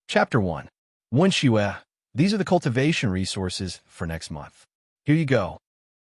Chapter 1. Wenxue. These are the cultivation resources for next month. Here you go.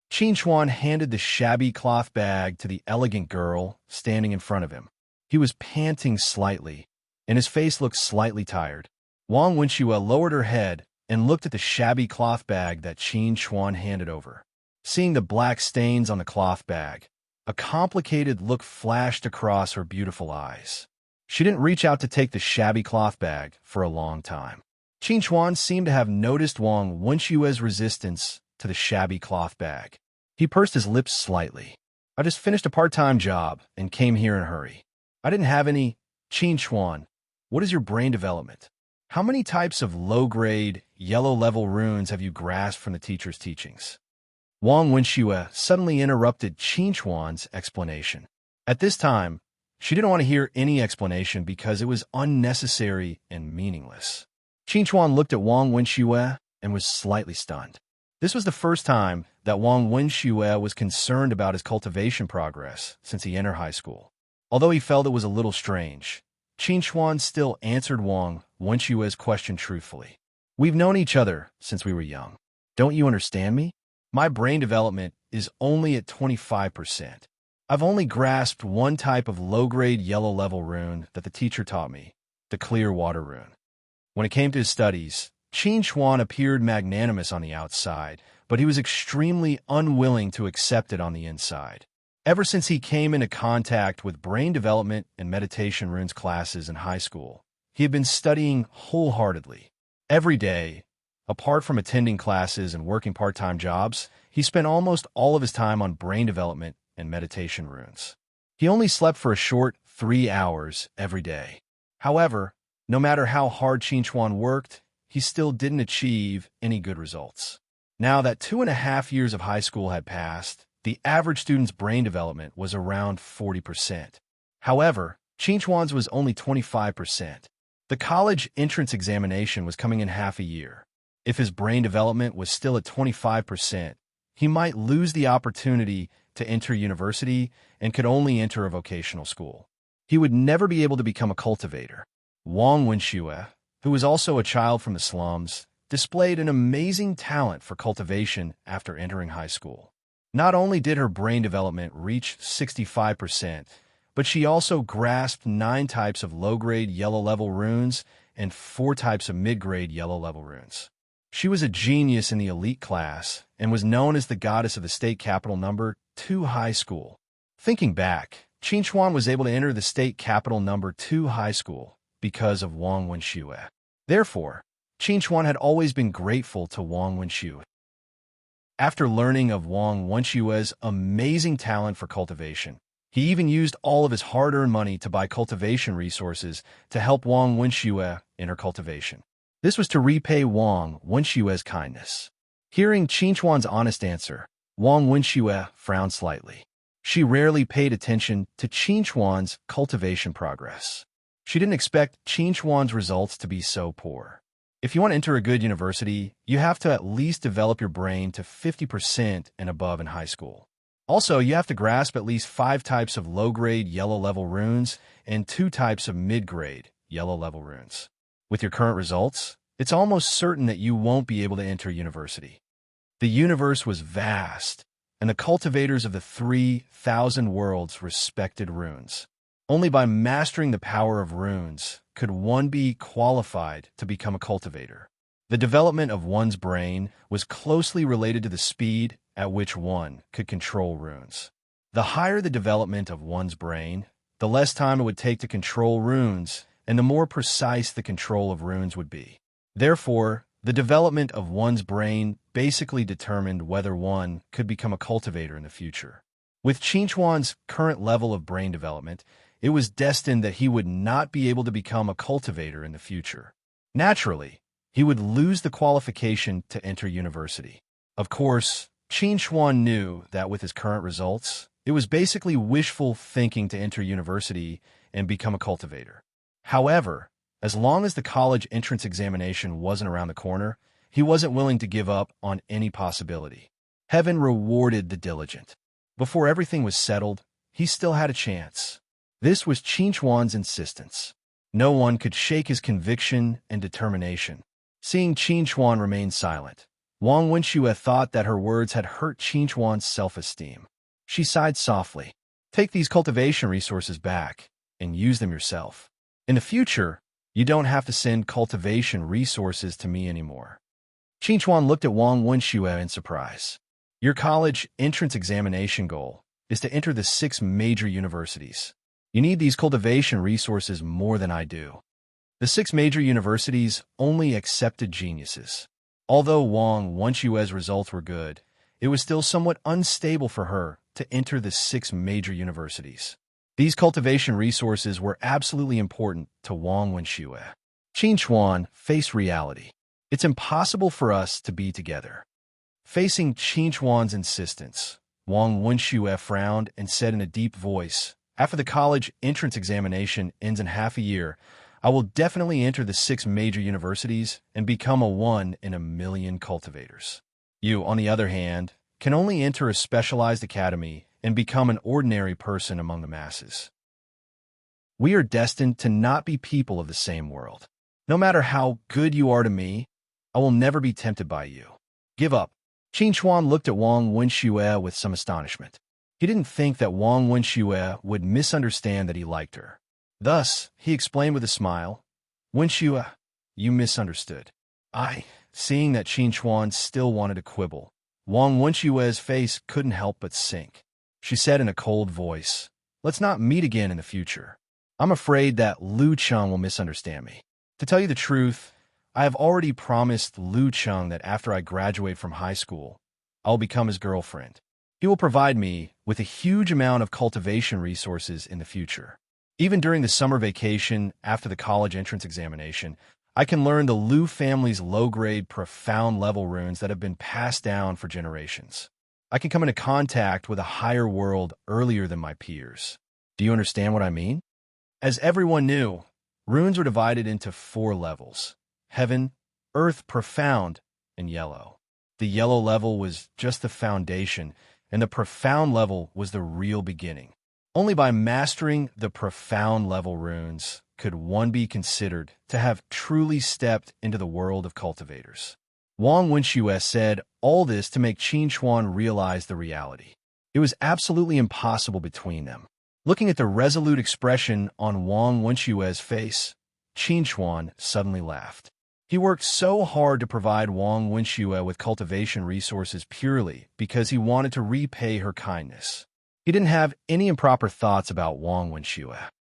Qin Chuan handed the shabby cloth bag to the elegant girl standing in front of him. He was panting slightly, and his face looked slightly tired. Wang Wenxue lowered her head and looked at the shabby cloth bag that Qin Chuan handed over. Seeing the black stains on the cloth bag, a complicated look flashed across her beautiful eyes. She didn't reach out to take the shabby cloth bag for a long time. Qin Chuan seemed to have noticed Wang Wenxue's resistance to the shabby cloth bag. He pursed his lips slightly. I just finished a part-time job and came here in a hurry. I didn't have any. Qin Chuan, what is your brain development? How many types of low-grade, yellow-level runes have you grasped from the teacher's teachings? Wang Wenxue suddenly interrupted Qin Chuan's explanation. At this time, she didn't want to hear any explanation because it was unnecessary and meaningless. Qin Chuan looked at Wang Wenxue and was slightly stunned. This was the first time that Wang Wenxue was concerned about his cultivation progress since he entered high school. Although he felt it was a little strange, Qin Chuan still answered Wang Wenxue's question truthfully. We've known each other since we were young. Don't you understand me? My brain development is only at 25%. I've only grasped one type of low-grade yellow-level rune that the teacher taught me, the clear water rune. When it came to his studies, Qin Chuan appeared magnanimous on the outside, but he was extremely unwilling to accept it on the inside. Ever since he came into contact with brain development and meditation runes classes in high school, he had been studying wholeheartedly. Every day, apart from attending classes and working part-time jobs, he spent almost all of his time on brain development and meditation runes. He only slept for a short 3 hours every day. However, no matter how hard Qin Chuan worked, he still didn't achieve any good results. Now that 2.5 years of high school had passed, the average student's brain development was around 40%. However, Qin Chuan's was only 25%. The college entrance examination was coming in half a year. If his brain development was still at 25%, he might lose the opportunity to enter university and could only enter a vocational school. He would never be able to become a cultivator. Wang Wenxue, who was also a child from the slums, displayed an amazing talent for cultivation after entering high school. Not only did her brain development reach 65%, but she also grasped 9 types of low-grade yellow-level runes and 4 types of mid-grade yellow-level runes. She was a genius in the elite class and was known as the goddess of the state capital number 2 high school. Thinking back, Qin Chuan was able to enter the state capital number 2 high school because of Wang Wenxue. Therefore, Qin Chuan had always been grateful to Wang Wenxue. After learning of Wang Wenxue's amazing talent for cultivation, he even used all of his hard-earned money to buy cultivation resources to help Wang Wenxue in her cultivation. This was to repay Wang Wenxue's kindness. Hearing Qin Chuan's honest answer, Wang Wenxue frowned slightly. She rarely paid attention to Qin Chuan's cultivation progress. She didn't expect Qin Chuan's results to be so poor. If you want to enter a good university, you have to at least develop your brain to 50% and above in high school. Also, you have to grasp at least 5 types of low-grade yellow-level runes and 2 types of mid-grade yellow-level runes. With your current results, it's almost certain that you won't be able to enter university. The universe was vast, and the cultivators of the 3,000 worlds respected runes. Only by mastering the power of runes could one be qualified to become a cultivator. The development of one's brain was closely related to the speed at which one could control runes. The higher the development of one's brain, the less time it would take to control runes, and the more precise the control of runes would be. Therefore, the development of one's brain basically determined whether one could become a cultivator in the future. With Qin Chuan's current level of brain development, it was destined that he would not be able to become a cultivator in the future. Naturally, he would lose the qualification to enter university. Of course, Qin Chuan knew that with his current results, it was basically wishful thinking to enter university and become a cultivator. However, as long as the college entrance examination wasn't around the corner, he wasn't willing to give up on any possibility. Heaven rewarded the diligent. Before everything was settled, he still had a chance. This was Qin Chuan's insistence. No one could shake his conviction and determination. Seeing Qin Chuan remain silent, Wang Wenxue thought that her words had hurt Qin Chuan's self-esteem. She sighed softly. Take these cultivation resources back and use them yourself. In the future, you don't have to send cultivation resources to me anymore. Qin Chuan looked at Wang Wenxue in surprise. Your college entrance examination goal is to enter the 6 major universities. You need these cultivation resources more than I do. The 6 major universities only accepted geniuses. Although Wang Wenxue's results were good, it was still somewhat unstable for her to enter the 6 major universities. These cultivation resources were absolutely important to Wang Wenxue. Qin Chuan faced reality. It's impossible for us to be together. Facing Qin Chuan's insistence, Wang Wenxue frowned and said in a deep voice, after the college entrance examination ends in half a year, I will definitely enter the 6 major universities and become a 1 in a million cultivators. You, on the other hand, can only enter a specialized academy and become an ordinary person among the masses. We are destined to not be people of the same world. No matter how good you are to me, I will never be tempted by you. Give up. Qin Chuan looked at Wang Wenxue with some astonishment. He didn't think that Wang Wenxue would misunderstand that he liked her. Thus, he explained with a smile, Wenxue, you misunderstood. Seeing that Qin Chuan still wanted to quibble, Wang Wenxue's face couldn't help but sink. She said in a cold voice, let's not meet again in the future. I'm afraid that Lu Cheng will misunderstand me. To tell you the truth, I have already promised Lu Cheng that after I graduate from high school, I'll become his girlfriend. He will provide me with a huge amount of cultivation resources in the future. Even during the summer vacation after the college entrance examination, I can learn the Lu family's low-grade, profound-level runes that have been passed down for generations. I can come into contact with a higher world earlier than my peers. Do you understand what I mean? As everyone knew, runes were divided into 4 levels: heaven, earth, profound, and yellow. The yellow level was just the foundation, and the profound level was the real beginning. Only by mastering the profound level runes could one be considered to have truly stepped into the world of cultivators. Wang Wenxue said all this to make Qin Chuan realize the reality. It was absolutely impossible between them. Looking at the resolute expression on Wang Wenxue's face, Qin Chuan suddenly laughed. He worked so hard to provide Wang Wenxue with cultivation resources purely because he wanted to repay her kindness. He didn't have any improper thoughts about Wang Wenxue.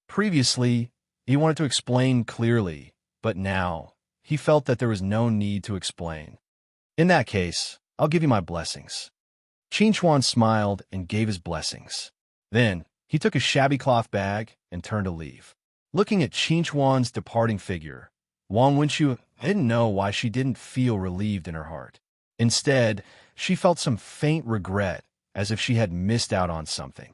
Previously, he wanted to explain clearly, but now he felt that there was no need to explain. In that case, I'll give you my blessings. Qin Chuan smiled and gave his blessings. Then, he took a shabby cloth bag and turned to leave. Looking at Qin Chuan's departing figure, Wang Wenxue didn't know why she didn't feel relieved in her heart. Instead, she felt some faint regret, as if she had missed out on something.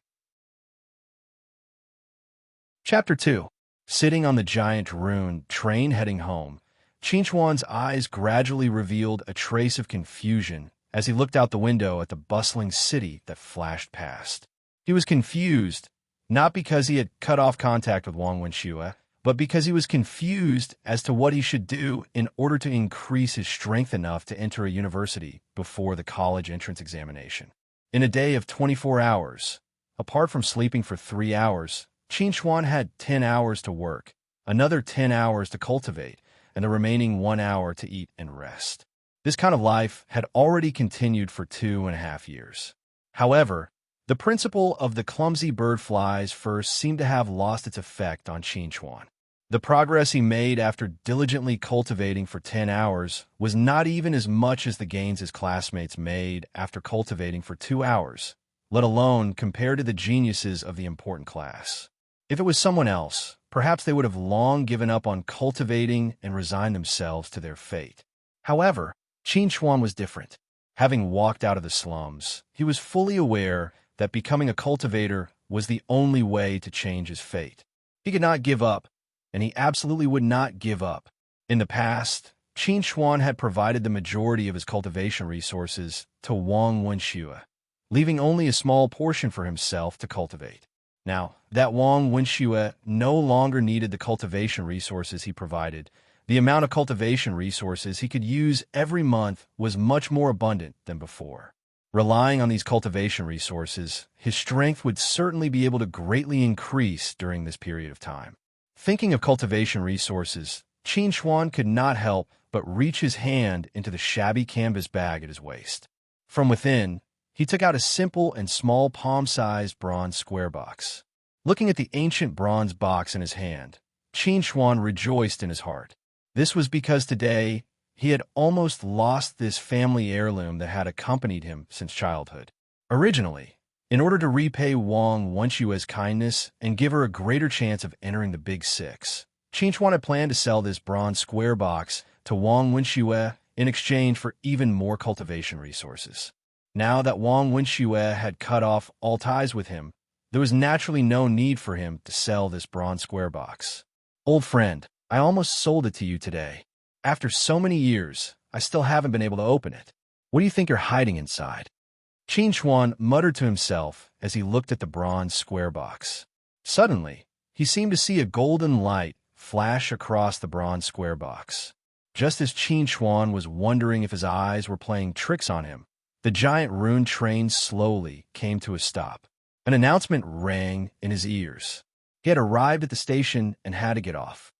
Chapter 2. Sitting on the giant Rune train heading home, Qin Chuan's eyes gradually revealed a trace of confusion as he looked out the window at the bustling city that flashed past. He was confused, not because he had cut off contact with Wang Wenxue, but because he was confused as to what he should do in order to increase his strength enough to enter a university before the college entrance examination. In a day of 24 hours, apart from sleeping for 3 hours, Qin Chuan had 10 hours to work, another 10 hours to cultivate, and the remaining 1 hour to eat and rest. This kind of life had already continued for 2.5 years. However, the principle of the clumsy bird flies first seemed to have lost its effect on Qin Chuan. The progress he made after diligently cultivating for 10 hours was not even as much as the gains his classmates made after cultivating for 2 hours, let alone compared to the geniuses of the important class. If it was someone else, perhaps they would have long given up on cultivating and resigned themselves to their fate. However, Qin Chuan was different. Having walked out of the slums, he was fully aware that becoming a cultivator was the only way to change his fate. He could not give up, and he absolutely would not give up. In the past, Qin Chuan had provided the majority of his cultivation resources to Wang Wenxue, leaving only a small portion for himself to cultivate. Now, that Wang Wenxue no longer needed the cultivation resources he provided. The amount of cultivation resources he could use every month was much more abundant than before. Relying on these cultivation resources, his strength would certainly be able to greatly increase during this period of time. Thinking of cultivation resources, Qin Xuan could not help but reach his hand into the shabby canvas bag at his waist. From within, he took out a simple and small palm-sized bronze square box. Looking at the ancient bronze box in his hand, Qin Xuan rejoiced in his heart. This was because today he had almost lost this family heirloom that had accompanied him since childhood. Originally, in order to repay Wang Wenxue's kindness and give her a greater chance of entering the Big Six, Qin Xuan had planned to sell this bronze square box to Wang Wenxue in exchange for even more cultivation resources. Now that Wang Wenxue had cut off all ties with him, there was naturally no need for him to sell this bronze square box. Old friend, I almost sold it to you today. After so many years, I still haven't been able to open it. What do you think you're hiding inside? Qin Xuan muttered to himself as he looked at the bronze square box. Suddenly, he seemed to see a golden light flash across the bronze square box. Just as Qin Xuan was wondering if his eyes were playing tricks on him, the giant Rune train slowly came to a stop. An announcement rang in his ears. He had arrived at the station and had to get off.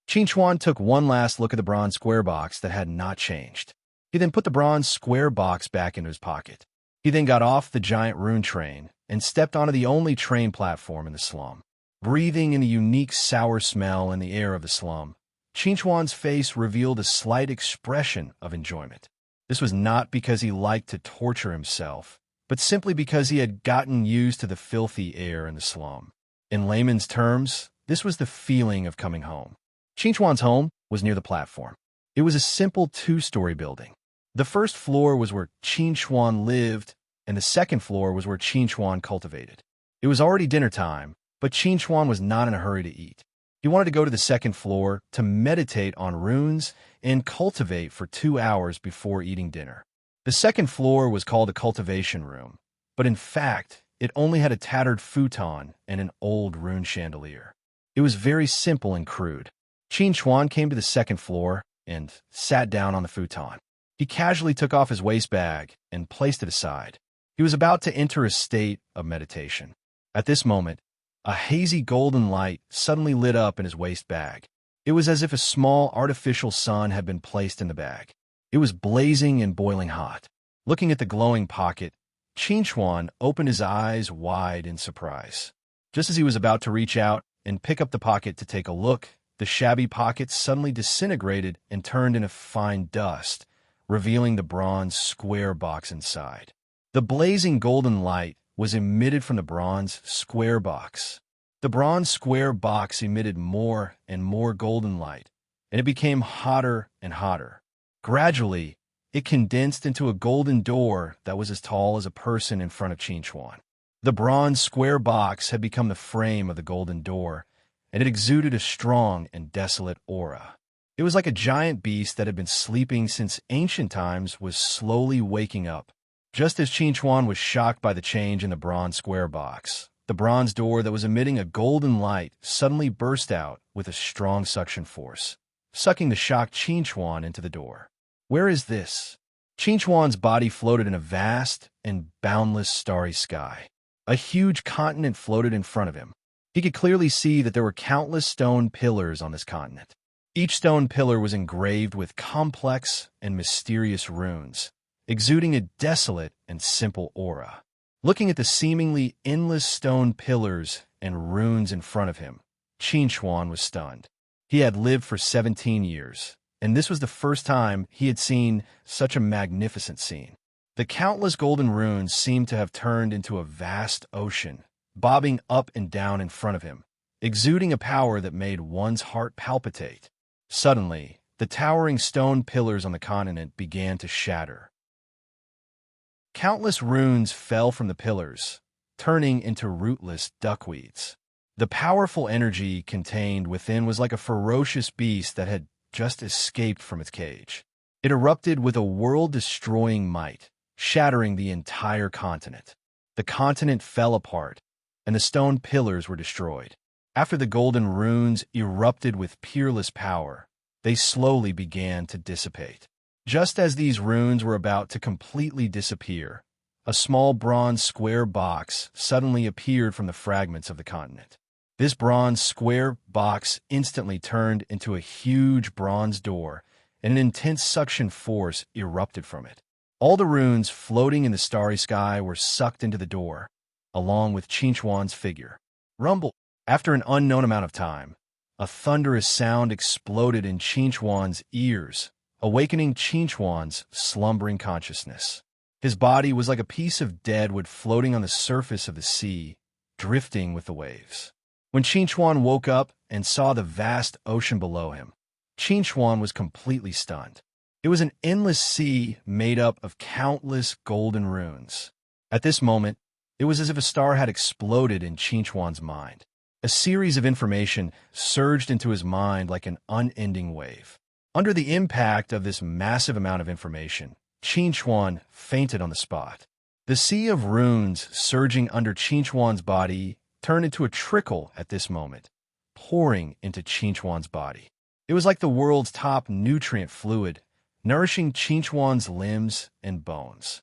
Qin Xuan took one last look at the bronze square box that had not changed. He then put the bronze square box back into his pocket. He then got off the giant Rune train and stepped onto the only train platform in the slum. Breathing in the unique sour smell in the air of the slum, Qin Xuan's face revealed a slight expression of enjoyment. This was not because he liked to torture himself, but simply because he had gotten used to the filthy air in the slum. In layman's terms, this was the feeling of coming home. Qin Xuan's home was near the platform. It was a simple two-story building. The first floor was where Qin Xuan lived, and the second floor was where Qin Xuan cultivated. It was already dinner time, but Qin Xuan was not in a hurry to eat. He wanted to go to the second floor to meditate on runes and cultivate for 2 hours before eating dinner. The second floor was called a cultivation room, but in fact, it only had a tattered futon and an old rune chandelier. It was very simple and crude. Qin Xuan came to the second floor and sat down on the futon. He casually took off his waist bag and placed it aside. He was about to enter a state of meditation. At this moment, a hazy golden light suddenly lit up in his waist bag. It was as if a small artificial sun had been placed in the bag. It was blazing and boiling hot. Looking at the glowing pocket, Qin Xuan opened his eyes wide in surprise. Just as he was about to reach out and pick up the pocket to take a look, the shabby pocket suddenly disintegrated and turned into fine dust, revealing the bronze square box inside. The blazing golden light was emitted from the bronze square box. The bronze square box emitted more and more golden light, and it became hotter and hotter. Gradually, it condensed into a golden door that was as tall as a person in front of Qin Xuan. The bronze square box had become the frame of the golden door, and it exuded a strong and desolate aura. It was like a giant beast that had been sleeping since ancient times was slowly waking up. Just as Qin Xuan was shocked by the change in the bronze square box, the bronze door that was emitting a golden light suddenly burst out with a strong suction force, sucking the shocked Qin Xuan into the door. Where is this? Qin Xuan's body floated in a vast and boundless starry sky. A huge continent floated in front of him. He could clearly see that there were countless stone pillars on this continent. Each stone pillar was engraved with complex and mysterious runes, exuding a desolate and simple aura. Looking at the seemingly endless stone pillars and runes in front of him, Qin Xuan was stunned. He had lived for 17 years, and this was the first time he had seen such a magnificent scene. The countless golden runes seemed to have turned into a vast ocean, bobbing up and down in front of him, exuding a power that made one's heart palpitate. Suddenly, the towering stone pillars on the continent began to shatter. Countless runes fell from the pillars, turning into rootless duckweeds. The powerful energy contained within was like a ferocious beast that had just escaped from its cage. It erupted with a world-destroying might, shattering the entire continent. The continent fell apart, and the stone pillars were destroyed. After the golden runes erupted with peerless power, they slowly began to dissipate. Just as these runes were about to completely disappear, a small bronze square box suddenly appeared from the fragments of the continent. This bronze square box instantly turned into a huge bronze door, and an intense suction force erupted from it. All the runes floating in the starry sky were sucked into the door, along with Qinchuan's figure. Rumble! After an unknown amount of time, a thunderous sound exploded in Qinchuan's ears, awakening Qinchuan's slumbering consciousness. His body was like a piece of dead wood floating on the surface of the sea, drifting with the waves. When Qinchuan woke up and saw the vast ocean below him, Qinchuan was completely stunned. It was an endless sea made up of countless golden runes. At this moment, it was as if a star had exploded in Qinchuan's mind. A series of information surged into his mind like an unending wave. Under the impact of this massive amount of information, Qinchuan fainted on the spot. The sea of runes surging under Qinchuan's body turned into a trickle at this moment, pouring into Qinchuan's body. It was like the world's top nutrient fluid, nourishing Qinchuan's limbs and bones.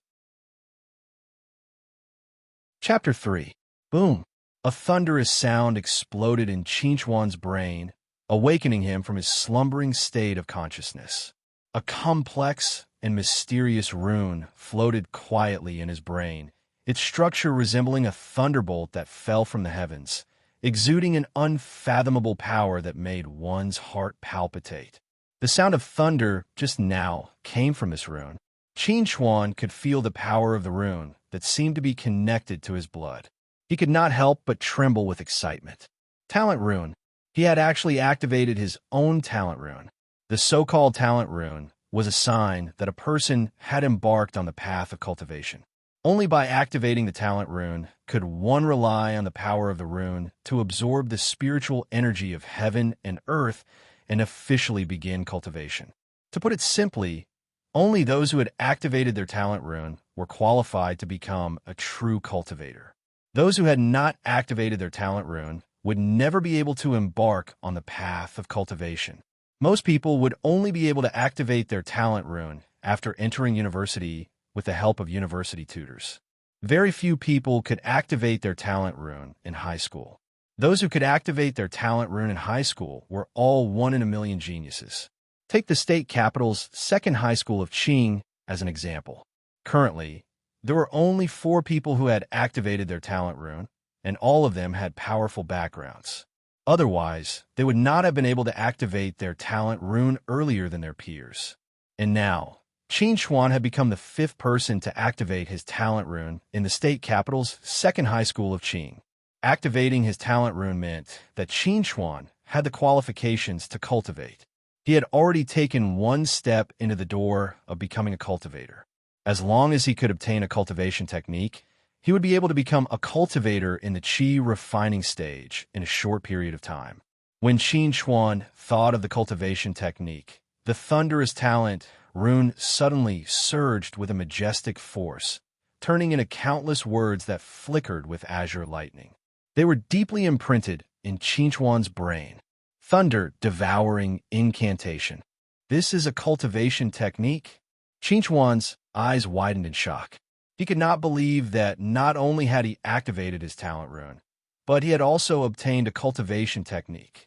Chapter 3. Boom! A thunderous sound exploded in Qinchuan's brain, awakening him from his slumbering state of consciousness. A complex and mysterious rune floated quietly in his brain, its structure resembling a thunderbolt that fell from the heavens, exuding an unfathomable power that made one's heart palpitate. The sound of thunder just now came from this rune. Qinchuan could feel the power of the rune that seemed to be connected to his blood. He could not help but tremble with excitement. Talent rune. He had actually activated his own talent rune. The so-called talent rune was a sign that a person had embarked on the path of cultivation. Only by activating the talent rune could one rely on the power of the rune to absorb the spiritual energy of heaven and earth and officially begin cultivation. To put it simply, only those who had activated their talent rune were qualified to become a true cultivator. Those who had not activated their talent rune would never be able to embark on the path of cultivation. Most people would only be able to activate their talent rune after entering university with the help of university tutors. Very few people could activate their talent rune in high school. Those who could activate their talent rune in high school were all 1 in a million geniuses. Take the state capital's second high school of Qing as an example. Currently, there were only 4 people who had activated their talent rune, and all of them had powerful backgrounds. Otherwise, they would not have been able to activate their talent rune earlier than their peers. And now, Qinchuan had become the 5th person to activate his talent rune in the state capital's second high school of Qing. Activating his talent rune meant that Qinchuan had the qualifications to cultivate. He had already taken one step into the door of becoming a cultivator. As long as he could obtain a cultivation technique, he would be able to become a cultivator in the qi refining stage in a short period of time. When Qinchuan thought of the cultivation technique, the thunderous talent rune suddenly surged with a majestic force, turning into countless words that flickered with azure lightning. They were deeply imprinted in Qinchuan's brain. Thunder devouring incantation. This is a cultivation technique? Qinchuan's eyes widened in shock. He could not believe that not only had he activated his talent rune, but he had also obtained a cultivation technique.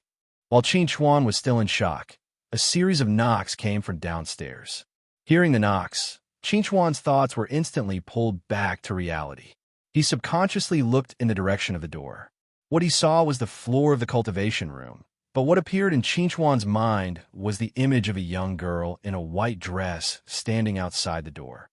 While Qinchuan was still in shock, a series of knocks came from downstairs. Hearing the knocks, Qinchuan's thoughts were instantly pulled back to reality. He subconsciously looked in the direction of the door. What he saw was the floor of the cultivation room, but what appeared in Qinchuan's mind was the image of a young girl in a white dress standing outside the door.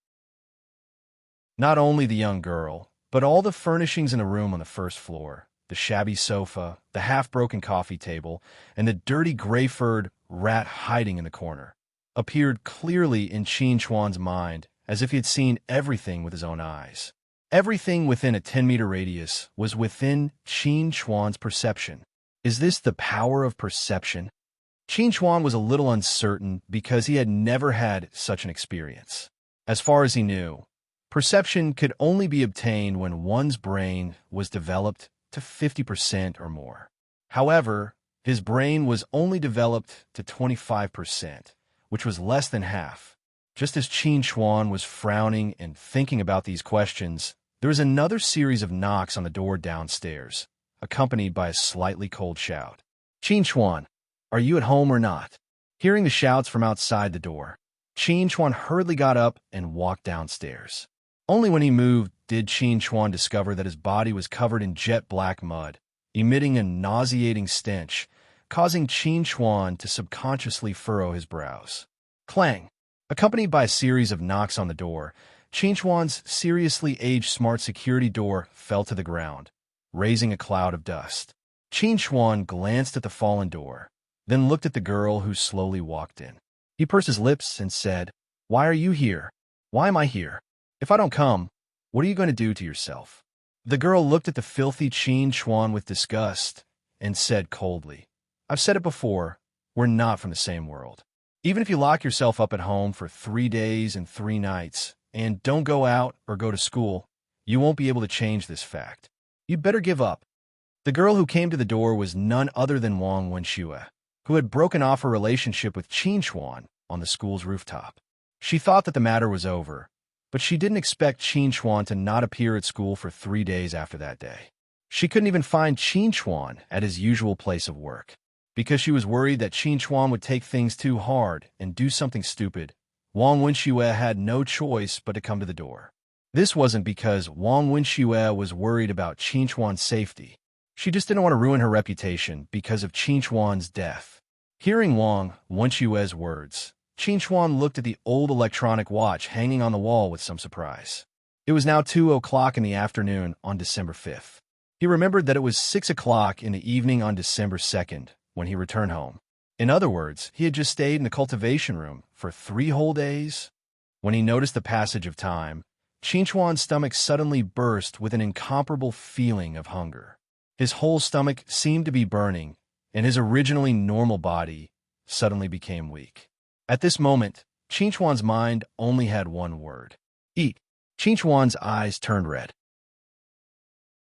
Not only the young girl, but all the furnishings in the room on the first floor, the shabby sofa, the half-broken coffee table, and the dirty gray-furred rat hiding in the corner, appeared clearly in Qinchuan's mind as if he had seen everything with his own eyes. Everything within a 10-meter radius was within Qinchuan's perception. Is this the power of perception? Qinchuan was a little uncertain because he had never had such an experience. As far as he knew, perception could only be obtained when one's brain was developed to 50% or more. However, his brain was only developed to 25%, which was less than half. Just as Qin Chuan was frowning and thinking about these questions, there was another series of knocks on the door downstairs, accompanied by a slightly cold shout. "Qin Chuan, are you at home or not?" Hearing the shouts from outside the door, Qin Chuan hurriedly got up and walked downstairs. Only when he moved did Qin Chuan discover that his body was covered in jet-black mud, emitting a nauseating stench, causing Qin Chuan to subconsciously furrow his brows. Clang! Accompanied by a series of knocks on the door, Qin Chuan's seriously aged smart security door fell to the ground, raising a cloud of dust. Qin Chuan glanced at the fallen door, then looked at the girl who slowly walked in. He pursed his lips and said, "Why are you here? Why am I here? If I don't come, what are you going to do to yourself?" The girl looked at the filthy Qin Chuan with disgust and said coldly, "I've said it before, we're not from the same world. Even if you lock yourself up at home for 3 days and 3 nights and don't go out or go to school, you won't be able to change this fact. You'd better give up." The girl who came to the door was none other than Wang Wenxue, who had broken off her relationship with Qin Chuan on the school's rooftop. She thought that the matter was over, but she didn't expect Qin Chuan to not appear at school for 3 days after that day. She couldn't even find Qin Chuan at his usual place of work. Because she was worried that Qin Chuan would take things too hard and do something stupid, Wang Wenxue had no choice but to come to the door. This wasn't because Wang Wenxue was worried about Qin Chuan's safety. She just didn't want to ruin her reputation because of Qin Chuan's death. Hearing Wang Wenxue's words, Qin Chuan looked at the old electronic watch hanging on the wall with some surprise. It was now 2:00 in the afternoon on December 5th. He remembered that it was 6:00 in the evening on December 2nd when he returned home. In other words, he had just stayed in the cultivation room for 3 whole days. When he noticed the passage of time, Qin Chuan's stomach suddenly burst with an incomparable feeling of hunger. His whole stomach seemed to be burning, and his originally normal body suddenly became weak. At this moment, Qin Chuan's mind only had one word: eat. Qin Chuan's eyes turned red.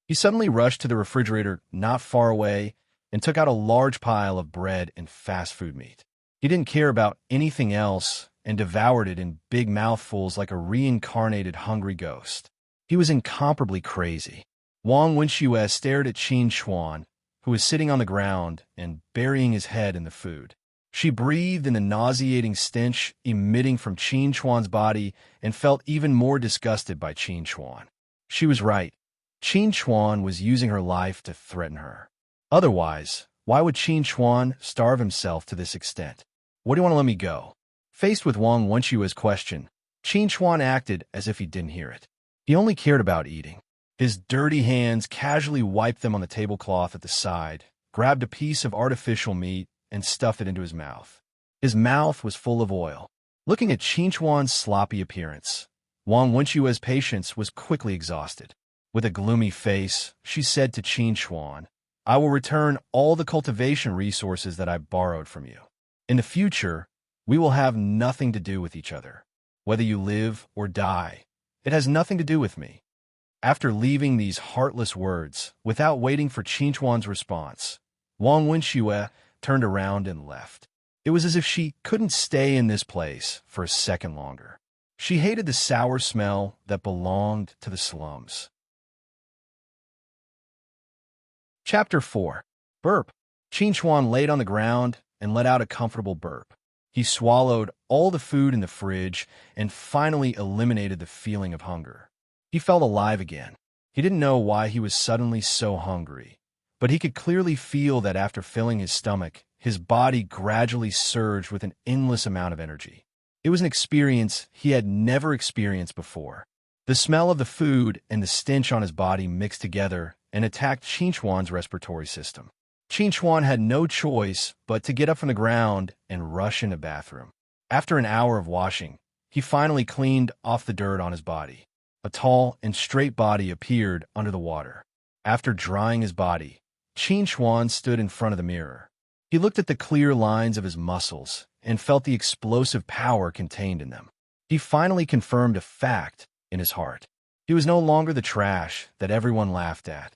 He suddenly rushed to the refrigerator not far away and took out a large pile of bread and fast food meat. He didn't care about anything else and devoured it in big mouthfuls like a reincarnated hungry ghost. He was incomparably crazy. Wang Wenxue stared at Qin Chuan, who was sitting on the ground and burying his head in the food. She breathed in the nauseating stench emitting from Qin Chuan's body and felt even more disgusted by Qin Chuan. She was right. Qin Chuan was using her life to threaten her. Otherwise, why would Qin Chuan starve himself to this extent? "What do you want to let me go?" Faced with Wang Wenxue's question, Qin Chuan acted as if he didn't hear it. He only cared about eating. His dirty hands casually wiped them on the tablecloth at the side, grabbed a piece of artificial meat, and stuffed it into his mouth. His mouth was full of oil. Looking at Qin Chuan's sloppy appearance, Wang Wenxue's patience was quickly exhausted. With a gloomy face, she said to Qin Chuan, "I will return all the cultivation resources that I borrowed from you. In the future, we will have nothing to do with each other. Whether you live or die, it has nothing to do with me." After leaving these heartless words, without waiting for Qin Chuan's response, Wang Wenxue turned around and left. It was as if she couldn't stay in this place for a second longer. She hated the sour smell that belonged to the slums. Chapter 4. Burp. Qin Chuan laid on the ground and let out a comfortable burp. He swallowed all the food in the fridge and finally eliminated the feeling of hunger. He felt alive again. He didn't know why he was suddenly so hungry, but he could clearly feel that after filling his stomach, his body gradually surged with an endless amount of energy. It was an experience he had never experienced before. The smell of the food and the stench on his body mixed together and attacked Qin Chuan's respiratory system. Qin Chuan had no choice but to get up from the ground and rush in the bathroom. After an hour of washing, he finally cleaned off the dirt on his body. A tall and straight body appeared under the water. After drying his body, Qin Chuan stood in front of the mirror. He looked at the clear lines of his muscles and felt the explosive power contained in them. He finally confirmed a fact in his heart. He was no longer the trash that everyone laughed at.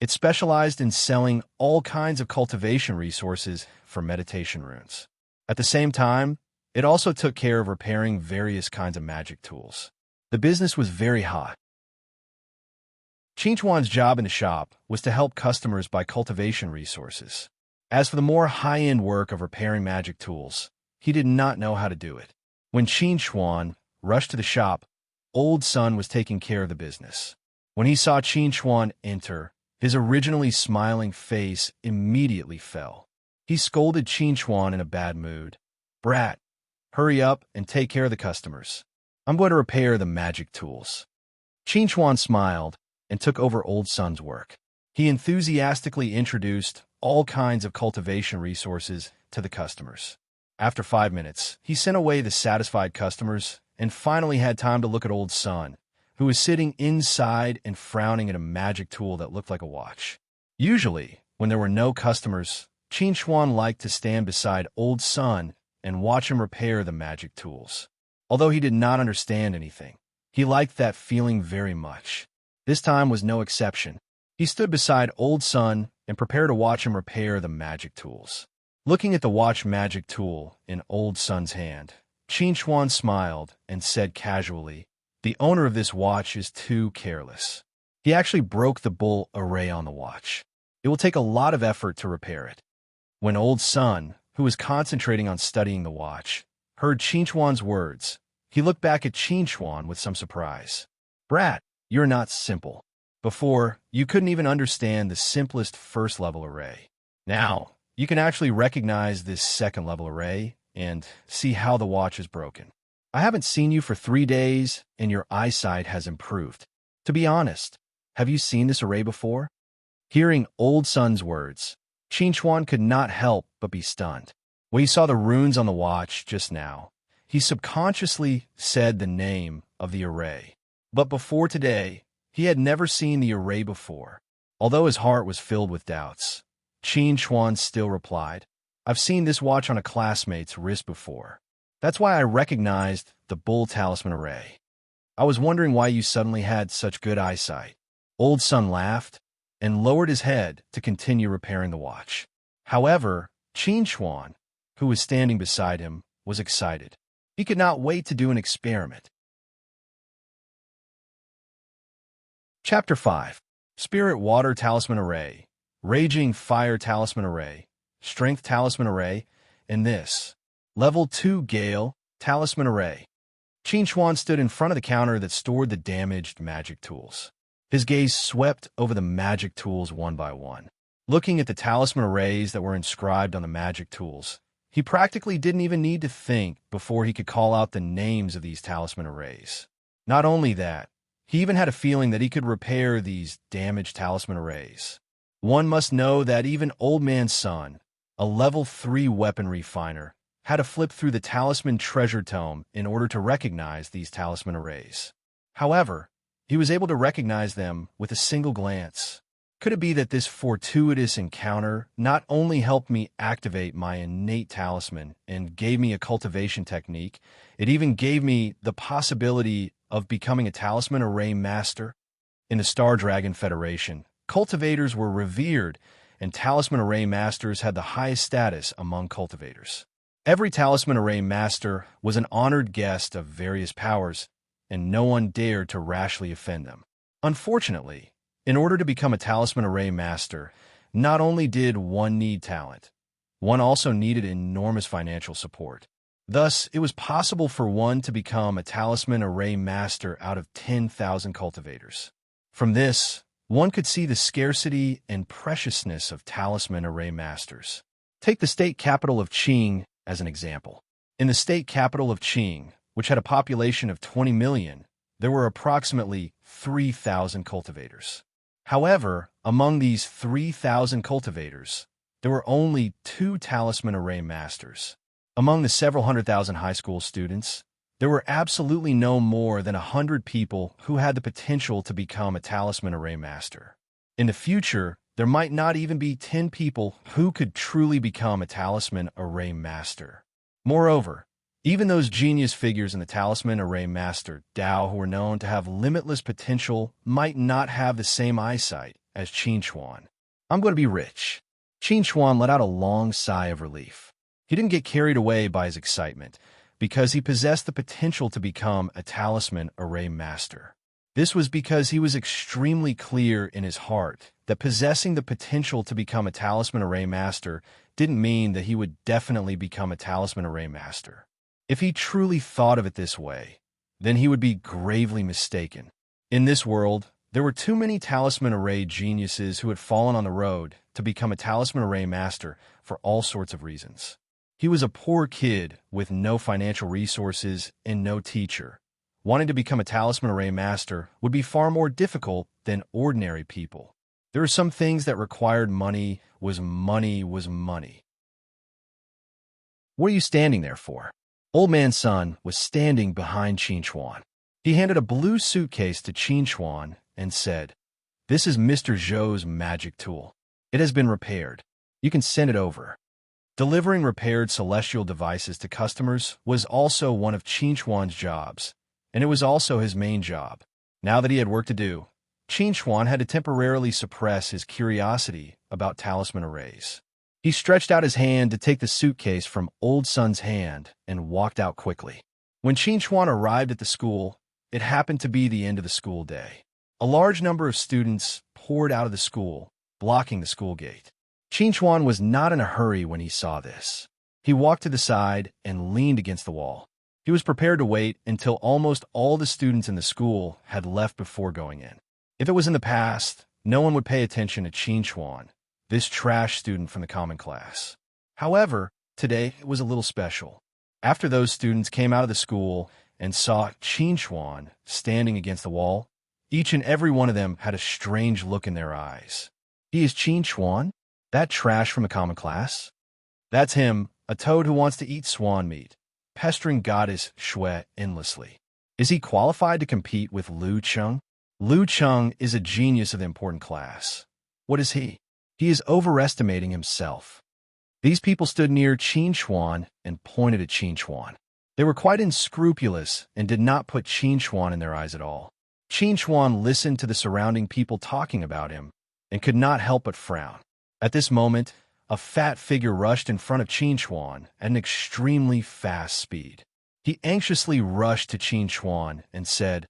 It specialized in selling all kinds of cultivation resources for meditation runes. At the same time, it also took care of repairing various kinds of magic tools. The business was very hot. Chinchuan's job in the shop was to help customers buy cultivation resources. As for the more high-end work of repairing magic tools, he did not know how to do it. When Chinchuan rushed to the shop, Old Sun was taking care of the business. When he saw Chinchuan enter, his originally smiling face immediately fell. He scolded Chinchuan in a bad mood. "Brat, hurry up and take care of the customers. I'm going to repair the magic tools." Chinchuan smiled and took over Old Sun's work. He enthusiastically introduced all kinds of cultivation resources to the customers. After 5 minutes, he sent away the satisfied customers and finally had time to look at Old Sun, who was sitting inside and frowning at a magic tool that looked like a watch. Usually, when there were no customers, Chinchuan liked to stand beside Old Sun and watch him repair the magic tools. Although he did not understand anything, he liked that feeling very much. This time was no exception. He stood beside Old Sun and prepared to watch him repair the magic tools. Looking at the watch magic tool in Old Sun's hand, Chinchuan smiled and said casually, "The owner of this watch is too careless. He actually broke the bull array on the watch. It will take a lot of effort to repair it." When Old Sun, who was concentrating on studying the watch, heard Chinchuan's words, he looked back at Chinchuan with some surprise. "Brat, you're not simple. Before, you couldn't even understand the simplest first-level array. Now, you can actually recognize this second-level array and see how the watch is broken. I haven't seen you for 3 days, and your eyesight has improved. To be honest, have you seen this array before?" Hearing Old Sun's words, Chinchuan could not help but be stunned. When he saw the runes on the watch just now, he subconsciously said the name of the array. But before today, he had never seen the array before. Although his heart was filled with doubts, Chinchuan still replied, "I've seen this watch on a classmate's wrist before. That's why I recognized the bull talisman array. I was wondering why you suddenly had such good eyesight." Old Sun laughed and lowered his head to continue repairing the watch. However, Chinchuan, who was standing beside him, was excited. He could not wait to do an experiment. Chapter 5. Spirit Water Talisman Array, Raging Fire Talisman Array, Strength Talisman Array, and this Level 2 Gale Talisman Array. Chinchuan stood in front of the counter that stored the damaged magic tools. His gaze swept over the magic tools one by one. Looking at the talisman arrays that were inscribed on the magic tools, he practically didn't even need to think before he could call out the names of these talisman arrays. Not only that, he even had a feeling that he could repair these damaged talisman arrays. One must know that even Old Man Sun, a level 3 weapon refiner, had to flip through the talisman treasure tome in order to recognize these talisman arrays. However, he was able to recognize them with a single glance. Could it be that this fortuitous encounter not only helped me activate my innate talisman and gave me a cultivation technique, it even gave me the possibility of becoming a talisman array master? In the Star Dragon Federation, cultivators were revered, and talisman array masters had the highest status among cultivators. Every talisman array master was an honored guest of various powers, and no one dared to rashly offend them. Unfortunately, in order to become a talisman array master, not only did one need talent, one also needed enormous financial support. Thus, it was possible for one to become a talisman array master out of 10,000 cultivators. From this, one could see the scarcity and preciousness of talisman array masters. Take the state capital of Qing as an example. In the state capital of Qing, which had a population of 20 million, there were approximately 3,000 cultivators. However, among these 3,000 cultivators, there were only 2 talisman array masters. Among the several 100,000 high school students, there were absolutely no more than 100 people who had the potential to become a talisman array master. In the future, there might not even be 10 people who could truly become a talisman array master. Moreover, even those genius figures in the talisman array master Dao who were known to have limitless potential might not have the same eyesight as Qin Chuan. I'm going to be rich. Qin Chuan let out a long sigh of relief. He didn't get carried away by his excitement, because he possessed the potential to become a talisman array master. This was because he was extremely clear in his heart that possessing the potential to become a talisman array master didn't mean that he would definitely become a talisman array master. If he truly thought of it this way, then he would be gravely mistaken. In this world, there were too many talisman array geniuses who had fallen on the road to become a talisman array master for all sorts of reasons. He was a poor kid with no financial resources and no teacher. Wanting to become a talisman array master would be far more difficult than ordinary people. There were some things that required money. What are you standing there for? Old Man Sun was standing behind Qin Chuan. He handed a blue suitcase to Qin Chuan and said, "This is Mr. Zhou's magic tool. It has been repaired. You can send it over." Delivering repaired celestial devices to customers was also one of Qin Chuan's jobs, and it was also his main job. Now that he had work to do, Qin Chuan had to temporarily suppress his curiosity about talisman arrays. He stretched out his hand to take the suitcase from Old Sun's hand and walked out quickly. When Qin Chuan arrived at the school, it happened to be the end of the school day. A large number of students poured out of the school, blocking the school gate. Qin Chuan was not in a hurry when he saw this. He walked to the side and leaned against the wall. He was prepared to wait until almost all the students in the school had left before going in. If it was in the past, no one would pay attention to Qin Chuan, this trash student from the common class. However, today it was a little special. After those students came out of the school and saw Qin Chuan standing against the wall, each and every one of them had a strange look in their eyes. He is Qin Chuan? That trash from the common class? That's him, a toad who wants to eat swan meat, pestering goddess Shui endlessly. Is he qualified to compete with Lu Cheng? Lu Cheng is a genius of the important class. What is he? He is overestimating himself. These people stood near Qin Chuan and pointed at Qin Chuan. They were quite unscrupulous and did not put Qin Chuan in their eyes at all. Qin Chuan listened to the surrounding people talking about him and could not help but frown. At this moment, a fat figure rushed in front of Qin Chuan at an extremely fast speed. He anxiously rushed to Qin Chuan and said,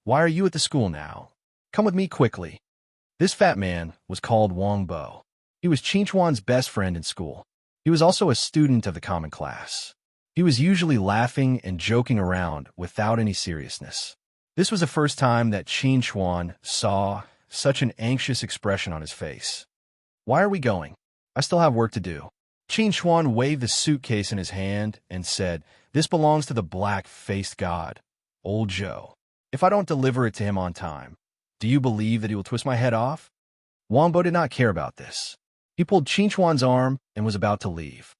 "Why are you at the school now? Come with me quickly." This fat man was called Wang Bo. He was Qin Chuan's best friend in school. He was also a student of the common class. He was usually laughing and joking around without any seriousness. This was the first time that Qin Chuan saw such an anxious expression on his face. "Why are we going? I still have work to do." Qin Chuan waved the suitcase in his hand and said, "This belongs to the black-faced god, Old Zhou. If I don't deliver it to him on time, do you believe that he will twist my head off?" Wang Bo did not care about this. He pulled Qin Chuan's arm and was about to leave.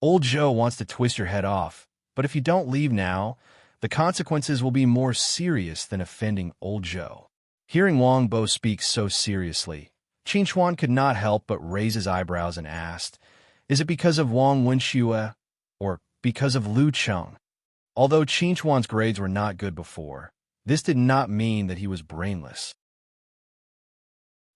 "Old Zhou wants to twist your head off, but if you don't leave now, the consequences will be more serious than offending Old Zhou." Hearing Wang Bo speak so seriously, Qin Chuan could not help but raise his eyebrows and asked, "Is it because of Wang Wenxue or because of Lu Cheng?" Although Qin Chuan's grades were not good before, this did not mean that he was brainless.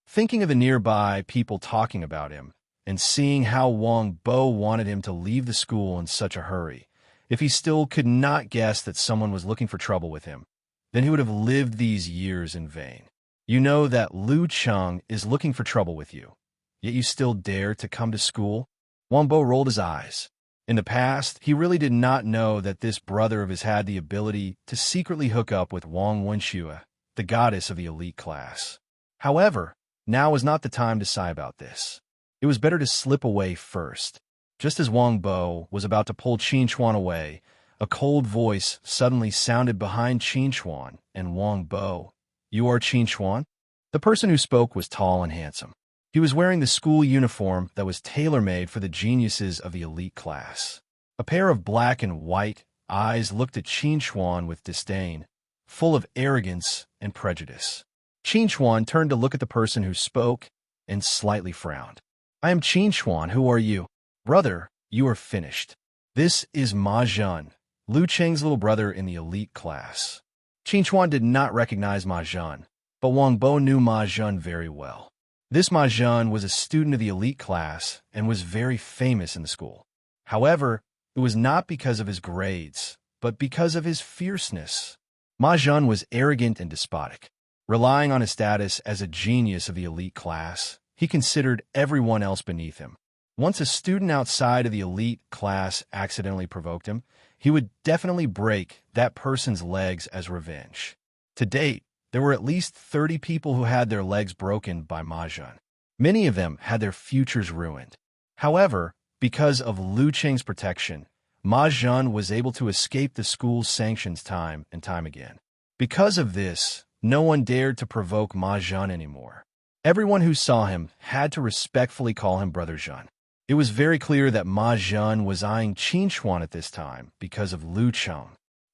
Thinking of the nearby people talking about him, and seeing how Wang Bo wanted him to leave the school in such a hurry, if he still could not guess that someone was looking for trouble with him, then he would have lived these years in vain. You know that Lu Cheng is looking for trouble with you, yet you still dare to come to school? Wang Bo rolled his eyes. In the past, he really did not know that this brother of his had the ability to secretly hook up with Wang Wenxue, the goddess of the elite class. However, now was not the time to sigh about this. It was better to slip away first. Just as Wang Bo was about to pull Qin Chuan away, a cold voice suddenly sounded behind Qin Chuan and Wang Bo. "You are Qin Chuan?" The person who spoke was tall and handsome. He was wearing the school uniform that was tailor-made for the geniuses of the elite class. A pair of black and white eyes looked at Qin Chuan with disdain, full of arrogance and prejudice. Qin Chuan turned to look at the person who spoke and slightly frowned. "I am Qin Chuan. Who are you?" "Brother, you are finished. This is Ma Zhen, Lu Cheng's little brother in the elite class." Qin Chuan did not recognize Ma Zhen, but Wang Bo knew Ma Zhen very well. This Mahjong was a student of the elite class and was very famous in the school. However, it was not because of his grades, but because of his fierceness. Mahjong was arrogant and despotic. Relying on his status as a genius of the elite class, he considered everyone else beneath him. Once a student outside of the elite class accidentally provoked him, he would definitely break that person's legs as revenge. To date, there were at least 30 people who had their legs broken by Mahjong. Many of them had their futures ruined. However, because of Lu Cheng's protection, Mahjong was able to escape the school's sanctions time and time again. Because of this, no one dared to provoke Mahjong anymore. Everyone who saw him had to respectfully call him Brother Zhan. It was very clear that Mahjong was eyeing Qin Chuan at this time because of Lu Cheng.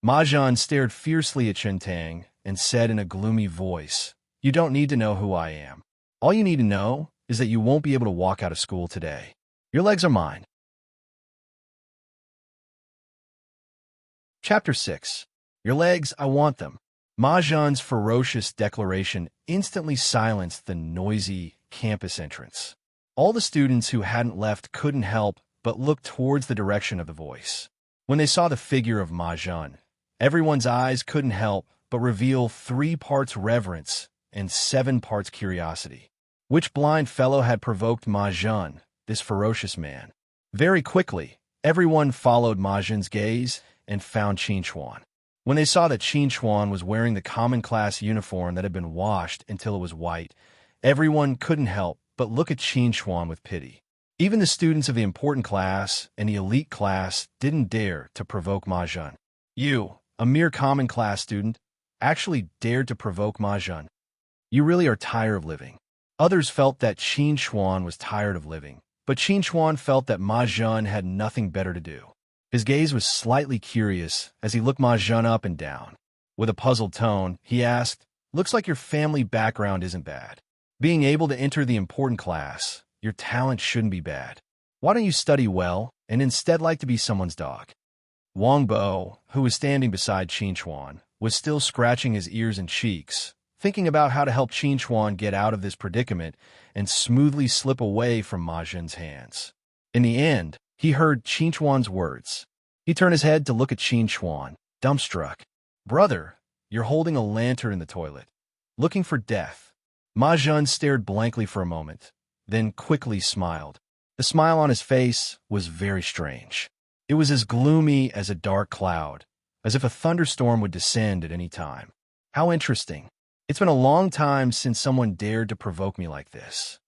Mahjong stared fiercely at Chen Tang and said in a gloomy voice, "You don't need to know who I am. All you need to know is that you won't be able to walk out of school today. Your legs are mine." Chapter 6. Your legs, I want them. Mahjong's ferocious declaration instantly silenced the noisy campus entrance. All the students who hadn't left couldn't help but look towards the direction of the voice. When they saw the figure of Mahjong, everyone's eyes couldn't help but reveal 3 parts reverence and 7 parts curiosity. Which blind fellow had provoked Mahjong, this ferocious man? Very quickly, everyone followed Mahjong's gaze and found Qin Chuan. When they saw that Qin Chuan was wearing the common class uniform that had been washed until it was white, everyone couldn't help but look at Qin Chuan with pity. Even the students of the important class and the elite class didn't dare to provoke Mahjong. You, a mere common class student, actually dared to provoke Mahjong. You really are tired of living. Others felt that Qin Chuan was tired of living, but Qin Chuan felt that Mahjong had nothing better to do. His gaze was slightly curious as he looked Mahjong up and down. With a puzzled tone, he asked, "Looks like your family background isn't bad. Being able to enter the important class, your talent shouldn't be bad. Why don't you study well and instead like to be someone's dog?" Wang Bo, who was standing beside Qin Chuan, was still scratching his ears and cheeks, thinking about how to help Qin Chuan get out of this predicament and smoothly slip away from Mahjong's hands. In the end, he heard Qin Chuan's words. He turned his head to look at Qin Chuan, dumbstruck. "Brother, you're holding a lantern in the toilet, looking for death." Mahjong stared blankly for a moment, then quickly smiled. The smile on his face was very strange. It was as gloomy as a dark cloud, as if a thunderstorm would descend at any time. How interesting. It's been a long time since someone dared to provoke me like this.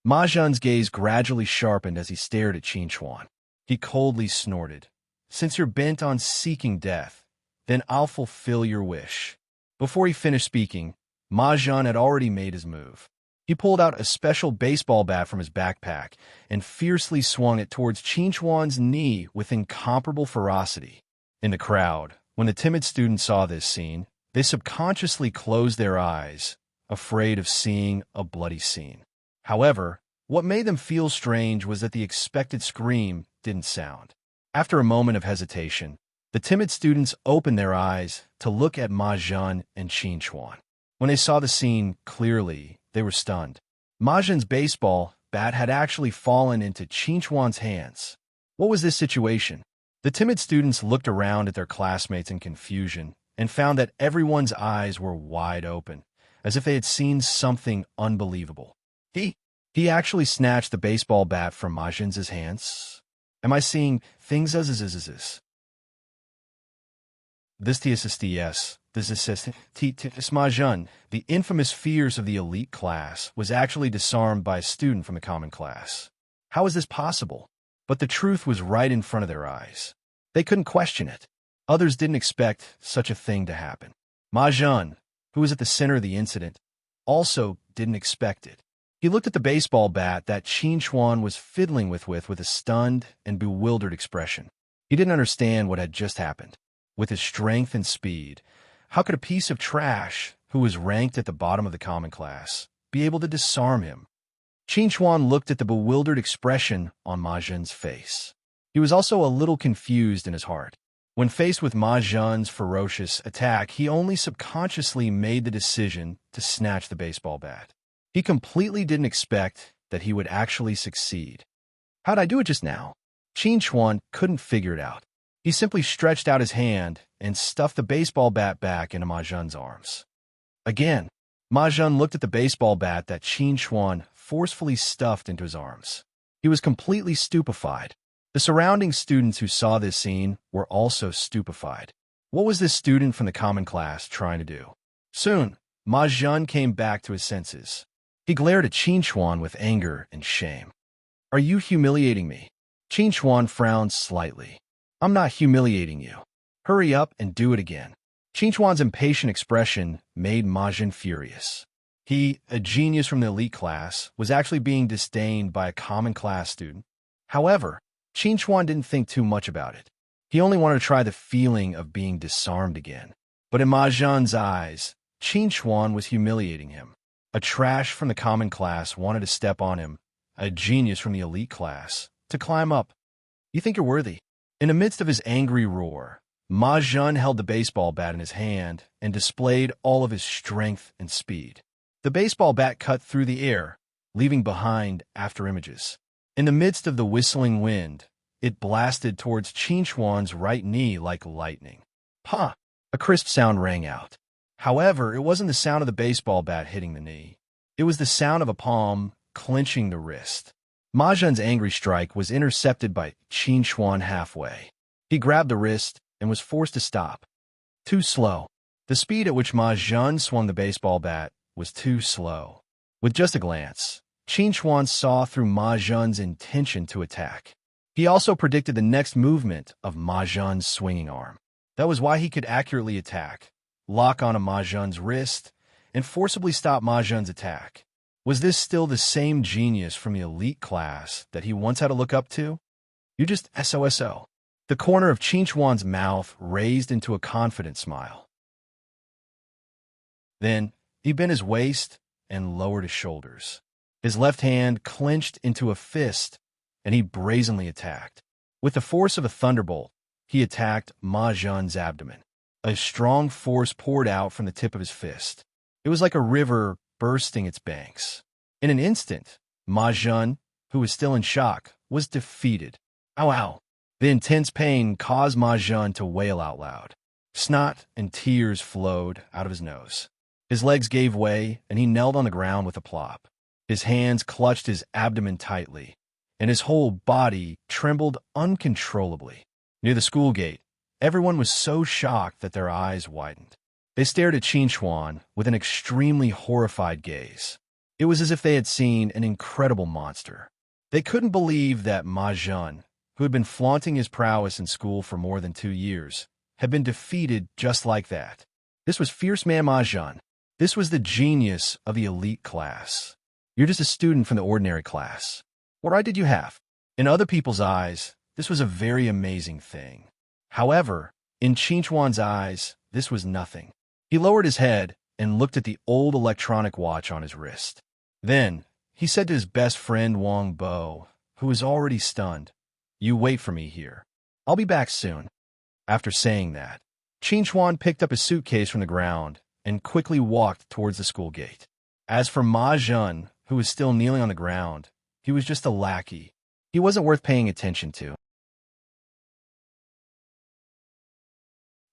Mahjong's gaze gradually sharpened as he stared at Qin Chuan. He coldly snorted. "Since you're bent on seeking death, then I'll fulfill your wish." Before he finished speaking, Mahjong had already made his move. He pulled out a special baseball bat from his backpack and fiercely swung it towards Qin Chuan's knee with incomparable ferocity. In the crowd, when the timid students saw this scene, they subconsciously closed their eyes, afraid of seeing a bloody scene. However, what made them feel strange was that the expected scream didn't sound. After a moment of hesitation, the timid students opened their eyes to look at Mahjong and Qin Chuan. When they saw the scene clearly, they were stunned. Mahjong's baseball bat had actually fallen into Qin Chuan's hands. What was this situation? The timid students looked around at their classmates in confusion and found that everyone's eyes were wide open, as if they had seen something unbelievable. He actually snatched the baseball bat from Mahjong's hands? Am I seeing things as This Mahjong, the infamous fears of the elite class, was actually disarmed by a student from the common class. How is this possible? But the truth was right in front of their eyes. They couldn't question it. Others didn't expect such a thing to happen. Mahjong, who was at the center of the incident, also didn't expect it. He looked at the baseball bat that Qin Chuan was fiddling with a stunned and bewildered expression. He didn't understand what had just happened. With his strength and speed, how could a piece of trash, who was ranked at the bottom of the common class, be able to disarm him? Qin Chuan looked at the bewildered expression on Mahjong's face. He was also a little confused in his heart. When faced with Mahjong's ferocious attack, he only subconsciously made the decision to snatch the baseball bat. He completely didn't expect that he would actually succeed. How'd I do it just now? Qin Chuan couldn't figure it out. He simply stretched out his hand and stuffed the baseball bat back into Ma Zhen's arms. Again, Ma Zhen looked at the baseball bat that Qin Chuan forcefully stuffed into his arms. He was completely stupefied. The surrounding students who saw this scene were also stupefied. What was this student from the common class trying to do? Soon, Ma Zhen came back to his senses. He glared at Qin Chuan with anger and shame. Are you humiliating me? Qin Chuan frowned slightly. I'm not humiliating you. Hurry up and do it again. Qin Chuan's impatient expression made Ma Zhen furious. He, a genius from the elite class, was actually being disdained by a common class student. However, Qin Chuan didn't think too much about it. He only wanted to try the feeling of being disarmed again. But in Ma Zhen's eyes, Qin Chuan was humiliating him. A trash from the common class wanted to step on him, a genius from the elite class, to climb up. You think you're worthy? In the midst of his angry roar, Ma Zhen held the baseball bat in his hand and displayed all of his strength and speed. The baseball bat cut through the air, leaving behind after images. In the midst of the whistling wind, it blasted towards Qin Chuan's right knee like lightning. Pa! A crisp sound rang out. However, it wasn't the sound of the baseball bat hitting the knee. It was the sound of a palm clenching the wrist. Ma Zhen's angry strike was intercepted by Qin Chuan halfway. He grabbed the wrist and was forced to stop. Too slow. The speed at which Ma Zhen swung the baseball bat was too slow. With just a glance, Qin Chuan saw through Ma Zhen's intention to attack. He also predicted the next movement of Ma Zhen's swinging arm. That was why he could accurately attack, lock onto Ma Zhen's wrist, and forcibly stop Ma Zhen's attack. Was this still the same genius from the elite class that he once had to look up to? You just SOSO. The corner of Qin Chuan's mouth raised into a confident smile. Then, he bent his waist and lowered his shoulders. His left hand clenched into a fist, and he brazenly attacked. With the force of a thunderbolt, he attacked Ma Zhen's abdomen. A strong force poured out from the tip of his fist. It was like a river bursting its banks. In an instant, Ma Zhen, who was still in shock, was defeated. Ow, ow. The intense pain caused Ma Zhen to wail out loud. Snot and tears flowed out of his nose. His legs gave way, and he knelt on the ground with a plop. His hands clutched his abdomen tightly, and his whole body trembled uncontrollably. Near the school gate, everyone was so shocked that their eyes widened. They stared at Qin Chuan with an extremely horrified gaze. It was as if they had seen an incredible monster. They couldn't believe that Ma Zhen, who had been flaunting his prowess in school for more than 2 years, had been defeated just like that. This was fierce man Ma Zhen. This was the genius of the elite class. You're just a student from the ordinary class. What right did you have? In other people's eyes, this was a very amazing thing. However, in Qin Chuan's eyes, this was nothing. He lowered his head and looked at the old electronic watch on his wrist. Then, he said to his best friend Wang Bo, who was already stunned, "You wait for me here. I'll be back soon." After saying that, Qin Chuan picked up his suitcase from the ground and quickly walked towards the school gate. As for Ma Zhen, who was still kneeling on the ground, he was just a lackey. He wasn't worth paying attention to.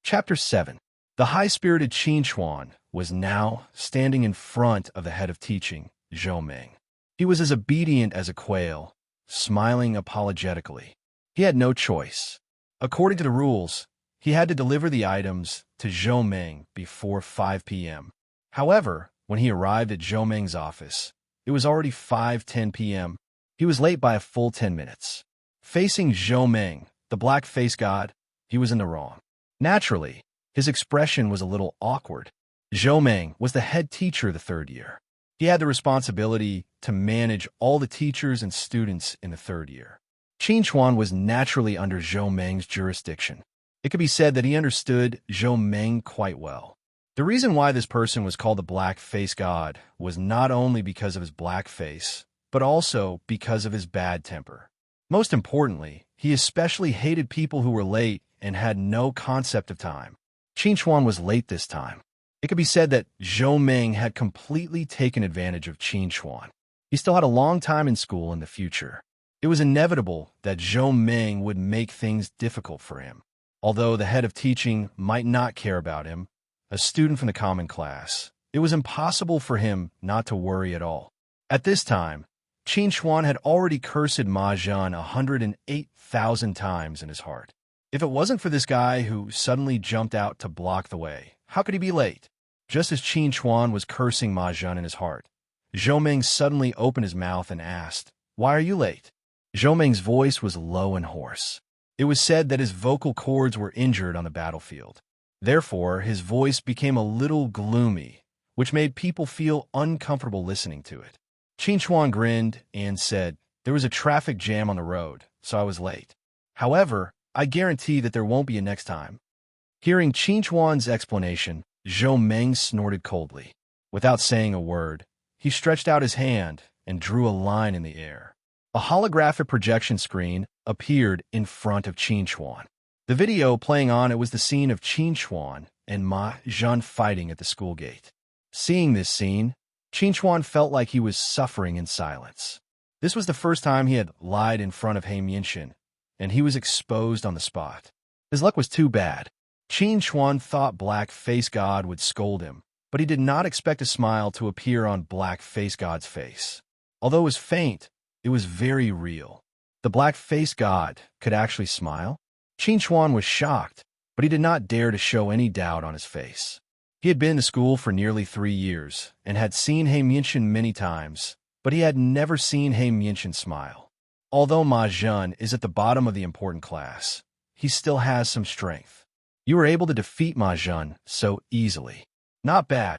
Chapter 7. The high-spirited Qin Chuan was now standing in front of the head of teaching, Zhou Ming. He was as obedient as a quail, smiling apologetically. He had no choice. According to the rules, he had to deliver the items to Zhou Ming before 5 p.m. However, when he arrived at Zhou Ming's office, it was already 5:10 p.m. He was late by a full 10 minutes. Facing Zhou Ming, the black face god, he was in the wrong. Naturally, his expression was a little awkward. Zhou Ming was the head teacher of the 3rd year. He had the responsibility to manage all the teachers and students in the 3rd year. Qin Chuan was naturally under Zhou Ming's jurisdiction. It could be said that he understood Zhou Ming quite well. The reason why this person was called the Black Face God was not only because of his black face, but also because of his bad temper. Most importantly, he especially hated people who were late and had no concept of time. Qin Chuan was late this time. It could be said that Zhou Ming had completely taken advantage of Qin Chuan. He still had a long time in school in the future. It was inevitable that Zhou Ming would make things difficult for him. Although the head of teaching might not care about him, a student from the common class, it was impossible for him not to worry at all. At this time, Qin Chuan had already cursed Ma Zhan 108,000 times in his heart. If it wasn't for this guy who suddenly jumped out to block the way, how could he be late? Just as Qin Chuan was cursing Ma Zhan in his heart, Zhou Ming suddenly opened his mouth and asked, "Why are you late?" Zhou Ming's voice was low and hoarse. It was said that his vocal cords were injured on the battlefield. Therefore, his voice became a little gloomy, which made people feel uncomfortable listening to it. Qin Chuan grinned and said, "There was a traffic jam on the road, so I was late. However, I guarantee that there won't be a next time." Hearing Qin Chuan's explanation, Zhou Ming snorted coldly. Without saying a word, he stretched out his hand and drew a line in the air. A holographic projection screen appeared in front of Qin Chuan. The video playing on it was the scene of Qin Chuan and Ma Zhan fighting at the school gate. Seeing this scene, Qin Chuan felt like he was suffering in silence. This was the first time he had lied in front of He Mianxin, and he was exposed on the spot. His luck was too bad. Qin Chuan thought Black Face God would scold him, but he did not expect a smile to appear on Black Face God's face. Although it was faint, it was very real. The Black Face God could actually smile? Qin Chuan was shocked, but he did not dare to show any doubt on his face. He had been to school for nearly 3 years and had seen He Mianxin many times, but he had never seen He Mianxin smile. Although Ma Zhan is at the bottom of the important class, he still has some strength. You were able to defeat Ma Zhan so easily. Not bad.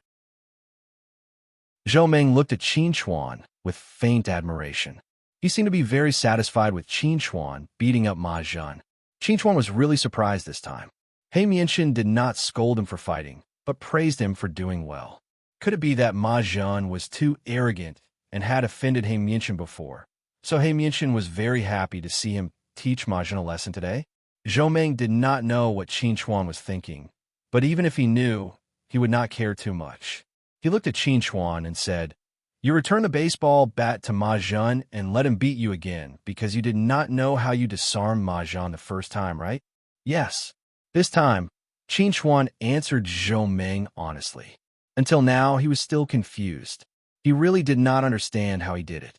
Zhou Ming looked at Qin Chuan with faint admiration. He seemed to be very satisfied with Qin Chuan beating up Ma Zhan. Qin Chuan was really surprised this time. He Mianxin did not scold him for fighting, but praised him for doing well. Could it be that Ma Zhan was too arrogant and had offended He Mianxin before? So He Mianxin was very happy to see him teach Ma Zhan a lesson today? Zhou Ming did not know what Qin Chuan was thinking, but even if he knew, he would not care too much. He looked at Qin Chuan and said, "You return the baseball bat to Ma Zhan and let him beat you again because you did not know how you disarmed Ma Zhan the first time, right?" "Yes." This time, Qin Chuan answered Zhou Ming honestly. Until now, he was still confused. He really did not understand how he did it.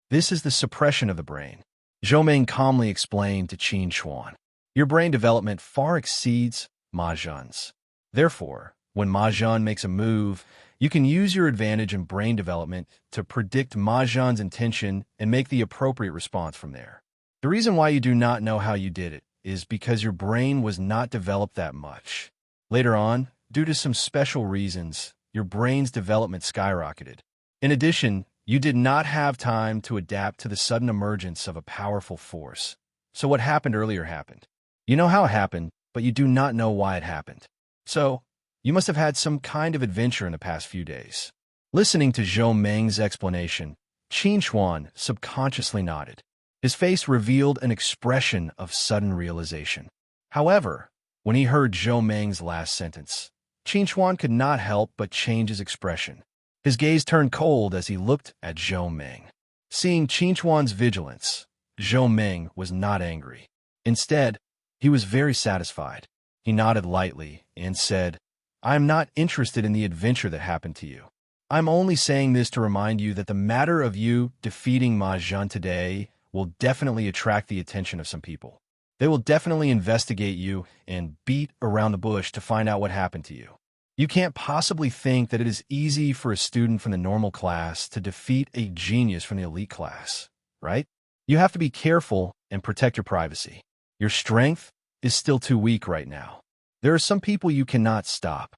This is the suppression of the brain. Zhou Ming calmly explained to Qin Chuan. Your brain development far exceeds Ma Zhan's. Therefore, when Ma Zhan makes a move, you can use your advantage in brain development to predict Ma Zhan's intention and make the appropriate response from there. The reason why you do not know how you did it is because your brain was not developed that much. Later on, due to some special reasons, your brain's development skyrocketed. In addition, you did not have time to adapt to the sudden emergence of a powerful force. So what happened earlier happened. You know how it happened, but you do not know why it happened. So, you must have had some kind of adventure in the past few days. Listening to Zhou Ming's explanation, Qin Chuan subconsciously nodded. His face revealed an expression of sudden realization. However, when he heard Zhou Ming's last sentence, Qin Chuan could not help but change his expression. His gaze turned cold as he looked at Zhou Ming. Seeing Qin Chuan's vigilance, Zhou Ming was not angry. Instead, he was very satisfied. He nodded lightly and said, "I am not interested in the adventure that happened to you. I'm only saying this to remind you that the matter of you defeating Ma Zhan today will definitely attract the attention of some people. They will definitely investigate you and beat around the bush to find out what happened to you. You can't possibly think that it is easy for a student from the normal class to defeat a genius from the elite class, right? You have to be careful and protect your privacy. Your strength is still too weak right now. There are some people you cannot stop.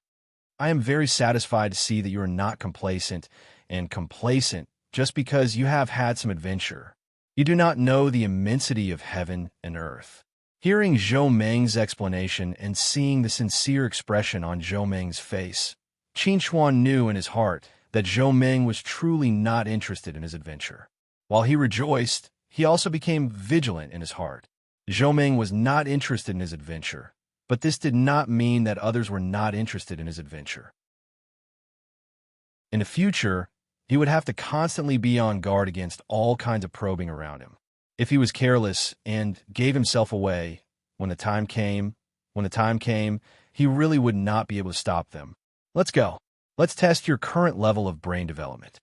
I am very satisfied to see that you are not complacent just because you have had some adventure. You do not know the immensity of heaven and earth." Hearing Zhou Ming's explanation and seeing the sincere expression on Zhou Ming's face, Qin Chuan knew in his heart that Zhou Ming was truly not interested in his adventure. While he rejoiced, he also became vigilant in his heart. Zhou Ming was not interested in his adventure, but this did not mean that others were not interested in his adventure. In the future, he would have to constantly be on guard against all kinds of probing around him. If he was careless and gave himself away, when the time came, he really would not be able to stop them. Let's go. Let's test your current level of brain development.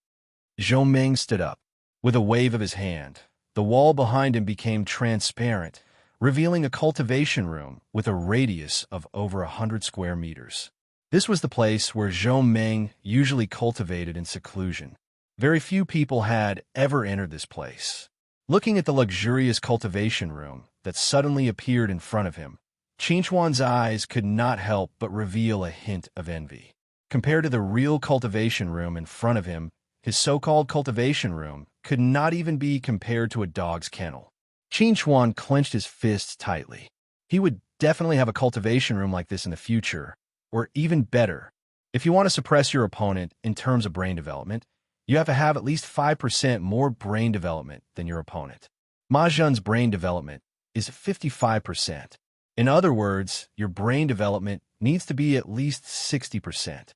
Zhou Ming stood up. With a wave of his hand, the wall behind him became transparent, revealing a cultivation room with a radius of over 100 square meters. This was the place where Zhou Ming usually cultivated in seclusion. Very few people had ever entered this place. Looking at the luxurious cultivation room that suddenly appeared in front of him, Qinchuan's eyes could not help but reveal a hint of envy. Compared to the real cultivation room in front of him, his so-called cultivation room could not even be compared to a dog's kennel. Qinchuan clenched his fists tightly. He would definitely have a cultivation room like this in the future, or even better. If you want to suppress your opponent in terms of brain development, you have to have at least 5% more brain development than your opponent. Ma Zhen's brain development is 55%. In other words, your brain development needs to be at least 60%.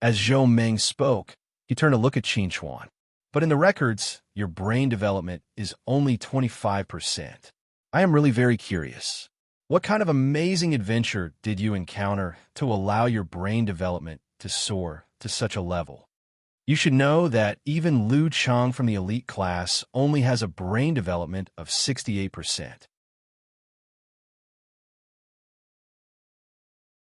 As Zhou Ming spoke, he turned to look at Qinchuan. But in the records, your brain development is only 25%. I am really very curious. What kind of amazing adventure did you encounter to allow your brain development to soar to such a level? You should know that even Liu Chang from the elite class only has a brain development of 68%.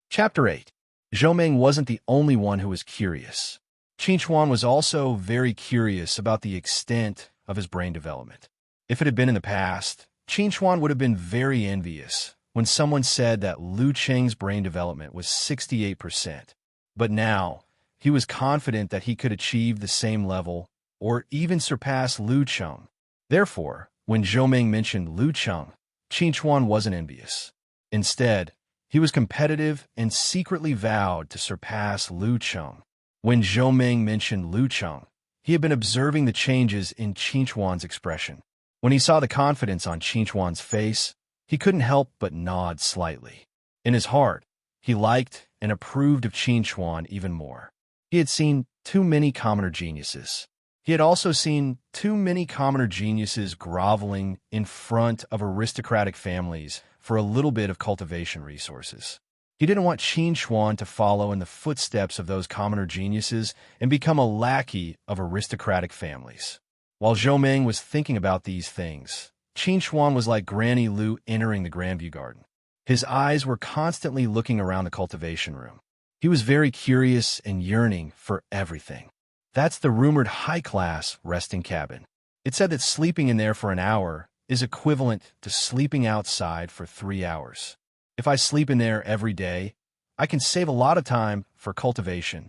Chapter 8. Zhou Ming wasn't the only one who was curious. Qinchuan was also very curious about the extent of his brain development. If it had been in the past, Qinchuan would have been very envious when someone said that Liu Cheng's brain development was 68%. But now, he was confident that he could achieve the same level or even surpass Liu Cheng. Therefore, when Zhou Ming mentioned Liu Cheng, Qinchuan wasn't envious. Instead, he was competitive and secretly vowed to surpass Liu Cheng. When Zhou Ming mentioned Liu Cheng, he had been observing the changes in Qinchuan's expression. When he saw the confidence on Qinchuan's face, he couldn't help but nod slightly. In his heart, he liked and approved of Qinchuan even more. He had seen too many commoner geniuses. He had also seen too many commoner geniuses groveling in front of aristocratic families for a little bit of cultivation resources. He didn't want Qinchuan to follow in the footsteps of those commoner geniuses and become a lackey of aristocratic families. While Zhou Ming was thinking about these things, Qinchuan was like Granny Lu entering the Grandview Garden. His eyes were constantly looking around the cultivation room. He was very curious and yearning for everything. That's the rumored high-class resting cabin. It said that sleeping in there for an hour is equivalent to sleeping outside for 3 hours. If I sleep in there every day, I can save a lot of time for cultivation.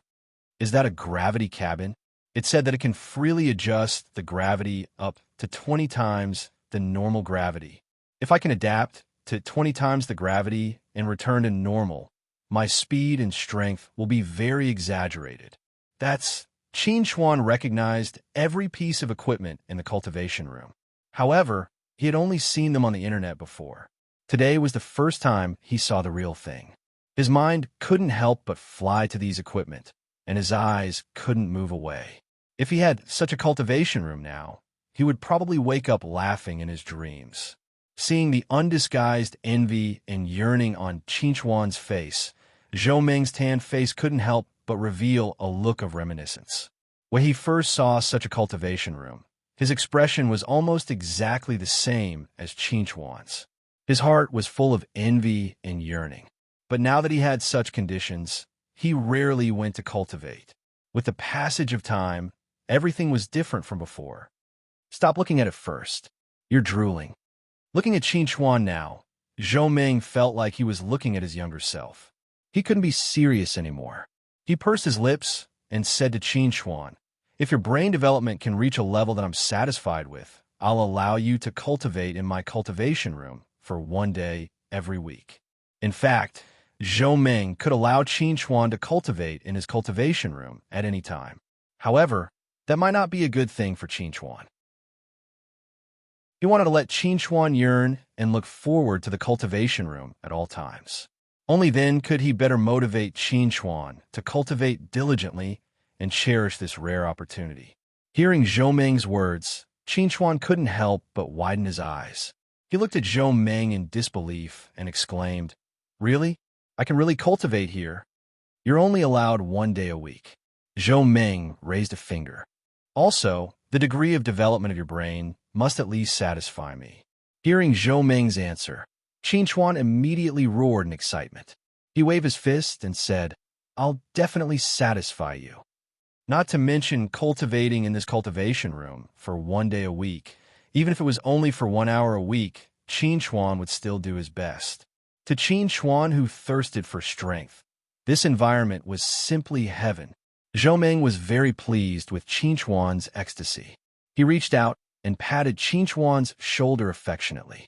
Is that a gravity cabin? It said that it can freely adjust the gravity up to 20 times the normal gravity. If I can adapt to 20 times the gravity and return to normal, my speed and strength will be very exaggerated. Qinchuan recognized every piece of equipment in the cultivation room. However, he had only seen them on the internet before. Today was the first time he saw the real thing. His mind couldn't help but fly to these equipment, and his eyes couldn't move away. If he had such a cultivation room now, he would probably wake up laughing in his dreams. Seeing the undisguised envy and yearning on Qinchuan's face, Zhou Ming's tanned face couldn't help but reveal a look of reminiscence. When he first saw such a cultivation room, his expression was almost exactly the same as Qinchuan's. His heart was full of envy and yearning. But now that he had such conditions, he rarely went to cultivate. With the passage of time, everything was different from before. Stop looking at it first. You're drooling. Looking at Qinchuan now, Zhou Ming felt like he was looking at his younger self. He couldn't be serious anymore. He pursed his lips and said to Qinchuan, "If your brain development can reach a level that I'm satisfied with, I'll allow you to cultivate in my cultivation room for 1 day every week." In fact, Zhou Ming could allow Qinchuan to cultivate in his cultivation room at any time. However, that might not be a good thing for Qinchuan. He wanted to let Qinchuan yearn and look forward to the cultivation room at all times. Only then could he better motivate Qinchuan to cultivate diligently and cherish this rare opportunity. Hearing Zhou Meng's words, Qin Chuan couldn't help but widen his eyes. He looked at Zhou Meng in disbelief and exclaimed, "Really? I can really cultivate here? You're only allowed 1 day a week." Zhou Meng raised a finger. "Also, the degree of development of your brain must at least satisfy me." Hearing Zhou Meng's answer, Qin Chuan immediately roared in excitement. He waved his fist and said, "I'll definitely satisfy you. Not to mention cultivating in this cultivation room for 1 day a week. Even if it was only for 1 hour a week, Qin Chuan would still do his best." To Qin Chuan, who thirsted for strength, this environment was simply heaven. Zhou Meng was very pleased with Qin Chuan's ecstasy. He reached out and patted Qin Chuan's shoulder affectionately.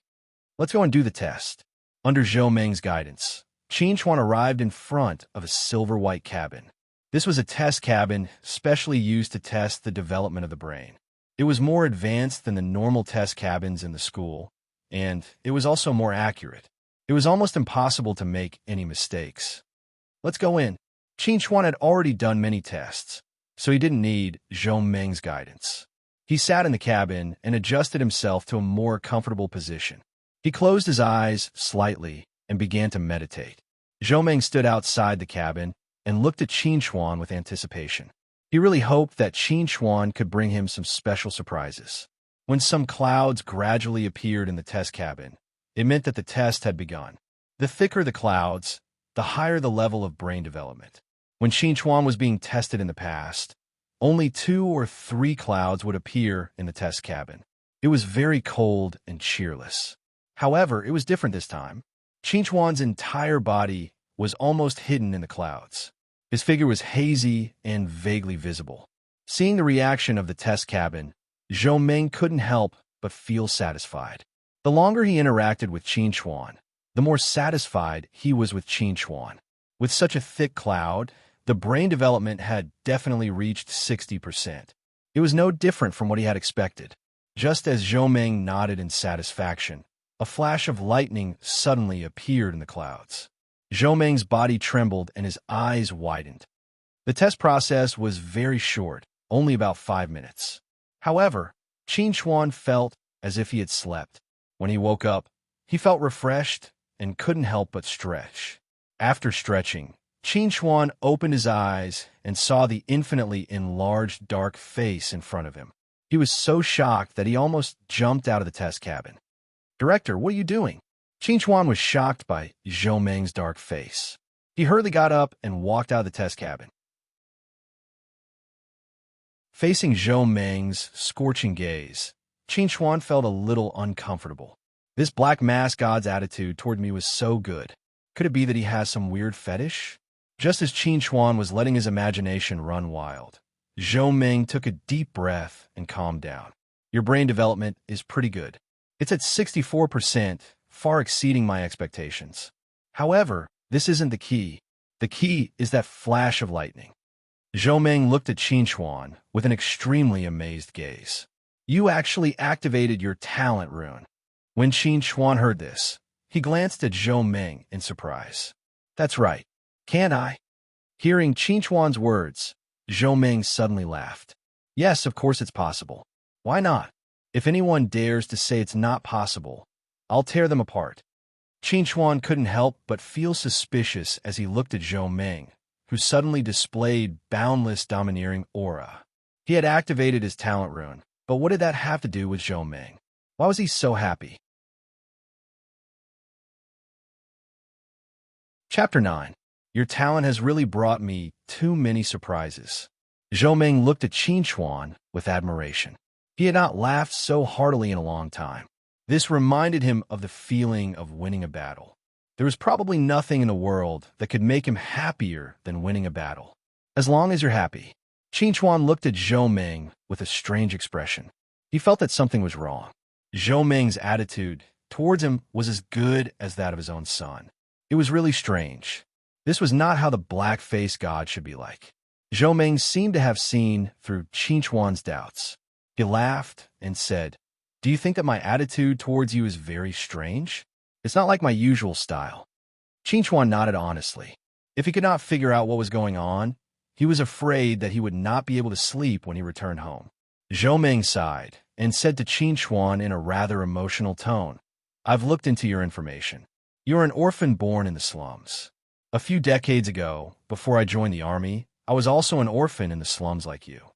"Let's go and do the test." Under Zhou Meng's guidance, Qin Chuan arrived in front of a silver-white cabin. This was a test cabin specially used to test the development of the brain. It was more advanced than the normal test cabins in the school, and it was also more accurate. It was almost impossible to make any mistakes. "Let's go in." Qin Chuan had already done many tests, so he didn't need Zhou Meng's guidance. He sat in the cabin and adjusted himself to a more comfortable position. He closed his eyes slightly and began to meditate. Zhou Meng stood outside the cabin and looked at Qin Chuan with anticipation. He really hoped that Qin Chuan could bring him some special surprises. When some clouds gradually appeared in the test cabin, it meant that the test had begun. The thicker the clouds, the higher the level of brain development. When Qin Chuan was being tested in the past, only 2 or 3 clouds would appear in the test cabin. It was very cold and cheerless. However, it was different this time. Qin Chuan's entire body was almost hidden in the clouds. His figure was hazy and vaguely visible. Seeing the reaction of the test cabin, Zhou Meng couldn't help but feel satisfied. The longer he interacted with Qin Chuan, the more satisfied he was with Qin Chuan. With such a thick cloud, the brain development had definitely reached 60%. It was no different from what he had expected. Just as Zhou Meng nodded in satisfaction, a flash of lightning suddenly appeared in the clouds. Zhou Meng's body trembled and his eyes widened. The test process was very short, only about 5 minutes. However, Qin Chuan felt as if he had slept. When he woke up, he felt refreshed and couldn't help but stretch. After stretching, Qin Chuan opened his eyes and saw the infinitely enlarged dark face in front of him. He was so shocked that he almost jumped out of the test cabin. "Director, what are you doing?" Qin Chuan was shocked by Zhou Meng's dark face. He hurriedly got up and walked out of the test cabin. Facing Zhou Meng's scorching gaze, Qin Chuan felt a little uncomfortable. This black mask god's attitude toward me was so good. Could it be that he has some weird fetish? Just as Qin Chuan was letting his imagination run wild, Zhou Meng took a deep breath and calmed down. "Your brain development is pretty good. It's at 64%, far exceeding my expectations. However, this isn't the key. The key is that flash of lightning." Zhou Meng looked at Qin Chuan with an extremely amazed gaze. "You actually activated your talent rune." When Qin Chuan heard this, he glanced at Zhou Meng in surprise. "That's right. Can't I?" Hearing Qin Chuan's words, Zhou Meng suddenly laughed. "Yes, of course it's possible. Why not? If anyone dares to say it's not possible, I'll tear them apart." Qin Chuan couldn't help but feel suspicious as he looked at Zhou Meng, who suddenly displayed boundless domineering aura. He had activated his talent rune, but what did that have to do with Zhou Meng? Why was he so happy? Chapter 9. Your talent has really brought me too many surprises. Zhou Meng looked at Qin Chuan with admiration. He had not laughed so heartily in a long time. This reminded him of the feeling of winning a battle. There was probably nothing in the world that could make him happier than winning a battle. As long as you're happy. Qin Chuan looked at Zhou Meng with a strange expression. He felt that something was wrong. Zhou Meng's attitude towards him was as good as that of his own son. It was really strange. This was not how the black-faced god should be like. Zhou Meng seemed to have seen through Qin Chuan's doubts. He laughed and said, "Do you think that my attitude towards you is very strange? It's not like my usual style." Qin Chuan nodded honestly. If he could not figure out what was going on, He was afraid that he would not be able to sleep when he returned home. Zhou Ming sighed and said to Qin Chuan in a rather emotional tone, "I've looked into your information. You're an orphan born in the slums. A few decades ago, before I joined the army, I was also an orphan in the slums like you."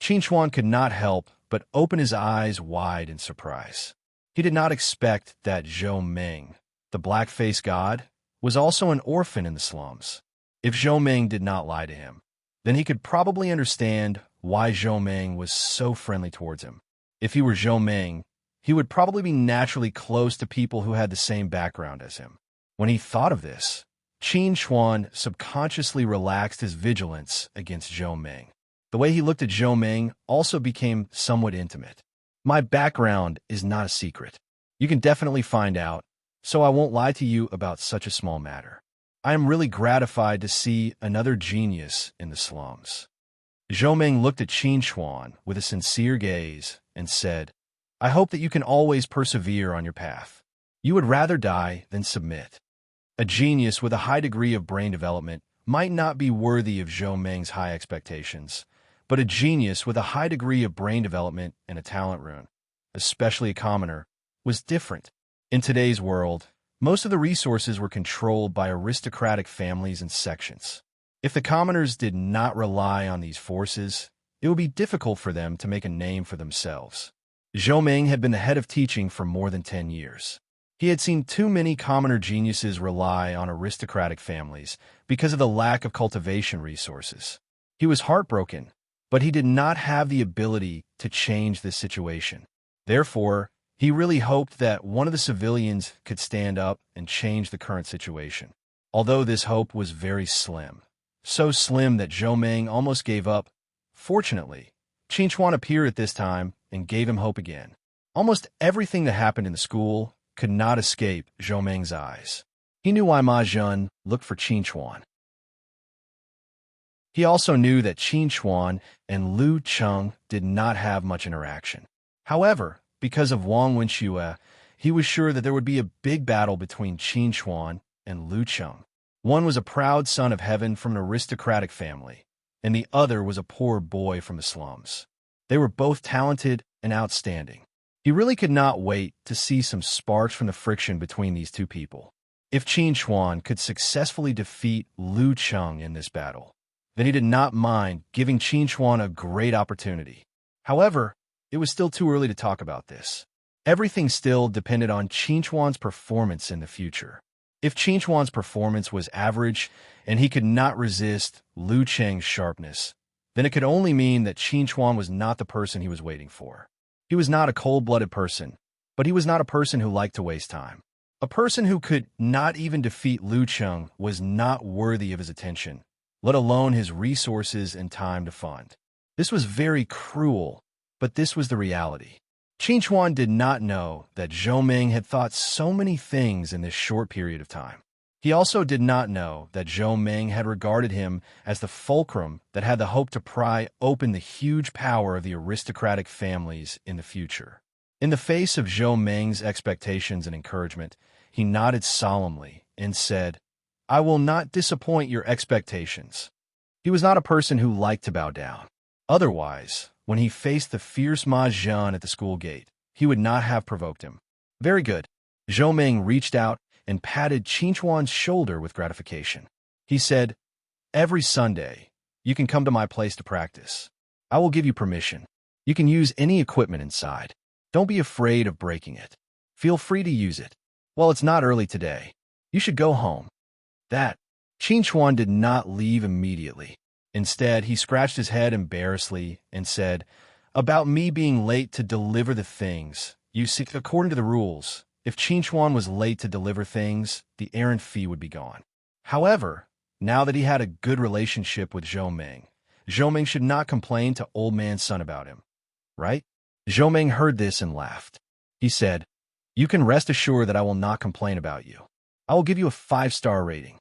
Qin Chuan could not help but open his eyes wide in surprise. He did not expect that Zhou Ming, the black-faced god, was also an orphan in the slums. If Zhou Ming did not lie to him, then he could probably understand why Zhou Ming was so friendly towards him. If he were Zhou Ming, he would probably be naturally close to people who had the same background as him. When he thought of this, Qin Chuan subconsciously relaxed his vigilance against Zhou Ming. The way he looked at Zhou Ming also became somewhat intimate. "My background is not a secret. You can definitely find out, so I won't lie to you about such a small matter. I am really gratified to see another genius in the slums." Zhou Ming looked at Qin Chuan with a sincere gaze and said, "I hope that you can always persevere on your path. You would rather die than submit." A genius with a high degree of brain development might not be worthy of Zhou Ming's high expectations, but a genius with a high degree of brain development and a talent rune, especially a commoner, was different. In today's world, most of the resources were controlled by aristocratic families and sections. If the commoners did not rely on these forces, it would be difficult for them to make a name for themselves. Zhou Ming had been the head of teaching for more than 10 years. He had seen too many commoner geniuses rely on aristocratic families because of the lack of cultivation resources. He was heartbroken, but he did not have the ability to change this situation. Therefore, he really hoped that one of the civilians could stand up and change the current situation. Although this hope was very slim, so slim that Zhou Ming almost gave up. Fortunately, Qin Chuan appeared at this time and gave him hope again. Almost everything that happened in the school could not escape Zhou Ming's eyes. He knew why Ma Jun looked for Qin Chuan. He also knew that Qin Chuan and Lu Cheng did not have much interaction. However, because of Wang Wenxue, he was sure that there would be a big battle between Qin Chuan and Lu Cheng. One was a proud son of heaven from an aristocratic family, and the other was a poor boy from the slums. They were both talented and outstanding. He really could not wait to see some sparks from the friction between these two people. If Qin Chuan could successfully defeat Lu Cheng in this battle, then he did not mind giving Qin Chuan a great opportunity. However, it was still too early to talk about this. Everything still depended on Qin Chuan's performance in the future. If Qin Chuan's performance was average and he could not resist Lu Cheng's sharpness, then it could only mean that Qin Chuan was not the person he was waiting for. He was not a cold-blooded person, but he was not a person who liked to waste time. A person who could not even defeat Lu Cheng was not worthy of his attention, let alone his resources and time to fund. This was very cruel, but this was the reality. Qin Chuan did not know that Zhou Ming had thought so many things in this short period of time. He also did not know that Zhou Ming had regarded him as the fulcrum that had the hope to pry open the huge power of the aristocratic families in the future. In the face of Zhou Ming's expectations and encouragement, he nodded solemnly and said, "I will not disappoint your expectations." He was not a person who liked to bow down. Otherwise, when he faced the fierce Ma Jun at the school gate, he would not have provoked him. "Very good." Zhou Ming reached out and patted Qin Chuan's shoulder with gratification. He said, "Every Sunday, you can come to my place to practice. I will give you permission. You can use any equipment inside. Don't be afraid of breaking it. Feel free to use it. Well, it's not early today. You should go home." That, Qin Chuan did not leave immediately. Instead, he scratched his head embarrassedly and said, "About me being late to deliver the things. You see, according to the rules, if Qin Chuan was late to deliver things, the errand fee would be gone. However, now that he had a good relationship with Zhou Ming should not complain to old man Sun about him, right?" Zhou Ming heard this and laughed. He said, "You can rest assured that I will not complain about you. I will give you a 5-star rating."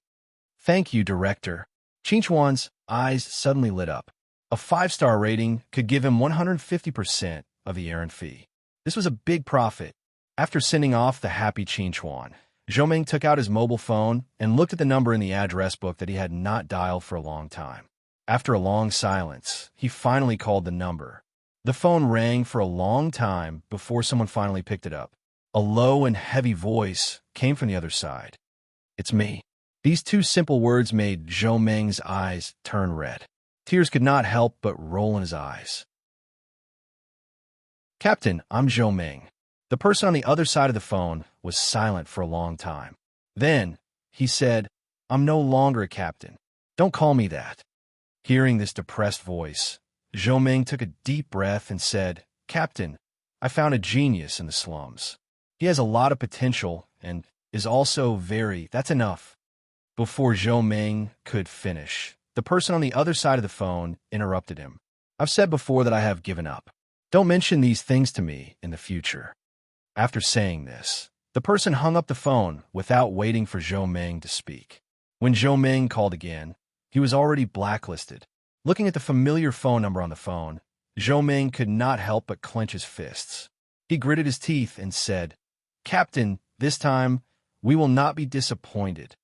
"Thank you, Director." Qin Chuan's eyes suddenly lit up. A 5-star rating could give him 150% of the errand fee. This was a big profit. After sending off the happy Qin Chuan, Zhou Ming took out his mobile phone and looked at the number in the address book that he had not dialed for a long time. After a long silence, he finally called the number. The phone rang for a long time before someone finally picked it up. A low and heavy voice came from the other side. "It's me." These two simple words made Zhou Meng's eyes turn red. Tears could not help but roll in his eyes. "Captain, I'm Zhou Meng." The person on the other side of the phone was silent for a long time. Then, he said, "I'm no longer a captain. Don't call me that." Hearing this depressed voice, Zhou Meng took a deep breath and said, "Captain, I found a genius in the slums. He has a lot of potential and is also very— That's enough." Before Zhou Meng could finish, the person on the other side of the phone interrupted him. "I've said before that I have given up. Don't mention these things to me in the future." After saying this, the person hung up the phone without waiting for Zhou Meng to speak. When Zhou Meng called again, he was already blacklisted. Looking at the familiar phone number on the phone, Zhou Meng could not help but clench his fists. He gritted his teeth and said, "Captain, this time, we will not be disappointed."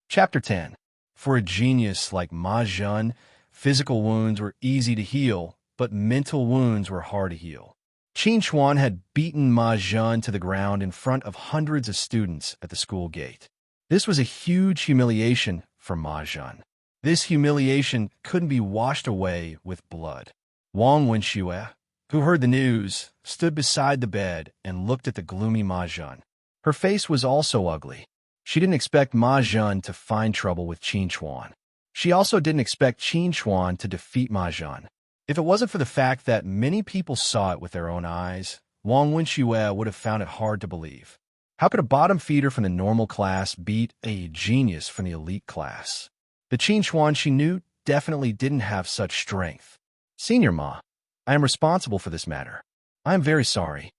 Chapter 10. For a genius like Ma Jun, physical wounds were easy to heal, but mental wounds were hard to heal. Qin Chuan had beaten Ma Jun to the ground in front of hundreds of students at the school gate. This was a huge humiliation for Ma Jun. This humiliation couldn't be washed away with blood. Wang Wenxue, who heard the news, stood beside the bed and looked at the gloomy Ma Jun. Her face was also ugly. She didn't expect Ma Jun to find trouble with Qin Chuan. She also didn't expect Qin Chuan to defeat Ma Jun. If it wasn't for the fact that many people saw it with their own eyes, Wang Wenxue would have found it hard to believe. How could a bottom feeder from the normal class beat a genius from the elite class? The Qin Chuan she knew definitely didn't have such strength. "Senior Ma, I am responsible for this matter. I am very sorry."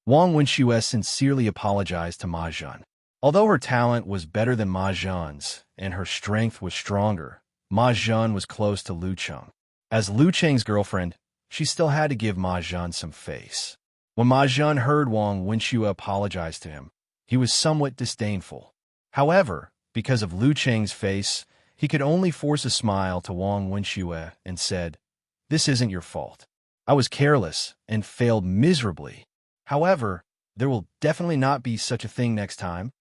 Wang Wenxue sincerely apologized to Ma Jun. Although her talent was better than Ma Jun's and her strength was stronger, Ma Jun was close to Lu Cheng. As Lu Cheng's girlfriend, she still had to give Ma Jun some face. When Ma Jun heard Wang Wenxue apologize to him, he was somewhat disdainful. However, because of Lu Cheng's face, he could only force a smile to Wang Wenxue and said, "This isn't your fault. I was careless and failed miserably. However, there will definitely not be such a thing next time."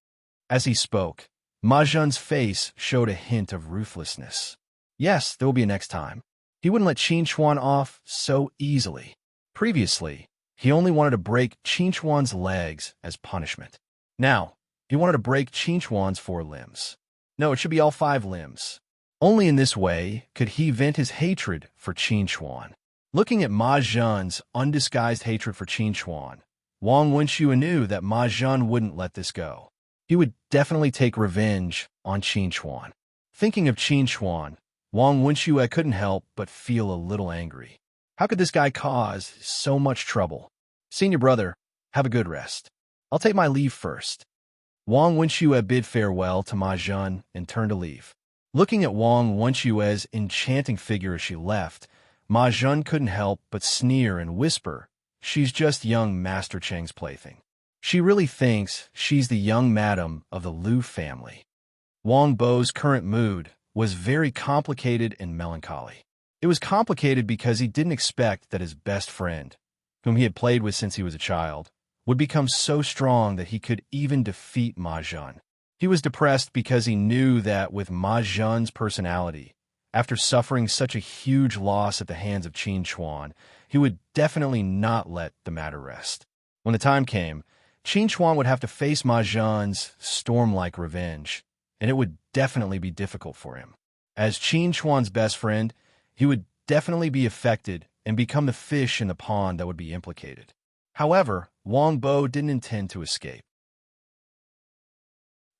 As he spoke, Ma Jun's face showed a hint of ruthlessness. Yes, there will be a next time. He wouldn't let Qin Chuan off so easily. Previously, he only wanted to break Qin Chuan's legs as punishment. Now, he wanted to break Qin Chuan's 4 limbs. No, it should be all 5 limbs. Only in this way could he vent his hatred for Qin Chuan. Looking at Ma Jun's undisguised hatred for Qin Chuan, Wang Wenxue knew that Ma Jun wouldn't let this go. He would definitely take revenge on Qin Chuan. Thinking of Qin Chuan, Wang Wenxue couldn't help but feel a little angry. How could this guy cause so much trouble? "Senior brother, have a good rest. I'll take my leave first." Wang Wenxue bid farewell to Ma Jun and turned to leave. Looking at Wang Wenxue's enchanting figure as she left, Ma Jun couldn't help but sneer and whisper, "She's just young Master Cheng's plaything. She really thinks she's the young madam of the Lu family." Wang Bo's current mood was very complicated and melancholy. It was complicated because he didn't expect that his best friend, whom he had played with since he was a child, would become so strong that he could even defeat Ma Jun. He was depressed because he knew that with Ma Jun's personality, after suffering such a huge loss at the hands of Qin Chuan, he would definitely not let the matter rest. When the time came, Qin Chuan would have to face Ma Jun's storm-like revenge, and it would definitely be difficult for him. As Qin Chuan's best friend, he would definitely be affected and become the fish in the pond that would be implicated. However, Wang Bo didn't intend to escape.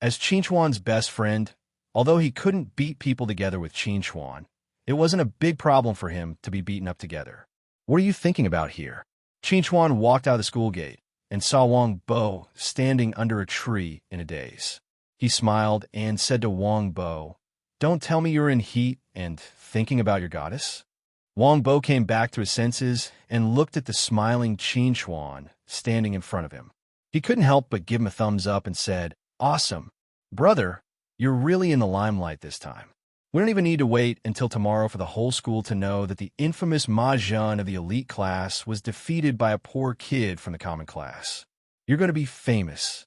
As Qin Chuan's best friend, although he couldn't beat people together with Qin Chuan, it wasn't a big problem for him to be beaten up together. "What are you thinking about here?" Qin Chuan walked out of the school gate and saw Wang Bo standing under a tree in a daze. He smiled and said to Wang Bo, "Don't tell me you're in heat and thinking about your goddess?" Wang Bo came back to his senses and looked at the smiling Qin Chuan standing in front of him. He couldn't help but give him a thumbs up and said, "Awesome. Brother, You're really in the limelight this time. We don't even need to wait until tomorrow for the whole school to know that the infamous Ma Jun of the elite class was defeated by a poor kid from the common class. You're going to be famous.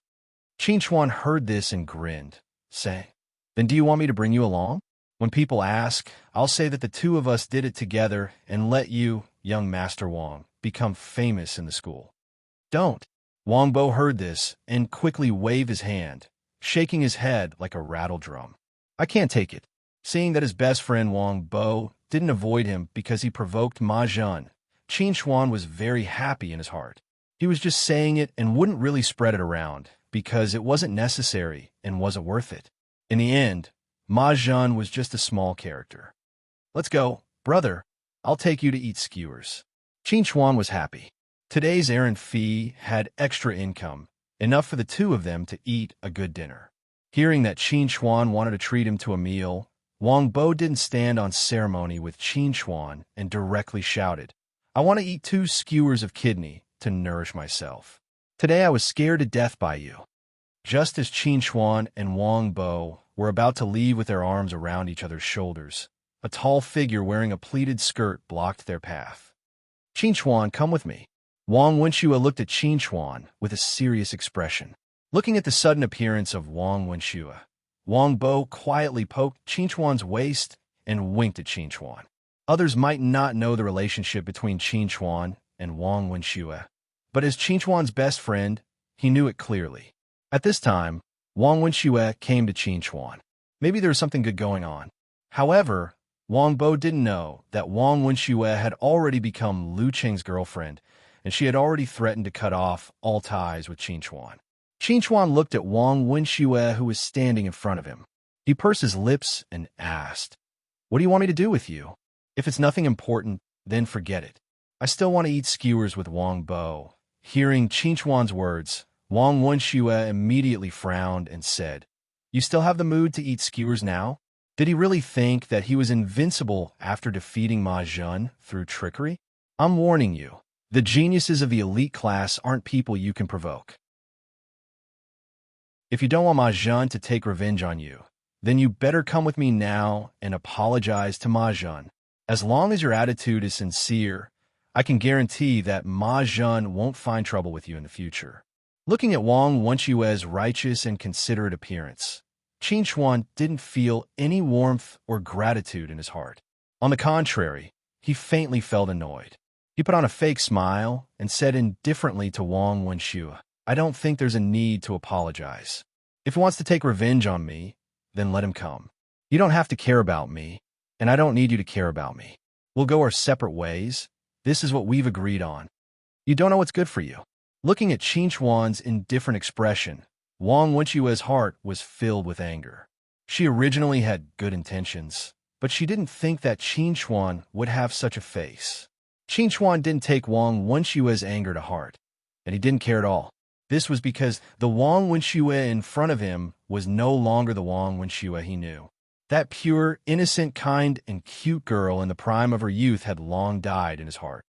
Qin Chuan heard this and grinned, saying, "Then do you want me to bring you along? When people ask, I'll say that the two of us did it together and let you, young Master Wang, become famous in the school." "Don't." Wang Bo heard this and quickly waved his hand, shaking his head like a rattle drum. "I can't take it." Seeing that his best friend Wang Bo didn't avoid him because he provoked Ma Jun, Qin Chuan was very happy in his heart. He was just saying it and wouldn't really spread it around because it wasn't necessary and wasn't worth it. In the end, Ma Jun was just a small character. "Let's go, brother. I'll take you to eat skewers." Qin Chuan was happy. Today's errand fee had extra income, enough for the two of them to eat a good dinner. Hearing that Qin Chuan wanted to treat him to a meal, Wang Bo didn't stand on ceremony with Qin Chuan and directly shouted, "I want to eat 2 skewers of kidney to nourish myself. Today I was scared to death by you." Just as Qin Chuan and Wang Bo were about to leave with their arms around each other's shoulders, a tall figure wearing a pleated skirt blocked their path. "Qin Chuan, come with me." Wang Wenxue looked at Qin Chuan with a serious expression. Looking at the sudden appearance of Wang Wenxue, Wang Bo quietly poked Qin Chuan's waist and winked at Qin Chuan. Others might not know the relationship between Qin Chuan and Wang Wenxue, but as Qin Chuan's best friend, he knew it clearly. At this time, Wang Wenxue came to Qin Chuan. Maybe there was something good going on. However, Wang Bo didn't know that Wang Wenxue had already become Lu Qing's girlfriend, and she had already threatened to cut off all ties with Qin Chuan. Qin Chuan looked at Wang Wenxue, who was standing in front of him. He pursed his lips and asked, "What do you want me to do with you? If it's nothing important, then forget it. I still want to eat skewers with Wang Bo." Hearing Qin Chuan's words, Wang Wenxue immediately frowned and said, "You still have the mood to eat skewers now?" Did he really think that he was invincible after defeating Ma Jun through trickery? I'm warning you, the geniuses of the elite class aren't people you can provoke. If you don't want Ma Jun to take revenge on you, then you better come with me now and apologize to Ma Jun. As long as your attitude is sincere, I can guarantee that Ma Jun won't find trouble with you in the future. Looking at Wang Wenxue's righteous and considerate appearance, Qin Chuan didn't feel any warmth or gratitude in his heart. On the contrary, he faintly felt annoyed. He put on a fake smile and said indifferently to Wang Wenxue, "I don't think there's a need to apologize. If he wants to take revenge on me, then let him come. You don't have to care about me, and I don't need you to care about me. We'll go our separate ways. This is what we've agreed on. You don't know what's good for you." Looking at Qin Chuan's indifferent expression, Wang Wenxue's heart was filled with anger. She originally had good intentions, but she didn't think that Qin Chuan would have such a face. Qin Chuan didn't take Wang Wenxue's anger to heart, and he didn't care at all. This was because the Wang Wenxue in front of him was no longer the Wang Wenxue he knew. That pure, innocent, kind, and cute girl in the prime of her youth had long died in his heart.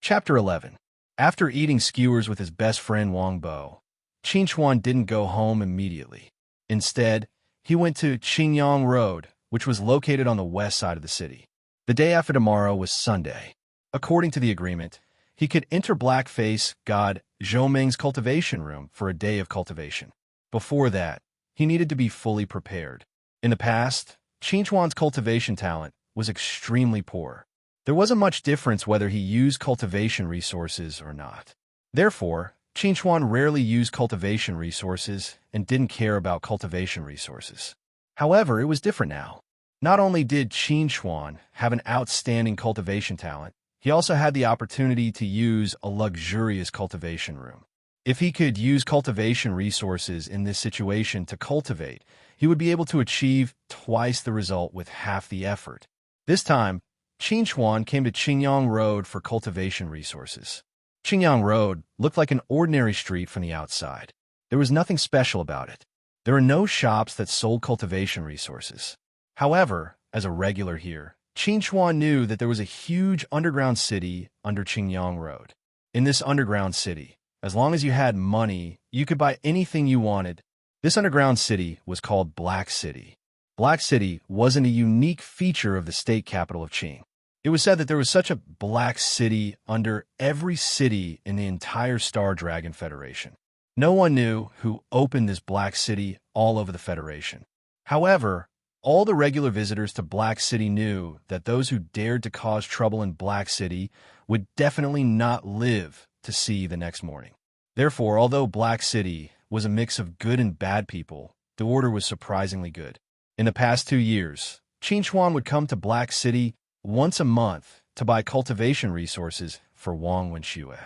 Chapter 11. After eating skewers with his best friend Wang Bo, Qin Chuan didn't go home immediately. Instead, he went to Qingyang Road, which was located on the west side of the city. The day after tomorrow was Sunday. According to the agreement, he could enter Blackface God Zhoming's cultivation room for a day of cultivation. Before that, he needed to be fully prepared. In the past, Qin Chuan's cultivation talent was extremely poor. There wasn't much difference whether he used cultivation resources or not. Therefore, Qin Chuan rarely used cultivation resources and didn't care about cultivation resources. However, it was different now. Not only did Qin Chuan have an outstanding cultivation talent, he also had the opportunity to use a luxurious cultivation room. If he could use cultivation resources in this situation to cultivate, he would be able to achieve twice the result with half the effort. This time, Qin Chuan came to Qingyang Road for cultivation resources. Qingyang Road looked like an ordinary street from the outside. There was nothing special about it. There were no shops that sold cultivation resources. However, as a regular here, Qin Chuan knew that there was a huge underground city under Qingyang Road. In this underground city, As long as you had money, you could buy anything you wanted. This underground city was called Black City. Black City wasn't a unique feature of the state capital of Qing. It was said that there was such a Black City under every city in the entire Star Dragon Federation. No one knew who opened this Black City all over the Federation. However, all the regular visitors to Black City knew that those who dared to cause trouble in Black City would definitely not live to see the next morning. Therefore, although Black City was a mix of good and bad people, the order was surprisingly good. In the past 2 years, Qin Chuan would come to Black City once a month to buy cultivation resources for Wang Wenxue.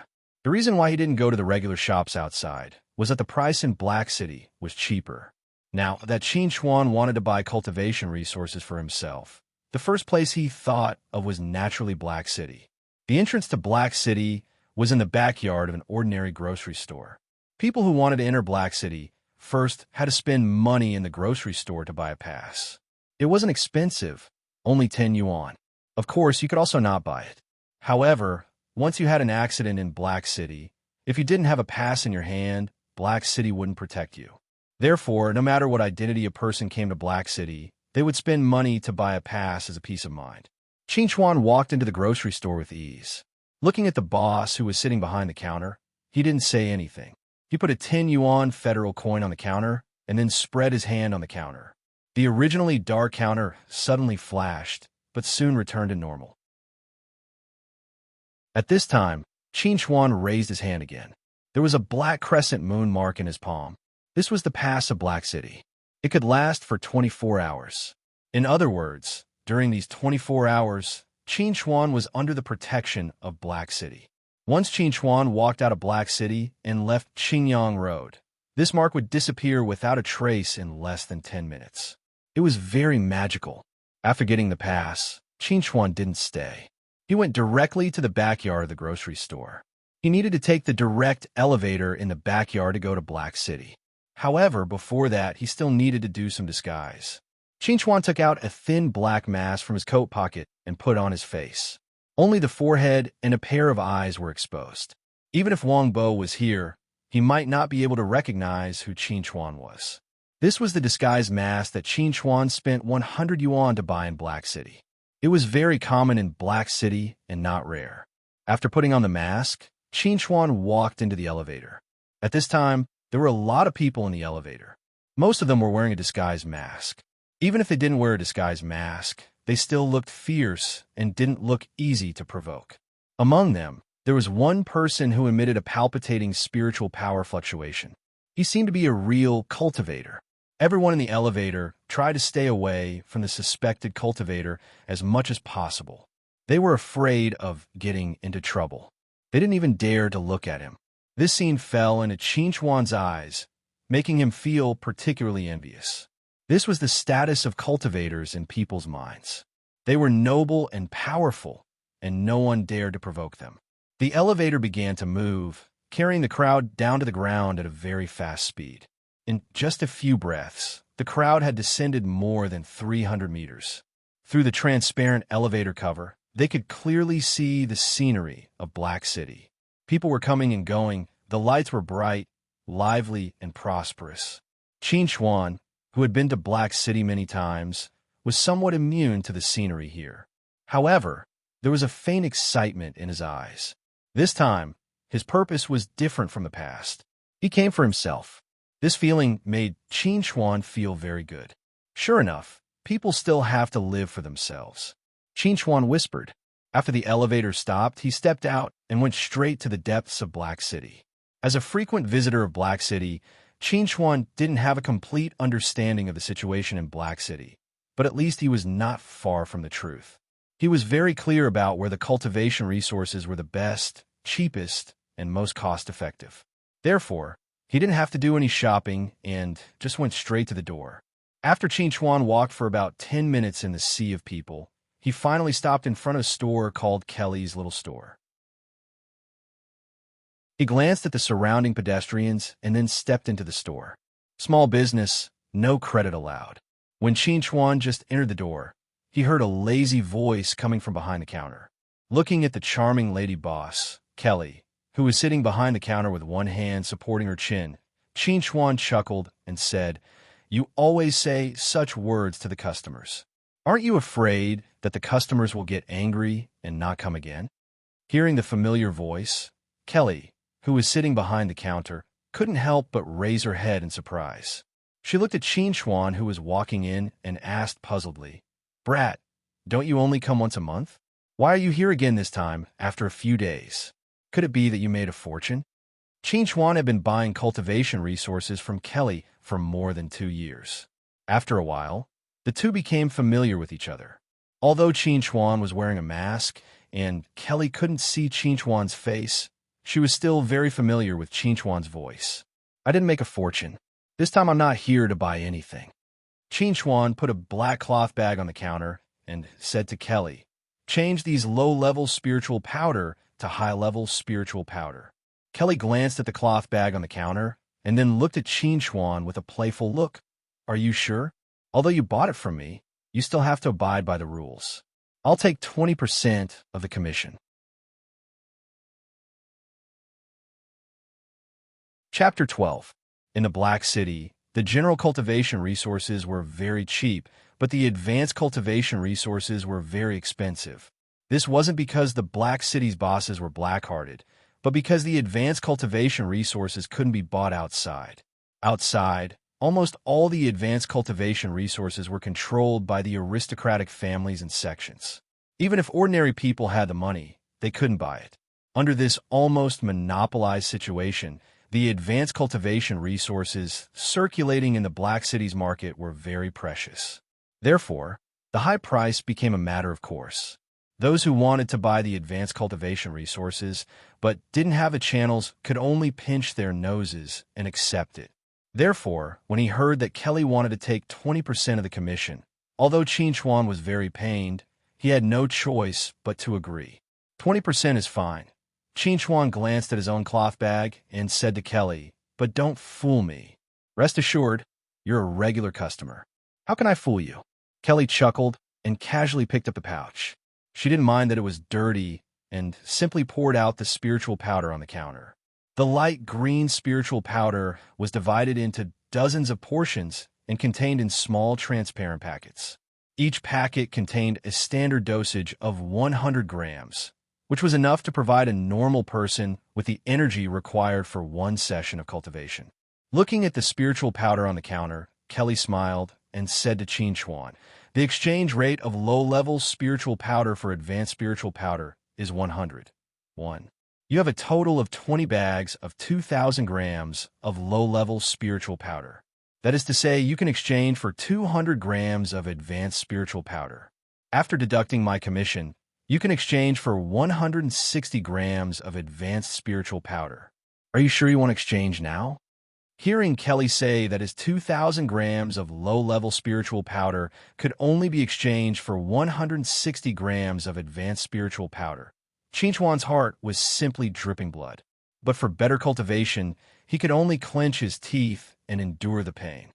The reason why he didn't go to the regular shops outside was that the price in Black City was cheaper. Now that Qin Chuan wanted to buy cultivation resources for himself, the first place he thought of was naturally Black City. The entrance to Black City was in the backyard of an ordinary grocery store. People who wanted to enter Black City first had to spend money in the grocery store to buy a pass. It wasn't expensive, only 10 yuan. Of course, you could also not buy it. However, once you had an accident in Black City, if you didn't have a pass in your hand, Black City wouldn't protect you. Therefore, no matter what identity a person came to Black City, they would spend money to buy a pass as a peace of mind. Qin Chuan walked into the grocery store with ease. Looking at the boss who was sitting behind the counter, he didn't say anything. He put a 10 yuan federal coin on the counter and then spread his hand on the counter. The originally dark counter suddenly flashed, but soon returned to normal. At this time, Qin Chuan raised his hand again. There was a black crescent moon mark in his palm. This was the pass of Black City. It could last for 24 hours. In other words, during these 24 hours, Qin Chuan was under the protection of Black City. Once Qin Chuan walked out of Black City and left Qingyang Road, this mark would disappear without a trace in less than 10 minutes. It was very magical. After getting the pass, Qin Chuan didn't stay. He went directly to the backyard of the grocery store. He needed to take the direct elevator in the backyard to go to Black City. However, before that, he still needed to do some disguise. Qin Chuan took out a thin black mask from his coat pocket and put on his face. Only the forehead and a pair of eyes were exposed. Even if Wang Bo was here, he might not be able to recognize who Qin Chuan was. This was the disguise mask that Qin Chuan spent 100 yuan to buy in Black City. It was very common in Black City and not rare. After putting on the mask, Qin Chuan walked into the elevator. At this time, there were a lot of people in the elevator. Most of them were wearing a disguise mask. Even if they didn't wear a disguise mask, they still looked fierce and didn't look easy to provoke. Among them, there was one person who emitted a palpitating spiritual power fluctuation. He seemed to be a real cultivator. Everyone in the elevator tried to stay away from the suspected cultivator as much as possible. They were afraid of getting into trouble. They didn't even dare to look at him. This scene fell into Qin Chuan's eyes, making him feel particularly envious. This was the status of cultivators in people's minds. They were noble and powerful, and no one dared to provoke them. The elevator began to move, carrying the crowd down to the ground at a very fast speed. In just a few breaths, the crowd had descended more than 300 meters. Through the transparent elevator cover, they could clearly see the scenery of Black City. People were coming and going. The lights were bright, lively, and prosperous. Qin Chuan, who had been to Black City many times, was somewhat immune to the scenery here. However, there was a faint excitement in his eyes. This time, his purpose was different from the past. He came for himself. This feeling made Qin Chuan feel very good. Sure enough, people still have to live for themselves. Qin Chuan whispered. After the elevator stopped, he stepped out and went straight to the depths of Black City. As a frequent visitor of Black City, Qin Chuan didn't have a complete understanding of the situation in Black City, but at least he was not far from the truth. He was very clear about where the cultivation resources were the best, cheapest, and most cost-effective. Therefore, he didn't have to do any shopping and just went straight to the door. After Qin Chuan walked for about 10 minutes in the sea of people, he finally stopped in front of a store called Kelly's Little Store. He glanced at the surrounding pedestrians and then stepped into the store. Small business, no credit allowed. When Qin Chuan just entered the door, he heard a lazy voice coming from behind the counter. Looking at the charming lady boss, Kelly, who was sitting behind the counter with one hand supporting her chin, Qin Chuan chuckled and said, "You always say such words to the customers. Aren't you afraid that the customers will get angry and not come again?" Hearing the familiar voice, Kelly, who was sitting behind the counter, couldn't help but raise her head in surprise. She looked at Qin Chuan, who was walking in, and asked puzzledly, "Brat, don't you only come once a month? Why are you here again this time, after a few days? Could it be that you made a fortune?" Qin Chuan had been buying cultivation resources from Kelly for more than 2 years. After a while, the two became familiar with each other. Although Qin Chuan was wearing a mask and Kelly couldn't see Qin Chuan's face, she was still very familiar with Qin Chuan's voice. "I didn't make a fortune. This time I'm not here to buy anything." Qin Chuan put a black cloth bag on the counter and said to Kelly, "Change these low-level spiritual powder to high-level spiritual powder." Kelly glanced at the cloth bag on the counter and then looked at Qin Chuan with a playful look. "Are you sure? Although you bought it from me, you still have to abide by the rules. I'll take 20% of the commission." Chapter 12. In the Black City, the general cultivation resources were very cheap, but the advanced cultivation resources were very expensive. This wasn't because the Black City's bosses were black-hearted, but because the advanced cultivation resources couldn't be bought outside. Outside, almost all the advanced cultivation resources were controlled by the aristocratic families and sections. Even if ordinary people had the money, they couldn't buy it. Under this almost monopolized situation, the advanced cultivation resources circulating in the Black City's market were very precious. Therefore, the high price became a matter of course. Those who wanted to buy the advanced cultivation resources but didn't have the channels could only pinch their noses and accept it. Therefore, when he heard that Kelly wanted to take 20% of the commission, although Qin Chuan was very pained, he had no choice but to agree. 20% is fine. Qin Chuan glanced at his own cloth bag and said to Kelly, "But don't fool me. Rest assured, you're a regular customer." "How can I fool you?" Kelly chuckled and casually picked up the pouch. She didn't mind that it was dirty and simply poured out the spiritual powder on the counter. The light green spiritual powder was divided into dozens of portions and contained in small transparent packets. Each packet contained a standard dosage of 100 grams, which was enough to provide a normal person with the energy required for one session of cultivation. Looking at the spiritual powder on the counter, Kelly smiled and said to Qin Chuan, "The exchange rate of low-level spiritual powder for advanced spiritual powder is 100. 1. You have a total of 20 bags of 2,000 grams of low-level spiritual powder. That is to say, you can exchange for 200 grams of advanced spiritual powder. After deducting my commission, you can exchange for 160 grams of advanced spiritual powder. Are you sure you want to exchange now?" Hearing Kelly say that his 2,000 grams of low-level spiritual powder could only be exchanged for 160 grams of advanced spiritual powder, Qin Chuan's heart was simply dripping blood. But for better cultivation, he could only clench his teeth and endure the pain.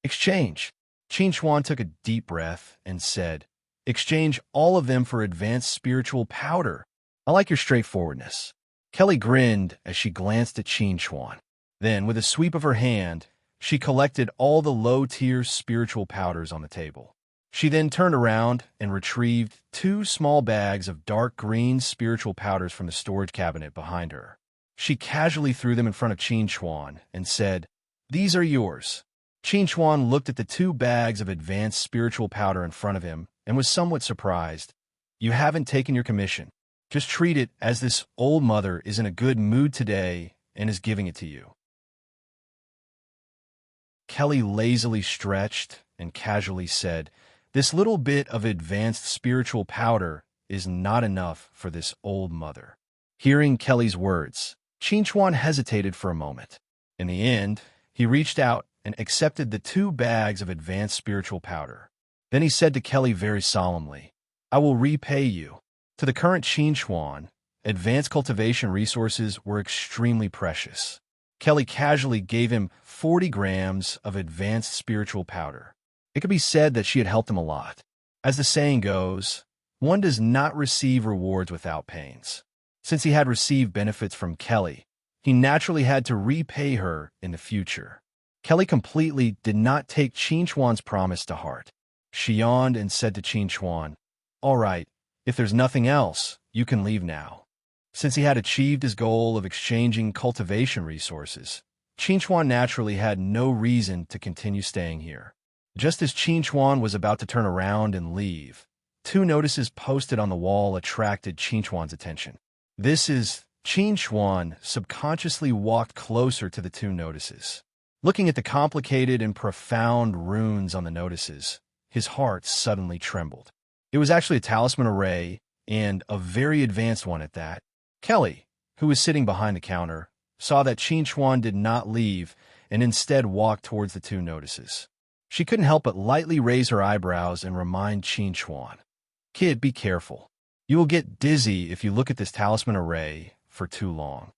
"Exchange." Qin Chuan took a deep breath and said, "Exchange all of them for advanced spiritual powder. I like your straightforwardness." Kelly grinned as she glanced at Qin Chuan. Then, with a sweep of her hand, she collected all the low-tier spiritual powders on the table. She then turned around and retrieved 2 small bags of dark green spiritual powders from the storage cabinet behind her. She casually threw them in front of Qin Chuan and said, "These are yours." Qin Chuan looked at the 2 bags of advanced spiritual powder in front of him and was somewhat surprised. "You haven't taken your commission. Just treat it as this old mother is in a good mood today and is giving it to you." Kelly lazily stretched and casually said, "This little bit of advanced spiritual powder is not enough for this old mother." Hearing Kelly's words, Qin Chuan hesitated for a moment. In the end, he reached out and accepted the 2 bags of advanced spiritual powder. Then he said to Kelly very solemnly, "I will repay you." To the current Qin Chuan, advanced cultivation resources were extremely precious. Kelly casually gave him 40 grams of advanced spiritual powder. It could be said that she had helped him a lot. As the saying goes, one does not receive rewards without pains. Since he had received benefits from Kelly, he naturally had to repay her in the future. Kelly completely did not take Qin Chuan's promise to heart. She yawned and said to Qin Chuan, "All right, if there's nothing else, you can leave now." Since he had achieved his goal of exchanging cultivation resources, Qin Chuan naturally had no reason to continue staying here. Just as Qin Chuan was about to turn around and leave, two notices posted on the wall attracted Qin Chuan's attention. Qin Chuan subconsciously walked closer to the two notices. Looking at the complicated and profound runes on the notices, his heart suddenly trembled. It was actually a talisman array, and a very advanced one at that. Kelly, who was sitting behind the counter, saw that Qin Chuan did not leave and instead walked towards the two notices. She couldn't help but lightly raise her eyebrows and remind Qin Chuan, "Kid, be careful. You will get dizzy if you look at this talisman array for too long."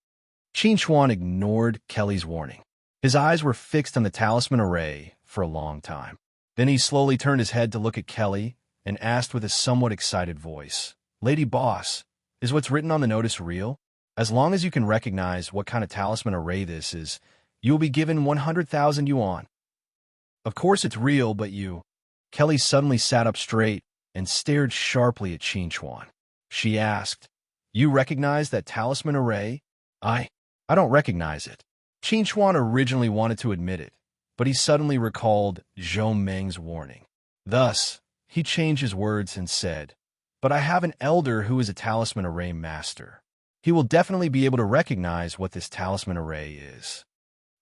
Qin Chuan ignored Kelly's warning. His eyes were fixed on the talisman array for a long time. Then he slowly turned his head to look at Kelly and asked with a somewhat excited voice, "Lady Boss, is what's written on the notice real? As long as you can recognize what kind of talisman array this is, you will be given 100,000 yuan. Of course it's real, but you..." Kelly suddenly sat up straight and stared sharply at Qin Chuan. She asked, "You recognize that talisman array?" I don't recognize it." Qin Chuan originally wanted to admit it, but he suddenly recalled Zhou Meng's warning. Thus, he changed his words and said, "But I have an elder who is a talisman array master. He will definitely be able to recognize what this talisman array is."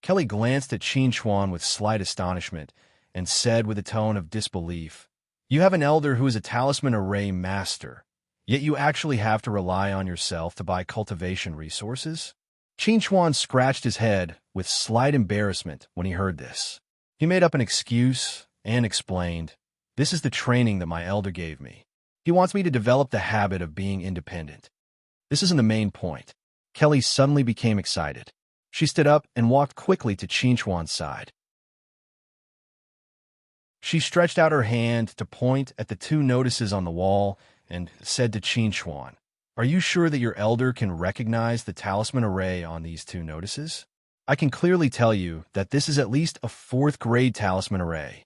Kelly glanced at Qin Chuan with slight astonishment and said with a tone of disbelief, "You have an elder who is a talisman array master, yet you actually have to rely on yourself to buy cultivation resources?" Qin Chuan scratched his head with slight embarrassment when he heard this. He made up an excuse and explained, "This is the training that my elder gave me. He wants me to develop the habit of being independent." This isn't the main point. Kelly suddenly became excited. She stood up and walked quickly to Qin Chuan's side. She stretched out her hand to point at the two notices on the wall and said to Qin Chuan, "Are you sure that your elder can recognize the talisman array on these two notices? I can clearly tell you that this is at least a 4th grade talisman array."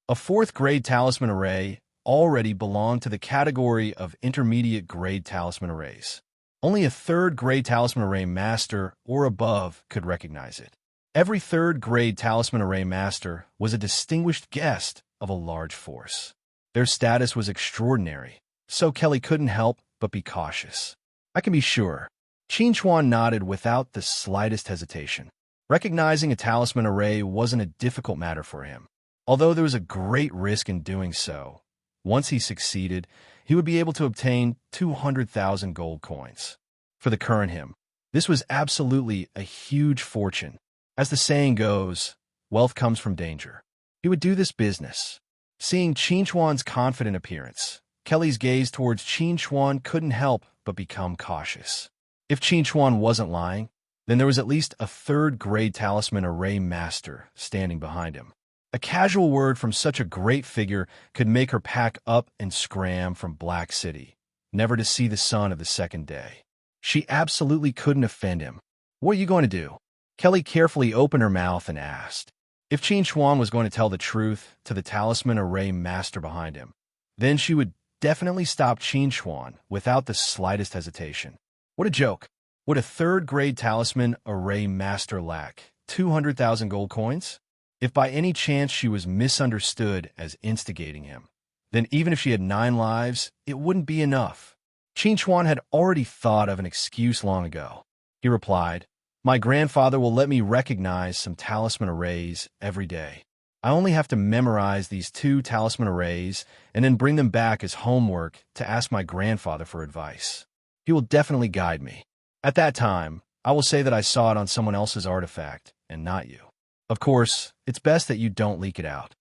A 4th grade talisman array already belonged to the category of intermediate grade talisman arrays. Only a 3rd grade talisman array master or above could recognize it. Every 3rd grade talisman array master was a distinguished guest of a large force. Their status was extraordinary, so Kelly couldn't help but be cautious. "I can be sure." Qin Chuan nodded without the slightest hesitation. Recognizing a talisman array wasn't a difficult matter for him. Although there was a great risk in doing so, once he succeeded, he would be able to obtain 200,000 gold coins. For the current him, this was absolutely a huge fortune. As the saying goes, wealth comes from danger. He would do this business. Seeing Qin Chuan's confident appearance, Kelly's gaze towards Qin Chuan couldn't help but become cautious. If Qin Chuan wasn't lying, then there was at least a 3rd grade talisman array master standing behind him. A casual word from such a great figure could make her pack up and scram from Black City, never to see the sun of the second day. She absolutely couldn't offend him. "What are you going to do?" Kelly carefully opened her mouth and asked. If Qin Chuan was going to tell the truth to the talisman array master behind him, then she would definitely stop Qin Chuan without the slightest hesitation. What a joke. Would a 3rd grade talisman array master lack 200,000 gold coins? If by any chance she was misunderstood as instigating him, then even if she had 9 lives, it wouldn't be enough. Qin Chuan had already thought of an excuse long ago. He replied, "My grandfather will let me recognize some talisman arrays every day. I only have to memorize these 2 talisman arrays and then bring them back as homework to ask my grandfather for advice. He will definitely guide me. At that time, I will say that I saw it on someone else's artifact and not you. Of course, it's best that you don't leak it out."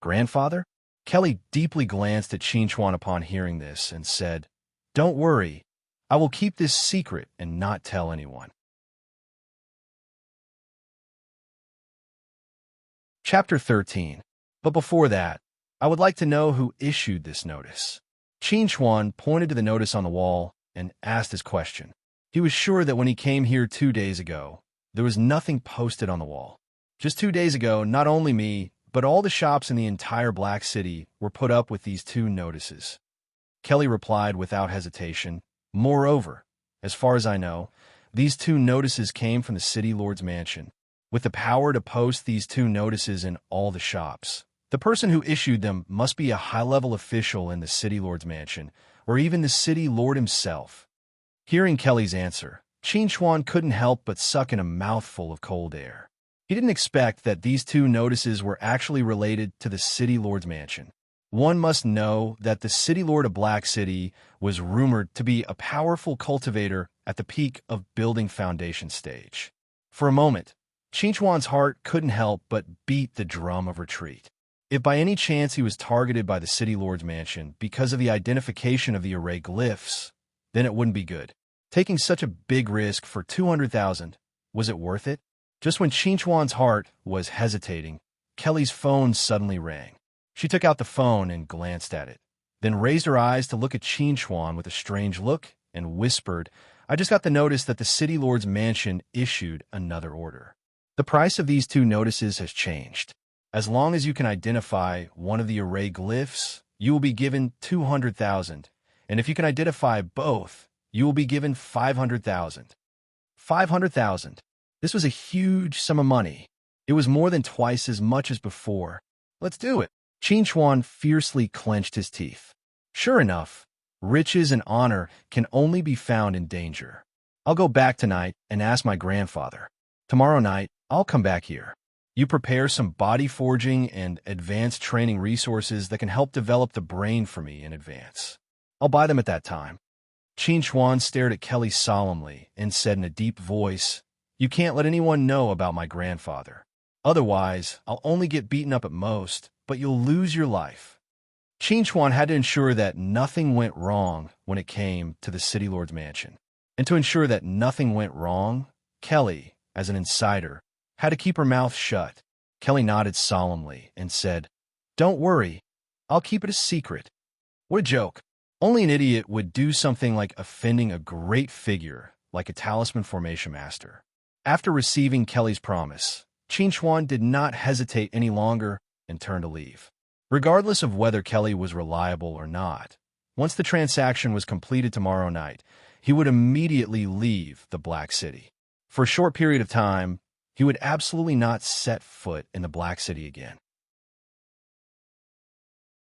"Grandfather?" Kelly deeply glanced at Qin Chuan upon hearing this and said, "Don't worry, I will keep this secret and not tell anyone." Chapter 13. But before that, I would like to know who issued this notice. Qin Chuan pointed to the notice on the wall and asked his question. He was sure that when he came here 2 days ago, there was nothing posted on the wall. Just 2 days ago, not only me, but all the shops in the entire Black City were put up with these 2 notices. Kelly replied without hesitation, "Moreover, as far as I know, these 2 notices came from the City Lord's mansion, with the power to post these 2 notices in all the shops. The person who issued them must be a high-level official in the City Lord's mansion, or even the City Lord himself." Hearing Kelly's answer, Qin Chuan couldn't help but suck in a mouthful of cold air. He didn't expect that these 2 notices were actually related to the City Lord's mansion. One must know that the City Lord of Black City was rumored to be a powerful cultivator at the peak of building foundation stage. For a moment, Qin Chuan's heart couldn't help but beat the drum of retreat. If by any chance he was targeted by the City Lord's mansion because of the identification of the array glyphs, then it wouldn't be good. Taking such a big risk for 200,000, was it worth it? Just when Qin Chuan's heart was hesitating, Kelly's phone suddenly rang. She took out the phone and glanced at it, then raised her eyes to look at Qin Chuan with a strange look and whispered, "I just got the notice that the City Lord's mansion issued another order. The price of these 2 notices has changed. As long as you can identify one of the array glyphs, you will be given 200,000, and if you can identify both, you will be given 500,000. 500,000. This was a huge sum of money. It was more than twice as much as before. Let's do it. Qin Chuan fiercely clenched his teeth. Sure enough, riches and honor can only be found in danger. I'll go back tonight and ask my grandfather. Tomorrow night, I'll come back here. You prepare some body forging and advanced training resources that can help develop the brain for me in advance. I'll buy them at that time." Qin Chuan stared at Kelly solemnly and said in a deep voice, "You can't let anyone know about my grandfather. Otherwise, I'll only get beaten up at most, but you'll lose your life." Qin Chuan had to ensure that nothing went wrong when it came to the City Lord's mansion. And to ensure that nothing went wrong, Kelly, as an insider, had to keep her mouth shut. Kelly nodded solemnly and said, "Don't worry, I'll keep it a secret." What a joke. Only an idiot would do something like offending a great figure like a talisman formation master. After receiving Kelly's promise, Qin Chuan did not hesitate any longer and turned to leave. Regardless of whether Kelly was reliable or not, once the transaction was completed tomorrow night, he would immediately leave the Black City. For a short period of time, he would absolutely not set foot in the Black City again.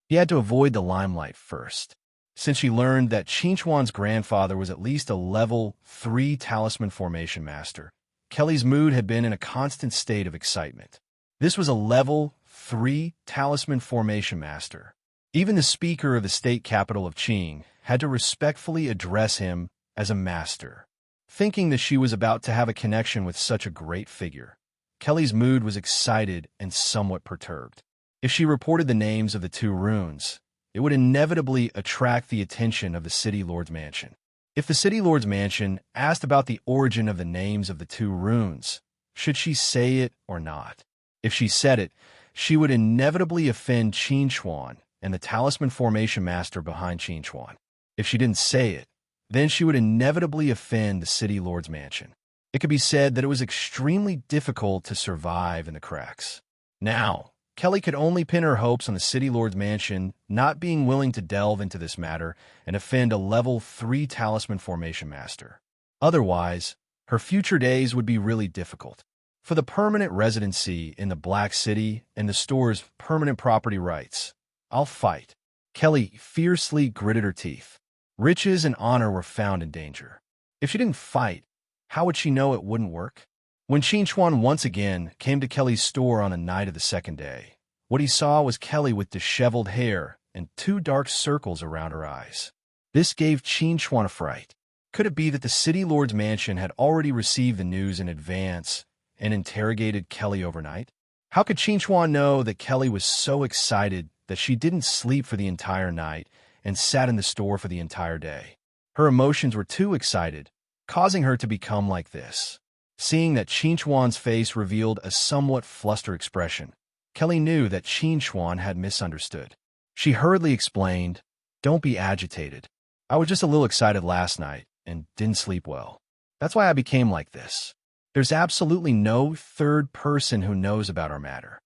He had to avoid the limelight first, since he learned that Qin Chuan's grandfather was at least a level 3 talisman formation master. Kelly's mood had been in a constant state of excitement. This was a level 3 talisman formation master. Even the speaker of the state capital of Qing had to respectfully address him as a master. Thinking that she was about to have a connection with such a great figure, Kelly's mood was excited and somewhat perturbed. If she reported the names of the 2 runes, it would inevitably attract the attention of the City Lord's mansion. If the City Lord's mansion asked about the origin of the names of the 2 runes, should she say it or not? If she said it, she would inevitably offend Qin Chuan and the talisman formation master behind Qin Chuan. If she didn't say it, then she would inevitably offend the City Lord's mansion. It could be said that it was extremely difficult to survive in the cracks. Now, Kelly could only pin her hopes on the City Lord's mansion not being willing to delve into this matter and offend a level 3 talisman formation master. Otherwise, her future days would be really difficult. For the permanent residency in the Black City and the store's permanent property rights, I'll fight. Kelly fiercely gritted her teeth. Riches and honor were found in danger. If she didn't fight, how would she know it wouldn't work? When Qin Chuan once again came to Kelly's store on the night of the second day, what he saw was Kelly with disheveled hair and 2 dark circles around her eyes. This gave Qin Chuan a fright. Could it be that the City Lord's mansion had already received the news in advance and interrogated Kelly overnight? How could Qin Chuan know that Kelly was so excited that she didn't sleep for the entire night and sat in the store for the entire day? Her emotions were too excited, causing her to become like this. Seeing that Qin Chuan's face revealed a somewhat flustered expression, Kelly knew that Qin Chuan had misunderstood. She hurriedly explained, "Don't be agitated. I was just a little excited last night and didn't sleep well." That's why I became like this. There's absolutely no third person who knows about our matter.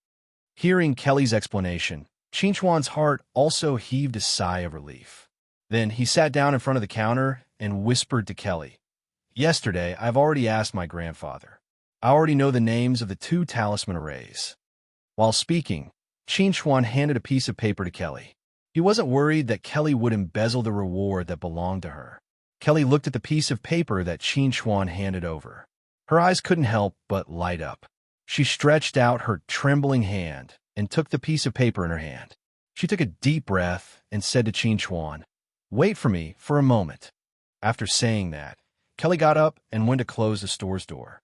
Hearing Kelly's explanation, Qinchuan's heart also heaved a sigh of relief. Then he sat down in front of the counter and whispered to Kelly, "Yesterday, I've already asked my grandfather. I already know the names of the 2 talisman arrays." While speaking, Qinchuan handed a piece of paper to Kelly. He wasn't worried that Kelly would embezzle the reward that belonged to her. Kelly looked at the piece of paper that Qinchuan handed over. Her eyes couldn't help but light up. She stretched out her trembling hand and took the piece of paper in her hand. She took a deep breath and said to Qinchuan, "Wait for me for a moment." After saying that, Kelly got up and went to close the store's door.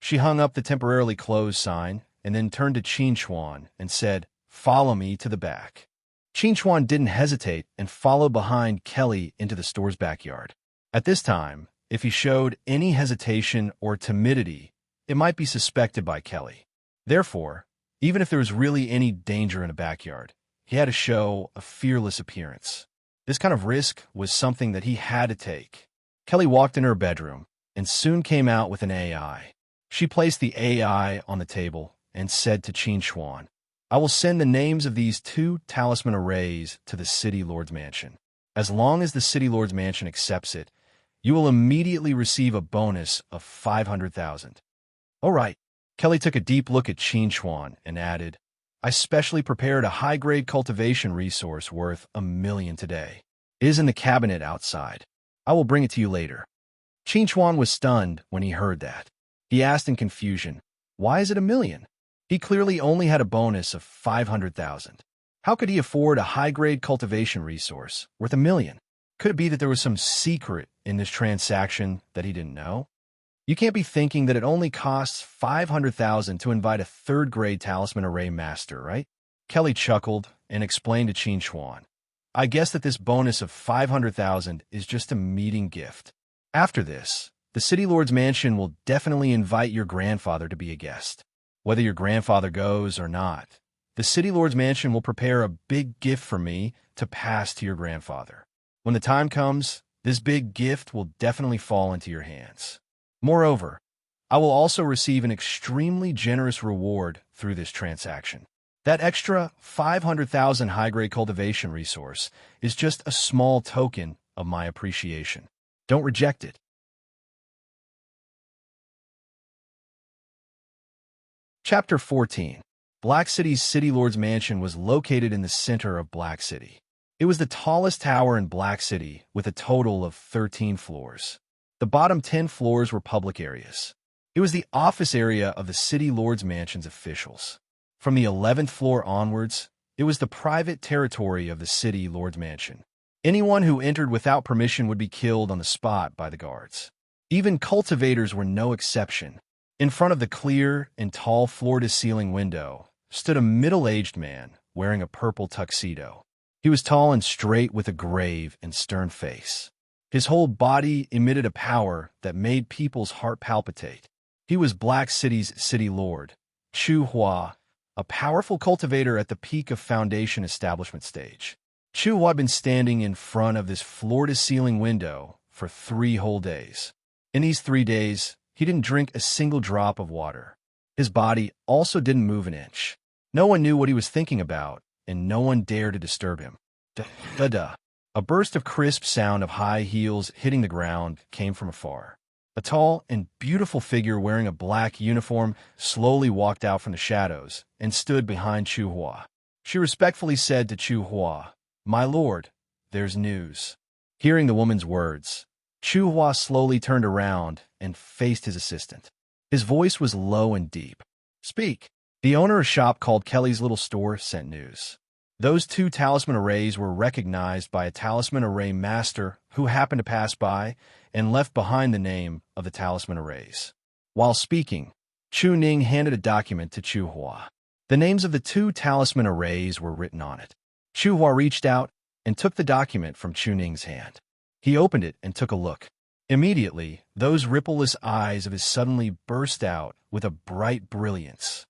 She hung up the temporarily closed sign and then turned to Qinchuan and said, "Follow me to the back." Qinchuan didn't hesitate and followed behind Kelly into the store's backyard. At this time, if he showed any hesitation or timidity, it might be suspected by Kelly. Therefore, even if there was really any danger in a backyard, he had to show a fearless appearance. This kind of risk was something that he had to take. Kelly walked in her bedroom and soon came out with an AI. She placed the AI on the table and said to Qinchuan, "I will send the names of these 2 talisman arrays to the City Lord's mansion. As long as the City Lord's mansion accepts it, you will immediately receive a bonus of 500,000. All right. Kelly took a deep look at Qinchuan and added, "I specially prepared a high-grade cultivation resource worth $1 million today. It is in the cabinet outside. I will bring it to you later." Qinchuan was stunned when he heard that. He asked in confusion, "Why is it $1 million? He clearly only had a bonus of 500,000. How could he afford a high-grade cultivation resource worth $1 million? Could it be that there was some secret in this transaction that he didn't know? You can't be thinking that it only costs 500,000 to invite a 3rd-grade talisman array master, right?" Kelly chuckled and explained to Qinchuan, "I guess that this bonus of 500,000 is just a meeting gift. After this, the City Lord's mansion will definitely invite your grandfather to be a guest. Whether your grandfather goes or not, the City Lord's mansion will prepare a big gift for me to pass to your grandfather. When the time comes, this big gift will definitely fall into your hands. Moreover, I will also receive an extremely generous reward through this transaction. That extra 500,000 high-grade cultivation resource is just a small token of my appreciation. Don't reject it." Chapter 14. Black City's City Lord's mansion was located in the center of Black City. It was the tallest tower in Black City with a total of 13 floors. The bottom 10 floors were public areas. It was the office area of the City Lord's mansion's officials. From the 11th floor onwards, it was the private territory of the City Lord's mansion. Anyone who entered without permission would be killed on the spot by the guards. Even cultivators were no exception. In front of the clear and tall floor-to-ceiling window stood a middle-aged man wearing a purple tuxedo. He was tall and straight with a grave and stern face. His whole body emitted a power that made people's heart palpitate. He was Black City's City Lord, Chu Hua, a powerful cultivator at the peak of foundation establishment stage. Chu Hua had been standing in front of this floor-to-ceiling window for 3 whole days. In these 3 days, he didn't drink a single drop of water. His body also didn't move an inch. No one knew what he was thinking about, and no one dared to disturb him. Da-da-da. A burst of crisp sound of high heels hitting the ground came from afar. A tall and beautiful figure wearing a black uniform slowly walked out from the shadows and stood behind Chu Hua. She respectfully said to Chu Hua, "My lord, there's news." Hearing the woman's words, Chu Hua slowly turned around and faced his assistant. His voice was low and deep. "Speak." The owner of a shop called Kelly's Little Store sent news. Those 2 talisman arrays were recognized by a talisman array master who happened to pass by and left behind the name of the talisman arrays. While speaking, Chu Ning handed a document to Chu Hua. The names of the 2 talisman arrays were written on it. Chu Hua reached out and took the document from Chu Ning's hand. He opened it and took a look. Immediately, those rippleless eyes of his suddenly burst out with a bright brilliance.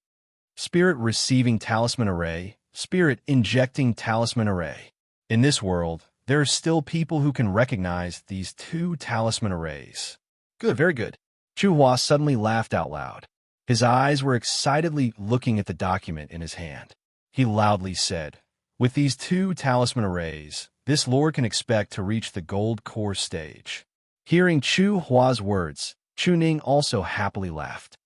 Spirit receiving talisman array, spirit injecting talisman array. In this world, there are still people who can recognize these two talisman arrays. Good, very good. Chu Hua suddenly laughed out loud. His eyes were excitedly looking at the document in his hand. He loudly said, "With these two talisman arrays, this lord can expect to reach the gold core stage." Hearing Chu Hua's words, Chu Ning also happily laughed.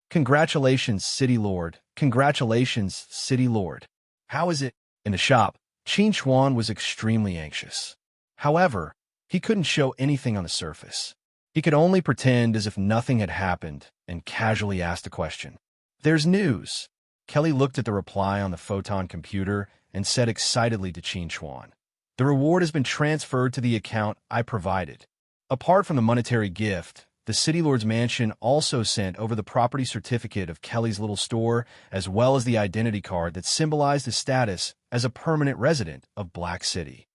"Congratulations, City Lord. Congratulations, City Lord. How is it?" In the shop, Qin Chuan was extremely anxious. However, he couldn't show anything on the surface. He could only pretend as if nothing had happened and casually asked a question. "There's news." Kelly looked at the reply on the photon computer and said excitedly to Qin Chuan, "The reward has been transferred to the account I provided." Apart from the monetary gift, the City Lord's mansion also sent over the property certificate of Kelly's little store, as well as the identity card that symbolized his status as a permanent resident of Black City.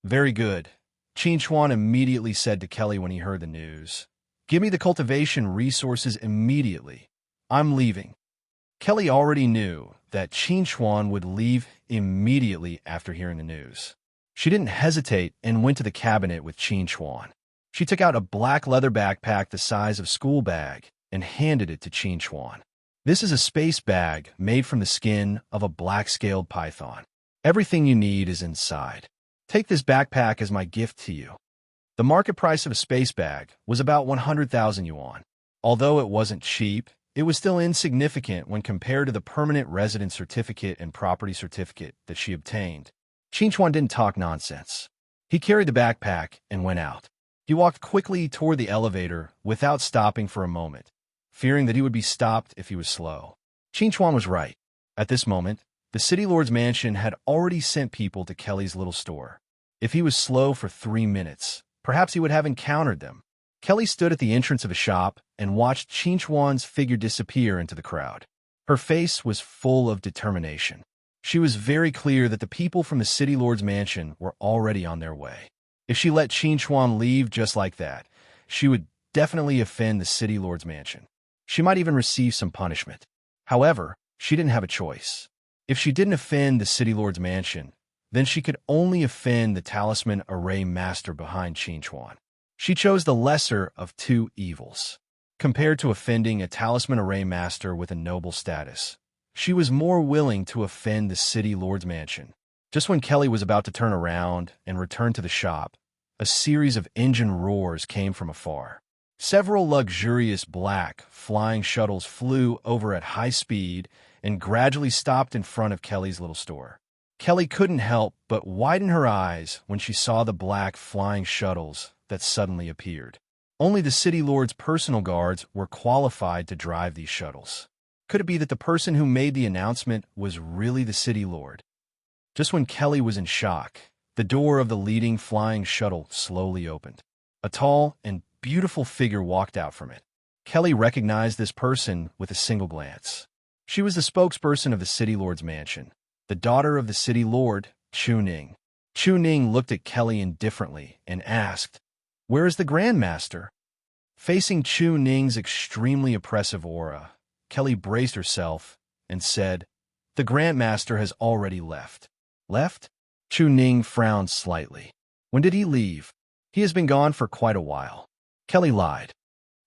"Very good," Qin Chuan immediately said to Kelly when he heard the news. "Give me the cultivation resources immediately. I'm leaving." Kelly already knew that Qin Chuan would leave immediately after hearing the news. She didn't hesitate and went to the cabinet with Qin Chuan. She took out a black leather backpack the size of a school bag and handed it to Qin Chuan. "This is a space bag made from the skin of a black-scaled python. Everything you need is inside. Take this backpack as my gift to you." The market price of a space bag was about 100,000 yuan. Although it wasn't cheap, it was still insignificant when compared to the permanent resident certificate and property certificate that she obtained. Qin Chuan didn't talk nonsense. He carried the backpack and went out. He walked quickly toward the elevator without stopping for a moment, fearing that he would be stopped if he was slow. Qin Chuan was right. At this moment, the City Lord's mansion had already sent people to Kelly's little store. If he was slow for 3 minutes, perhaps he would have encountered them. Kelly stood at the entrance of a shop and watched Qin Chuan's figure disappear into the crowd. Her face was full of determination. She was very clear that the people from the City Lord's mansion were already on their way. If she let Qin Chuan leave just like that, she would definitely offend the City Lord's mansion. She might even receive some punishment. However, she didn't have a choice. If she didn't offend the City Lord's mansion, then she could only offend the talisman array master behind Qin Chuan. She chose the lesser of two evils. Compared to offending a talisman array master with a noble status, she was more willing to offend the City Lord's mansion. Just when Kelly was about to turn around and return to the shop, a series of engine roars came from afar. Several luxurious black flying shuttles flew over at high speed and gradually stopped in front of Kelly's little store. Kelly couldn't help but widen her eyes when she saw the black flying shuttles that suddenly appeared. Only the City Lord's personal guards were qualified to drive these shuttles. Could it be that the person who made the announcement was really the City Lord? Just when Kelly was in shock, the door of the leading flying shuttle slowly opened. A tall and beautiful figure walked out from it. Kelly recognized this person with a single glance. She was the spokesperson of the City Lord's mansion, the daughter of the City Lord, Chu Ning. Chu Ning looked at Kelly indifferently and asked, "Where is the Grand Master?" Facing Chu Ning's extremely oppressive aura, Kelly braced herself and said, "The Grand Master has already left." "Left?" Chu Ning frowned slightly. "When did he leave?" "He has been gone for quite a while." Kelly lied.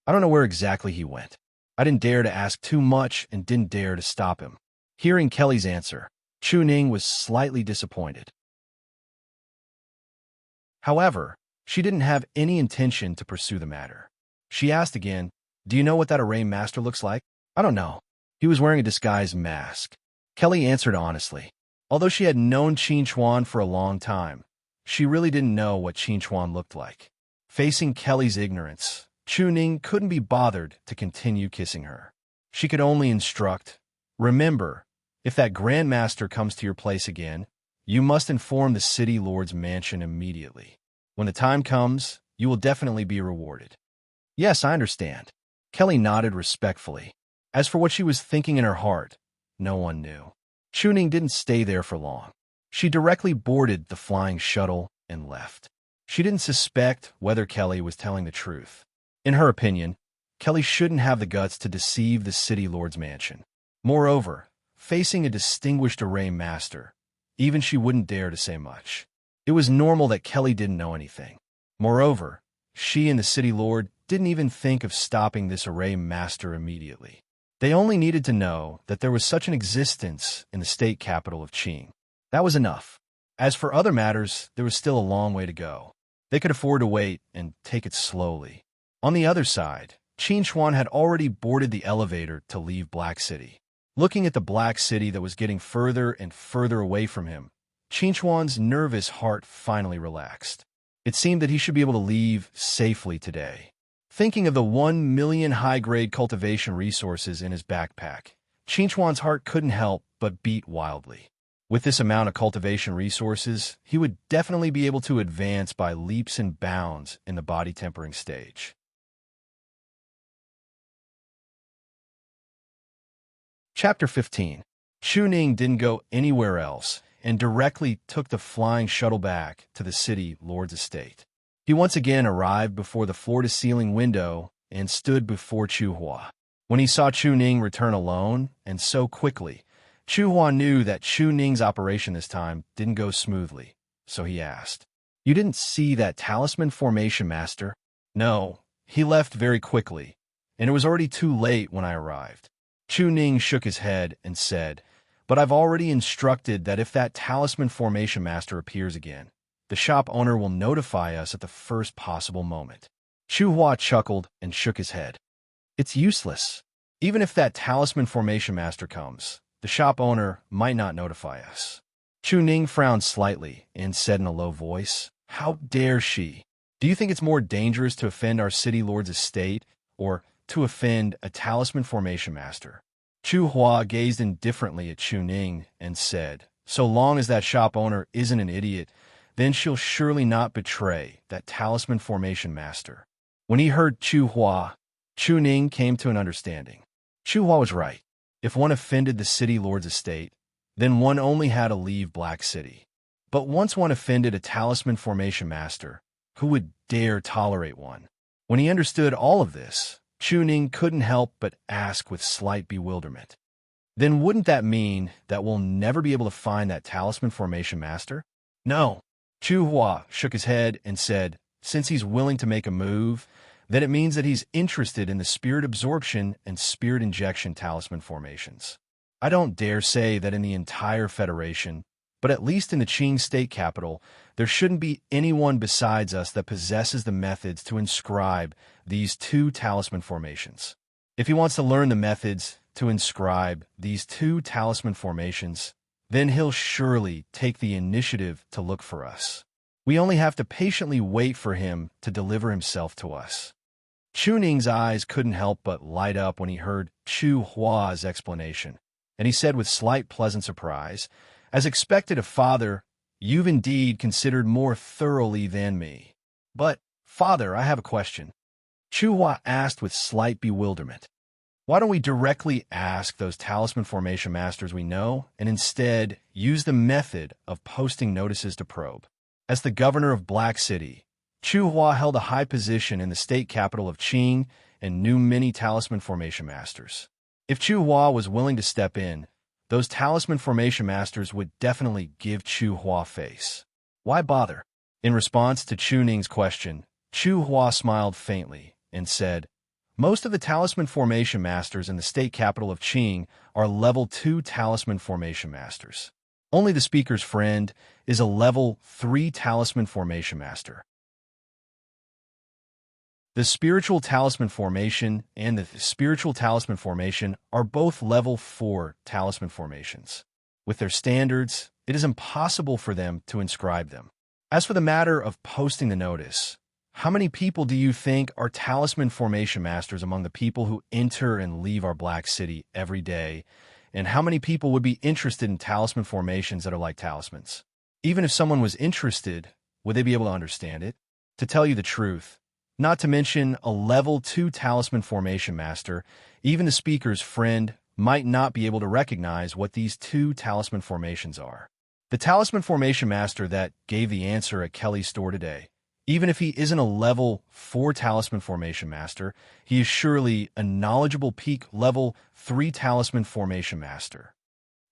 "I don't know where exactly he went. I didn't dare to ask too much and didn't dare to stop him." Hearing Kelly's answer, Chu Ning was slightly disappointed. However, she didn't have any intention to pursue the matter. She asked again, "Do you know what that array master looks like?" "I don't know. He was wearing a disguised mask." Kelly answered honestly. Although she had known Qin Chuan for a long time, she really didn't know what Qin Chuan looked like. Facing Kelly's ignorance, Chu Ning couldn't be bothered to continue kissing her. She could only instruct, "Remember, if that Grand Master comes to your place again, you must inform the City Lord's mansion immediately. When the time comes, you will definitely be rewarded." "Yes, I understand." Kelly nodded respectfully. As for what she was thinking in her heart, no one knew. Chu Ning didn't stay there for long. She directly boarded the flying shuttle and left. She didn't suspect whether Kelly was telling the truth. In her opinion, Kelly shouldn't have the guts to deceive the City Lord's mansion. Moreover, facing a distinguished array master, even she wouldn't dare to say much. It was normal that Kelly didn't know anything. Moreover, she and the city lord didn't even think of stopping this array master immediately. They only needed to know that there was such an existence in the state capital of Qing. That was enough. As for other matters, there was still a long way to go. They could afford to wait and take it slowly. On the other side, Qin Chuan had already boarded the elevator to leave Black City. Looking at the Black City that was getting further and further away from him, Qin Chuan's nervous heart finally relaxed. It seemed that he should be able to leave safely today. Thinking of the 1 million high-grade cultivation resources in his backpack, Qin Chuan's heart couldn't help but beat wildly. With this amount of cultivation resources, he would definitely be able to advance by leaps and bounds in the body tempering stage. Chapter 15. Chu Ning didn't go anywhere else and directly took the flying shuttle back to the city lord's estate. He once again arrived before the floor-to-ceiling window and stood before Chu Hua. When he saw Chu Ning return alone and so quickly, Chu Hua knew that Chu Ning's operation this time didn't go smoothly, so he asked, "You didn't see that talisman formation master?" "No, he left very quickly, and it was already too late when I arrived." Chu Ning shook his head and said, "But I've already instructed that if that talisman formation master appears again, the shop owner will notify us at the first possible moment." Chu Hua chuckled and shook his head. "It's useless. Even if that talisman formation master comes, the shop owner might not notify us." Chu Ning frowned slightly and said in a low voice, "How dare she? Do you think it's more dangerous to offend our city lord's estate or to offend a talisman formation master?" Chu Hua gazed indifferently at Chu Ning and said, "So long as that shop owner isn't an idiot, then she'll surely not betray that talisman formation master." When he heard Chu Hua, Chu Ning came to an understanding. Chu Hua was right. If one offended the city lord's estate, then one only had to leave Black City. But once one offended a talisman formation master, who would dare tolerate one? When he understood all of this, Chu Ning couldn't help but ask with slight bewilderment, "Then wouldn't that mean that we'll never be able to find that talisman formation master?" "No." Chu Hua shook his head and said, "Since he's willing to make a move, then it means that he's interested in the spirit absorption and spirit injection talisman formations. I don't dare say that in the entire Federation, but at least in the Qing state capital, there shouldn't be anyone besides us that possesses the methods to inscribe these 2 talisman formations. If he wants to learn the methods to inscribe these 2 talisman formations, then he'll surely take the initiative to look for us. We only have to patiently wait for him to deliver himself to us." Chu Ning's eyes couldn't help but light up when he heard Chu Hua's explanation, and he said with slight pleasant surprise, "As expected of father, you've indeed considered more thoroughly than me. But, father, I have a question." Chu Hua asked with slight bewilderment. "Why don't we directly ask those talisman formation masters we know, and instead use the method of posting notices to probe?" As the governor of Black City, Chu Hua held a high position in the state capital of Qing and knew many talisman formation masters. If Chu Hua was willing to step in, those talisman formation masters would definitely give Chu Hua face. Why bother? In response to Chu Ning's question, Chu Hua smiled faintly and said, "Most of the talisman formation masters in the state capital of Qing are level 2 talisman formation masters. Only the speaker's friend is a level 3 talisman formation master. The spiritual talisman formation and the spiritual talisman formation are both level 4 talisman formations. With their standards, it is impossible for them to inscribe them. As for the matter of posting the notice, how many people do you think are talisman formation masters among the people who enter and leave our Black City every day, and how many people would be interested in talisman formations that are like talismans? Even if someone was interested, would they be able to understand it? To tell you the truth, not to mention a level 2 talisman formation master, even the speaker's friend might not be able to recognize what these 2 talisman formations are. The talisman formation master that gave the answer at Kelly's store today, even if he isn't a level 4 talisman formation master, he is surely a knowledgeable peak level 3 talisman formation master.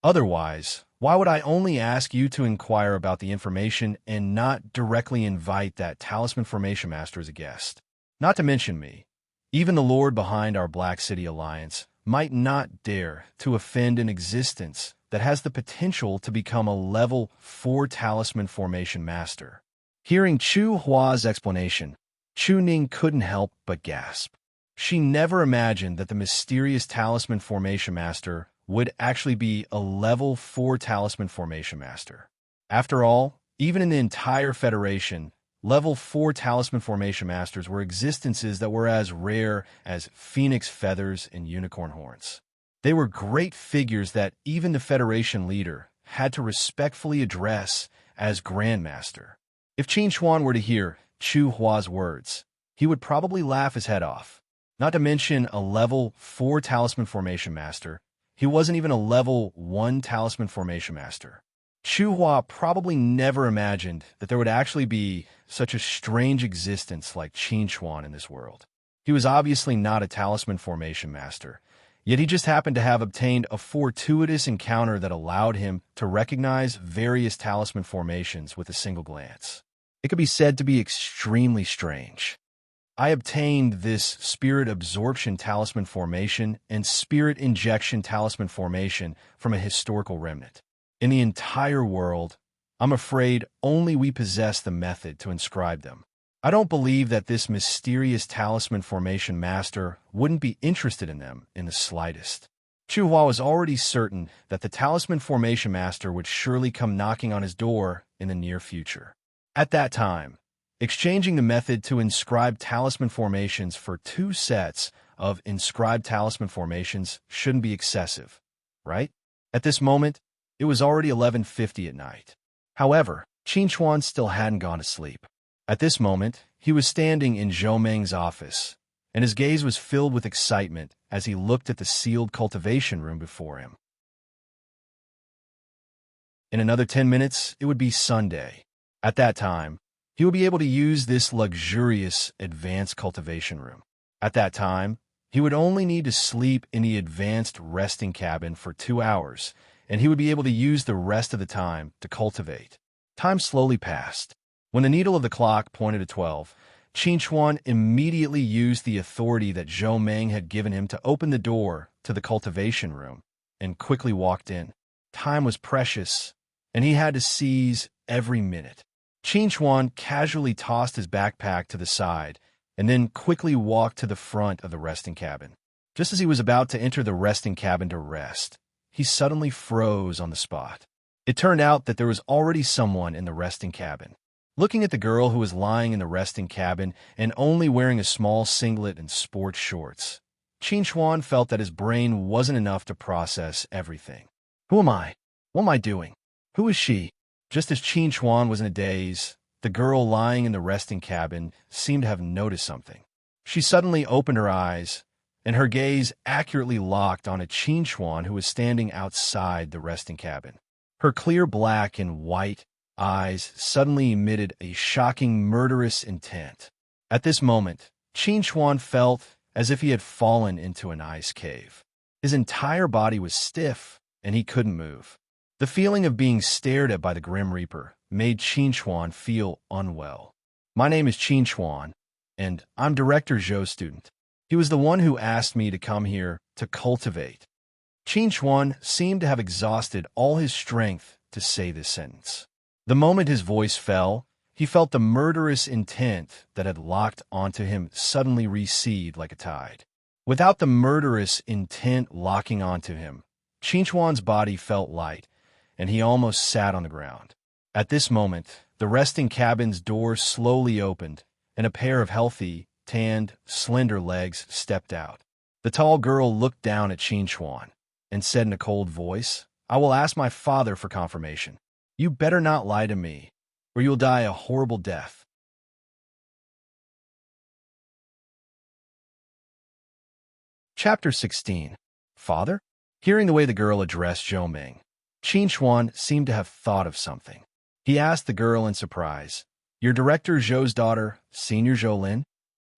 Otherwise, Why would I only ask you to inquire about the information and not directly invite that talisman formation master as a guest? Not to mention me. Even the lord behind our Black City Alliance might not dare to offend an existence that has the potential to become a level 4 talisman formation master. Hearing Chu Hua's explanation, Chu Ning couldn't help but gasp. She never imagined that the mysterious talisman formation master would actually be a level 4 talisman formation master. After all, even in the entire Federation, level 4 talisman formation masters were existences that were as rare as phoenix feathers and unicorn horns. They were great figures that even the Federation leader had to respectfully address as Grandmaster. If Qin Chuan were to hear Chu Hua's words, he would probably laugh his head off. Not to mention a level 4 talisman formation master, he wasn't even a level 1 talisman formation master. Chu Hua probably never imagined that there would actually be such a strange existence like Qin Chuan in this world. He was obviously not a talisman formation master, yet he just happened to have obtained a fortuitous encounter that allowed him to recognize various talisman formations with a single glance. It could be said to be extremely strange. I obtained this spirit absorption talisman formation and spirit injection talisman formation from a historical remnant. In the entire world, I'm afraid only we possess the method to inscribe them. I don't believe that this mysterious talisman formation master wouldn't be interested in them in the slightest. Chu Hua was already certain that the talisman formation master would surely come knocking on his door in the near future. At that time, exchanging the method to inscribe talisman formations for 2 sets of inscribed talisman formations shouldn't be excessive, right? At this moment, it was already 11:50 at night. However, Qin Chuan still hadn't gone to sleep. At this moment, he was standing in Zhou Meng's office, and his gaze was filled with excitement as he looked at the sealed cultivation room before him. In another 10 minutes, it would be Sunday. At that time, he would be able to use this luxurious advanced cultivation room. At that time, he would only need to sleep in the advanced resting cabin for 2 hours, and he would be able to use the rest of the time to cultivate. Time slowly passed. When the needle of the clock pointed to 12, Qin Chuan immediately used the authority that Zhou Meng had given him to open the door to the cultivation room and quickly walked in. Time was precious, and he had to seize every minute. Qin Chuan casually tossed his backpack to the side and then quickly walked to the front of the resting cabin. Just as he was about to enter the resting cabin to rest, he suddenly froze on the spot. It turned out that there was already someone in the resting cabin. Looking at the girl who was lying in the resting cabin and only wearing a small singlet and sports shorts, Qin Chuan felt that his brain wasn't enough to process everything. Who am I? What am I doing? Who is she? Just as Qin Chuan was in a daze, the girl lying in the resting cabin seemed to have noticed something. She suddenly opened her eyes, and her gaze accurately locked on a Qin Chuan who was standing outside the resting cabin. Her clear black and white eyes suddenly emitted a shocking murderous intent. At this moment, Qin Chuan felt as if he had fallen into an ice cave. His entire body was stiff, and he couldn't move. The feeling of being stared at by the Grim Reaper made Qin Chuan feel unwell. My name is Qin Chuan, and I'm Director Zhou's student. He was the one who asked me to come here to cultivate. Qin Chuan seemed to have exhausted all his strength to say this sentence. The moment his voice fell, he felt the murderous intent that had locked onto him suddenly recede like a tide. Without the murderous intent locking onto him, Qin Chuan's body felt light, and he almost sat on the ground. At this moment, the resting cabin's door slowly opened, and a pair of healthy, tanned, slender legs stepped out. The tall girl looked down at Qin Chuan and said in a cold voice, "I will ask my father for confirmation. You better not lie to me, or you'll die a horrible death." Chapter 16. Father? Hearing the way the girl addressed Zhou Meng, Qin Chuan seemed to have thought of something. He asked the girl in surprise, "Your Director Zhou's daughter, Senior Zhou Lin?"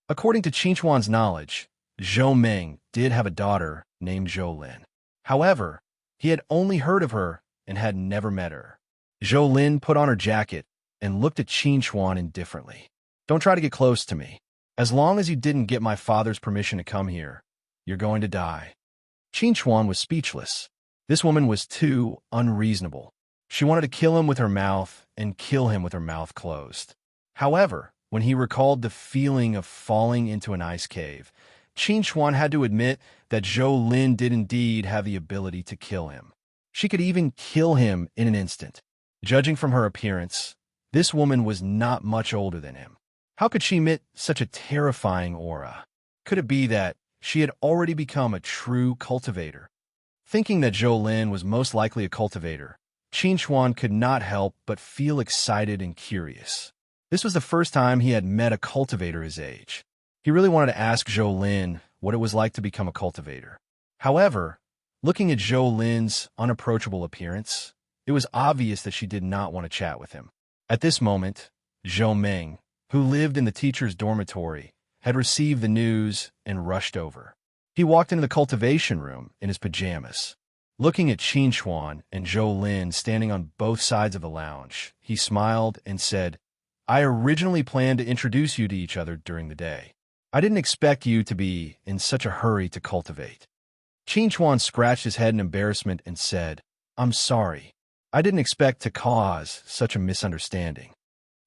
According to Qin Chuan's knowledge, Zhou Meng did have a daughter named Zhou Lin. However, he had only heard of her and had never met her. Zhou Lin put on her jacket and looked at Qin Chuan indifferently. Don't try to get close to me. As long as you didn't get my father's permission to come here, you're going to die. Qin Chuan was speechless. This woman was too unreasonable. She wanted to kill him with her mouth and kill him with her mouth closed. However, when he recalled the feeling of falling into an ice cave, Qin Chuan had to admit that Zhou Lin did indeed have the ability to kill him. She could even kill him in an instant. Judging from her appearance, this woman was not much older than him. How could she emit such a terrifying aura? Could it be that she had already become a true cultivator? Thinking that Zhou Lin was most likely a cultivator, Qin Chuan could not help but feel excited and curious. This was the first time he had met a cultivator his age. He really wanted to ask Zhou Lin what it was like to become a cultivator. However, looking at Zhou Lin's unapproachable appearance, it was obvious that she did not want to chat with him. At this moment, Zhou Meng, who lived in the teacher's dormitory, had received the news and rushed over. He walked into the cultivation room in his pajamas. Looking at Qin Chuan and Zhou Lin standing on both sides of the lounge, he smiled and said, I originally planned to introduce you to each other during the day. I didn't expect you to be in such a hurry to cultivate. Qin Chuan scratched his head in embarrassment and said, I'm sorry. I didn't expect to cause such a misunderstanding.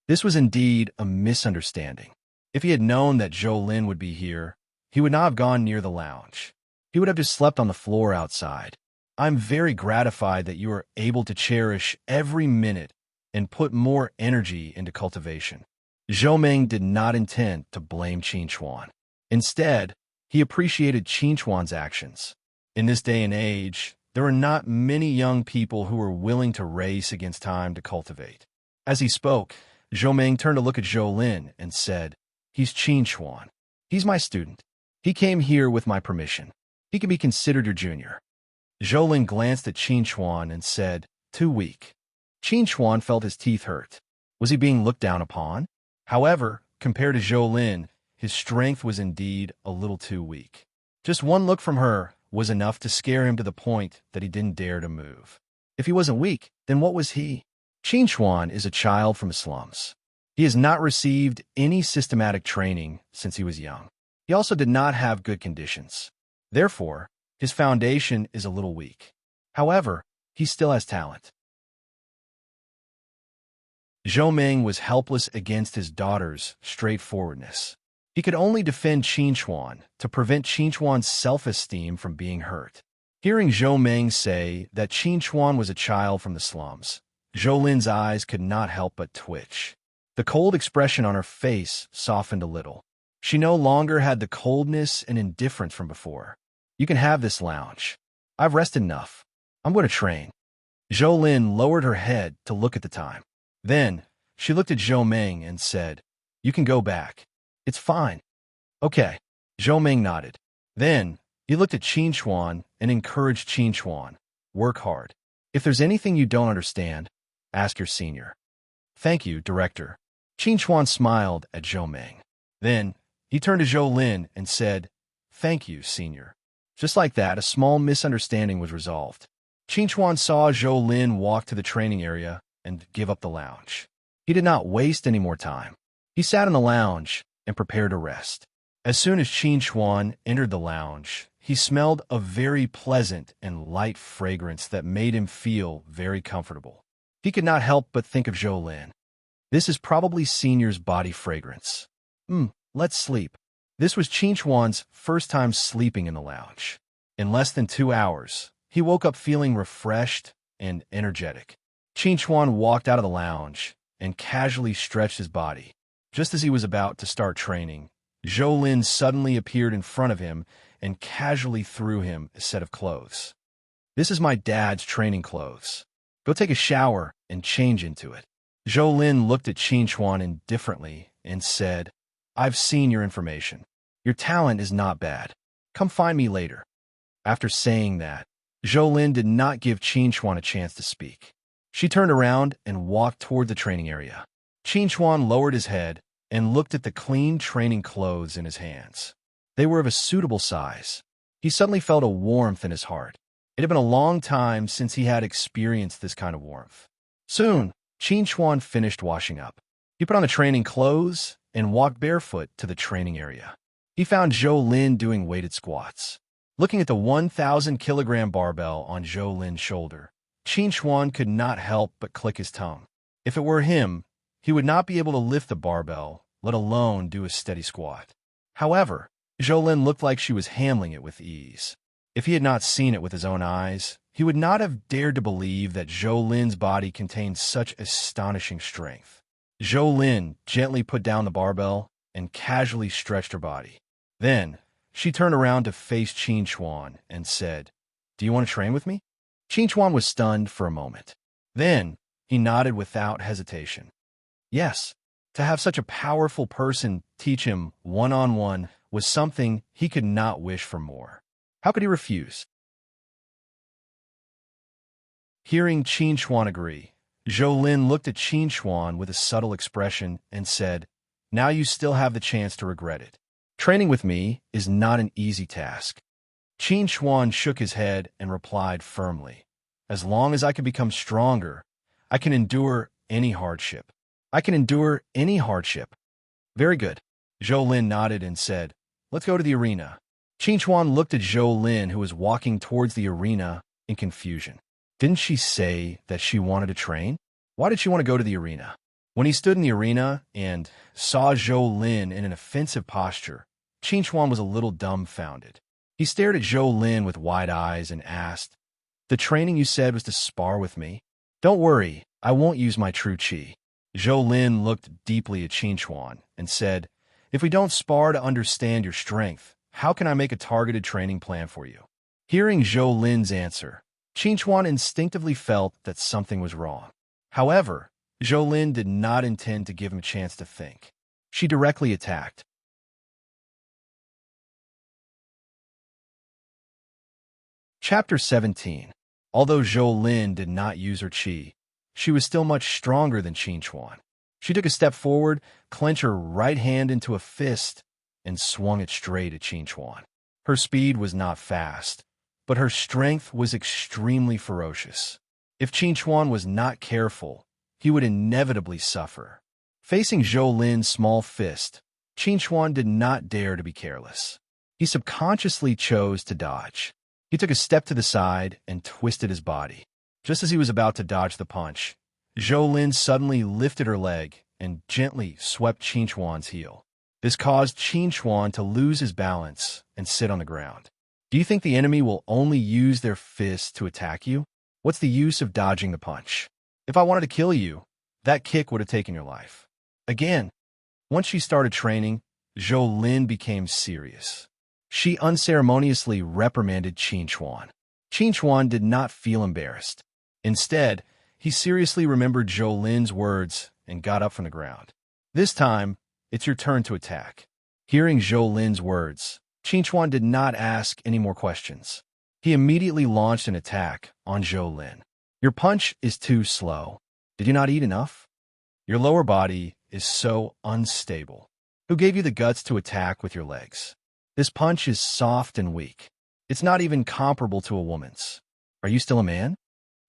This was indeed a misunderstanding. If he had known that Zhou Lin would be here, he would not have gone near the lounge. He would have just slept on the floor outside. I'm very gratified that you are able to cherish every minute and put more energy into cultivation. Zhou Meng did not intend to blame Qin Chuan. Instead, he appreciated Qin Chuan's actions. In this day and age, there are not many young people who are willing to race against time to cultivate. As he spoke, Zhou Meng turned to look at Zhou Lin and said, He's Qin Chuan. He's my student. He came here with my permission. He can be considered your junior. Zhou Lin glanced at Qin Chuan and said, Too weak. Qin Chuan felt his teeth hurt. Was he being looked down upon? However, compared to Zhou Lin, his strength was indeed a little too weak. Just one look from her was enough to scare him to the point that he didn't dare to move. If he wasn't weak, then what was he? Qin Chuan is a child from the slums. He has not received any systematic training since he was young. He also did not have good conditions. Therefore, his foundation is a little weak. However, he still has talent. Zhou Meng was helpless against his daughter's straightforwardness. He could only defend Qin Chuan to prevent Qin Chuan's self-esteem from being hurt. Hearing Zhou Meng say that Qin Chuan was a child from the slums, Zhou Lin's eyes could not help but twitch. The cold expression on her face softened a little. She no longer had the coldness and indifference from before. You can have this lounge. I've rested enough. I'm going to train. Zhou Lin lowered her head to look at the time. Then, she looked at Zhou Meng and said, You can go back. It's fine. Okay. Zhou Meng nodded. Then, he looked at Qin Chuan and encouraged Qin Chuan. Work hard. If there's anything you don't understand, ask your senior. Thank you, Director. Qin Chuan smiled at Zhou Meng. Then, he turned to Zhou Lin and said, Thank you, Senior. Just like that, a small misunderstanding was resolved. Qin Chuan saw Zhou Lin walk to the training area and give up the lounge. He did not waste any more time. He sat in the lounge and prepared to rest. As soon as Qin Chuan entered the lounge, he smelled a very pleasant and light fragrance that made him feel very comfortable. He could not help but think of Zhou Lin. This is probably Senior's body fragrance. Let's sleep. This was Qin Chuan's first time sleeping in the lounge. In less than 2 hours, he woke up feeling refreshed and energetic. Qin Chuan walked out of the lounge and casually stretched his body. Just as he was about to start training, Zhou Lin suddenly appeared in front of him and casually threw him a set of clothes. This is my dad's training clothes. Go take a shower and change into it. Zhou Lin looked at Qin Chuan indifferently and said, I've seen your information. Your talent is not bad. Come find me later. After saying that, Zhou Lin did not give Qin Chuan a chance to speak. She turned around and walked toward the training area. Qin Chuan lowered his head and looked at the clean training clothes in his hands. They were of a suitable size. He suddenly felt a warmth in his heart. It had been a long time since he had experienced this kind of warmth. Soon, Qin Chuan finished washing up. He put on the training clothes and walked barefoot to the training area. He found Zhou Lin doing weighted squats. Looking at the 1,000-kilogram barbell on Zhou Lin's shoulder, Qin Chuan could not help but click his tongue. If it were him, he would not be able to lift the barbell, let alone do a steady squat. However, Zhou Lin looked like she was handling it with ease. If he had not seen it with his own eyes, he would not have dared to believe that Zhou Lin's body contained such astonishing strength. Zhou Lin gently put down the barbell and casually stretched her body. Then, she turned around to face Qin Chuan and said, "Do you want to train with me?" Qin Chuan was stunned for a moment. Then, he nodded without hesitation. Yes, to have such a powerful person teach him one-on-one was something he could not wish for more. How could he refuse? Hearing Qin Chuan agree, Zhou Lin looked at Qin Chuan with a subtle expression and said, "Now you still have the chance to regret it. Training with me is not an easy task." Qin Chuan shook his head and replied firmly, "As long as I can become stronger, I can endure any hardship. I can endure any hardship." "Very good." Zhou Lin nodded and said, "Let's go to the arena." Qin Chuan looked at Zhou Lin, who was walking towards the arena, in confusion. Didn't she say that she wanted to train? Why did she want to go to the arena? When he stood in the arena and saw Zhou Lin in an offensive posture, Qin Chuan was a little dumbfounded. He stared at Zhou Lin with wide eyes and asked, "The training you said was to spar with me? Don't worry, I won't use my true qi." Zhou Lin looked deeply at Qin Chuan and said, "If we don't spar to understand your strength, how can I make a targeted training plan for you?" Hearing Zhou Lin's answer, Qin Chuan instinctively felt that something was wrong. However, Zhou Lin did not intend to give him a chance to think. She directly attacked. Chapter 17. Although Zhou Lin did not use her qi, she was still much stronger than Qin Chuan. She took a step forward, clenched her right hand into a fist, and swung it straight at Qin Chuan. Her speed was not fast, but her strength was extremely ferocious. If Qin Chuan was not careful, he would inevitably suffer. Facing Zhou Lin's small fist, Qin Chuan did not dare to be careless. He subconsciously chose to dodge. He took a step to the side and twisted his body. Just as he was about to dodge the punch, Zhou Lin suddenly lifted her leg and gently swept Qin Chuan's heel. This caused Qin Chuan to lose his balance and sit on the ground. Do you think the enemy will only use their fists to attack you? What's the use of dodging the punch? If I wanted to kill you, that kick would have taken your life. Again, once she started training, Zhou Lin became serious. She unceremoniously reprimanded Qin Chuan. Qin Chuan did not feel embarrassed. Instead, he seriously remembered Zhou Lin's words and got up from the ground. "This time, it's your turn to attack." Hearing Zhou Lin's words, Qin Chuan did not ask any more questions. He immediately launched an attack on Zhou Lin. "Your punch is too slow. Did you not eat enough? Your lower body is so unstable. Who gave you the guts to attack with your legs? This punch is soft and weak. It's not even comparable to a woman's. Are you still a man?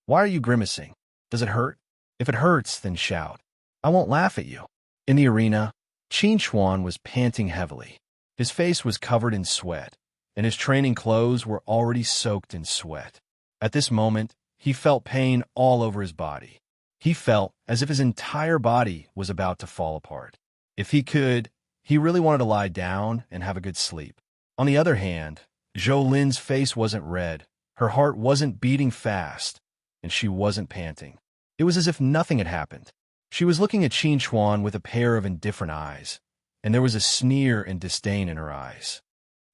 Why are you grimacing? Does it hurt? If it hurts, then shout. I won't laugh at you." In the arena, Qin Chuan was panting heavily. His face was covered in sweat, and his training clothes were already soaked in sweat. At this moment, he felt pain all over his body. He felt as if his entire body was about to fall apart. If he could, he really wanted to lie down and have a good sleep. On the other hand, Zhou Lin's face wasn't red, her heart wasn't beating fast, and she wasn't panting. It was as if nothing had happened. She was looking at Qin Chuan with a pair of indifferent eyes, and there was a sneer and disdain in her eyes.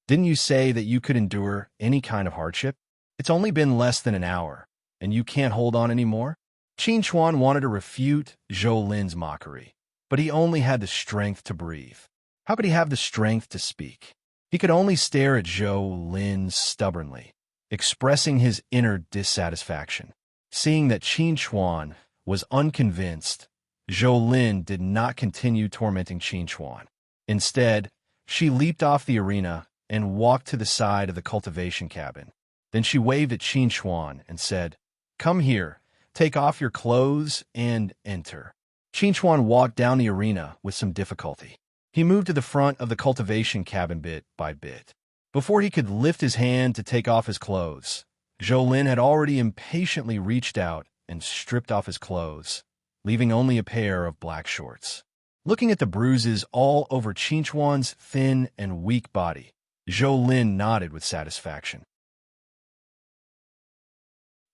"Didn't you say that you could endure any kind of hardship? It's only been less than an hour, and you can't hold on anymore?" Qin Chuan wanted to refute Zhou Lin's mockery, but he only had the strength to breathe. How could he have the strength to speak? He could only stare at Zhou Lin stubbornly, expressing his inner dissatisfaction. Seeing that Qin Chuan was unconvinced, Zhou Lin did not continue tormenting Qin Chuan. Instead, she leaped off the arena and walked to the side of the cultivation cabin. Then she waved at Qin Chuan and said, "Come here, take off your clothes and enter." Qin Chuan walked down the arena with some difficulty. He moved to the front of the cultivation cabin bit by bit. Before he could lift his hand to take off his clothes, Zhou Lin had already impatiently reached out and stripped off his clothes, leaving only a pair of black shorts. Looking at the bruises all over Qin Chuan's thin and weak body, Zhou Lin nodded with satisfaction.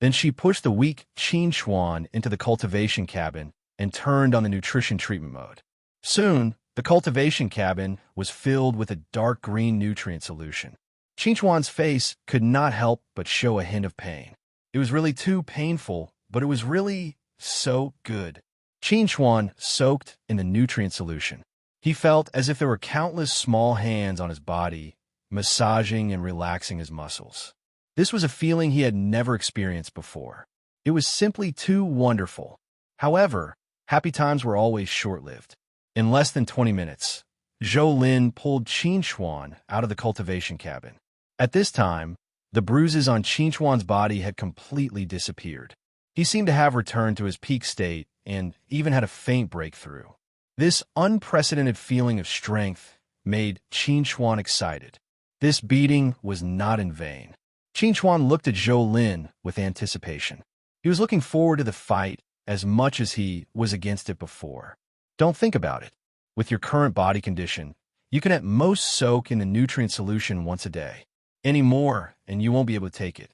Then she pushed the weak Qin Chuan into the cultivation cabin and turned on the nutrition treatment mode. Soon, the cultivation cabin was filled with a dark green nutrient solution. Qin Chuan's face could not help but show a hint of pain. It was really too painful, but it was really so good. Qin Chuan soaked in the nutrient solution. He felt as if there were countless small hands on his body, massaging and relaxing his muscles. This was a feeling he had never experienced before. It was simply too wonderful. However, happy times were always short-lived. In less than 20 minutes, Zhou Lin pulled Qin Chuan out of the cultivation cabin. At this time, the bruises on Qin Chuan's body had completely disappeared. He seemed to have returned to his peak state and even had a faint breakthrough. This unprecedented feeling of strength made Qin Chuan excited. This beating was not in vain. Qin Chuan looked at Zhou Lin with anticipation. He was looking forward to the fight as much as he was against it before. Don't think about it. With your current body condition, you can at most soak in the nutrient solution once a day. Any more, and you won't be able to take it.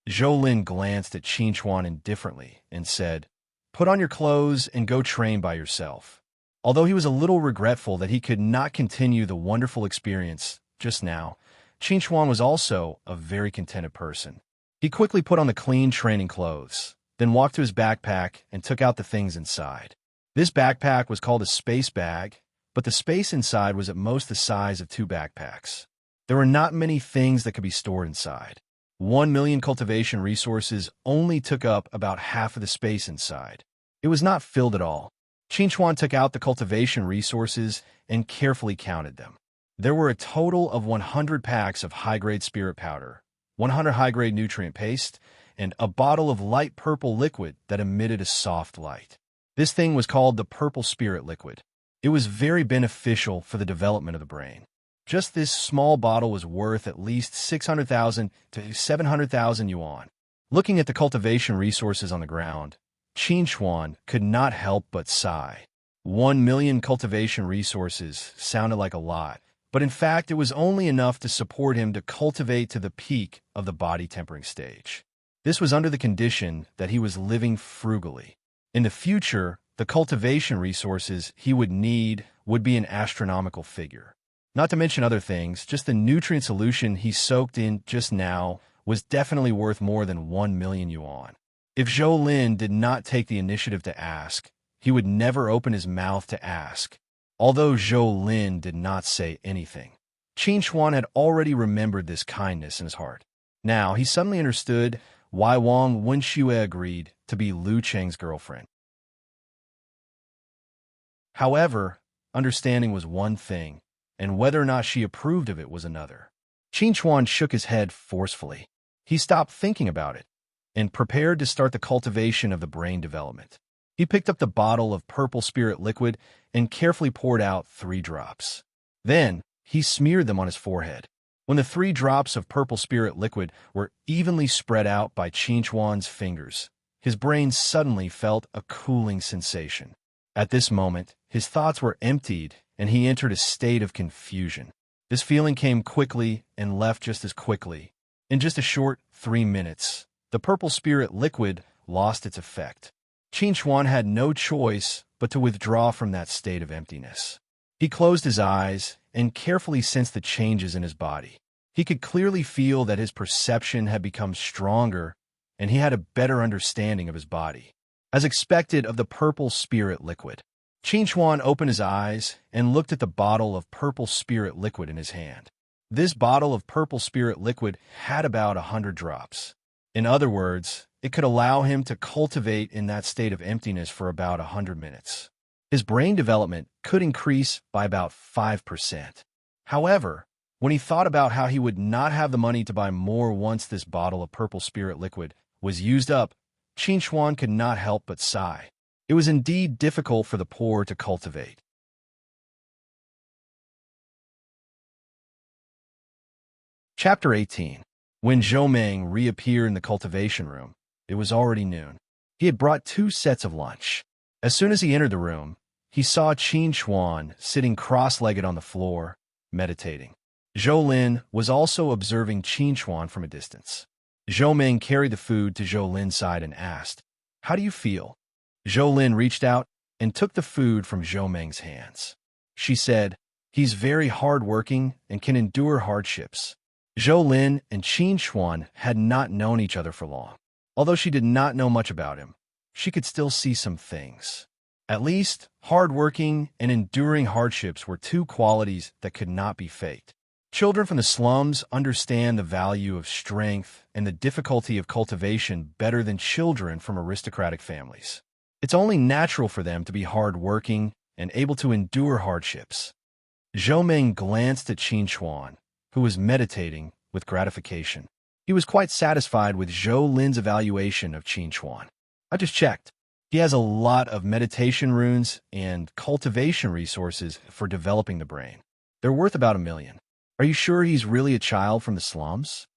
Zhou Lin glanced at Qin Chuan indifferently and said, "Put on your clothes and go train by yourself." Although he was a little regretful that he could not continue the wonderful experience just now, Qin Chuan was also a very contented person. He quickly put on the clean training clothes, then walked to his backpack and took out the things inside. This backpack was called a space bag, but the space inside was at most the size of 2 backpacks. There were not many things that could be stored inside. 1 million cultivation resources only took up about half of the space inside. It was not filled at all. Qin Chuan took out the cultivation resources and carefully counted them. There were a total of 100 packs of high-grade spirit powder, 100 high-grade nutrient paste, and a bottle of light purple liquid that emitted a soft light. This thing was called the purple spirit liquid. It was very beneficial for the development of the brain. Just this small bottle was worth at least 600,000 to 700,000 yuan. Looking at the cultivation resources on the ground, Qin Chuan could not help but sigh. 1 million cultivation resources sounded like a lot, but in fact it was only enough to support him to cultivate to the peak of the body tempering stage. This was under the condition that he was living frugally. In the future, the cultivation resources he would need would be an astronomical figure. Not to mention other things, just the nutrient solution he soaked in just now was definitely worth more than 1 million yuan. If Zhou Lin did not take the initiative to ask, he would never open his mouth to ask. Although Zhou Lin did not say anything, Qin Chuan had already remembered this kindness in his heart. Now, he suddenly understood why Wang Wenxue agreed to be Lu Cheng's girlfriend. However, understanding was one thing, and whether or not she approved of it was another. Qin Chuan shook his head forcefully. He stopped thinking about it and prepared to start the cultivation of the brain development. He picked up the bottle of purple spirit liquid and carefully poured out 3 drops. Then, he smeared them on his forehead. When the 3 drops of purple spirit liquid were evenly spread out by Qin Chuan's fingers, his brain suddenly felt a cooling sensation. At this moment, his thoughts were emptied and he entered a state of confusion. This feeling came quickly and left just as quickly. In just a short 3 minutes, the purple spirit liquid lost its effect. Qin Chuan had no choice but to withdraw from that state of emptiness. He closed his eyes and carefully sensed the changes in his body. He could clearly feel that his perception had become stronger and he had a better understanding of his body. As expected of the purple spirit liquid, Qin Chuan opened his eyes and looked at the bottle of purple spirit liquid in his hand. This bottle of purple spirit liquid had about 100 drops. In other words, it could allow him to cultivate in that state of emptiness for about 100 minutes. His brain development could increase by about 5%. However, When he thought about how he would not have the money to buy more once this bottle of purple spirit liquid was used up, Qin Chuan could not help but sigh. It was indeed difficult for the poor to cultivate. Chapter 18. When Zhou Meng reappeared in the cultivation room, it was already noon. He had brought 2 sets of lunch. As soon as he entered the room, he saw Qin Chuan sitting cross-legged on the floor, meditating. Zhou Lin was also observing Qin Chuan from a distance. Zhou Meng carried the food to Zhou Lin's side and asked, "How do you feel?" Zhou Lin reached out and took the food from Zhou Meng's hands. She said, "He's very hard-working and can endure hardships." Zhou Lin and Qin Chuan had not known each other for long. Although she did not know much about him, she could still see some things. At least, hard-working and enduring hardships were 2 qualities that could not be faked. Children from the slums understand the value of strength and the difficulty of cultivation better than children from aristocratic families. It's only natural for them to be hard-working and able to endure hardships. Zhou Meng glanced at Qin Chuan, who was meditating with gratification. He was quite satisfied with Zhou Lin's evaluation of Qin Chuan. "I just checked. He has a lot of meditation runes and cultivation resources for developing the brain. They're worth about 1 million. Are you sure he's really a child from the slums?"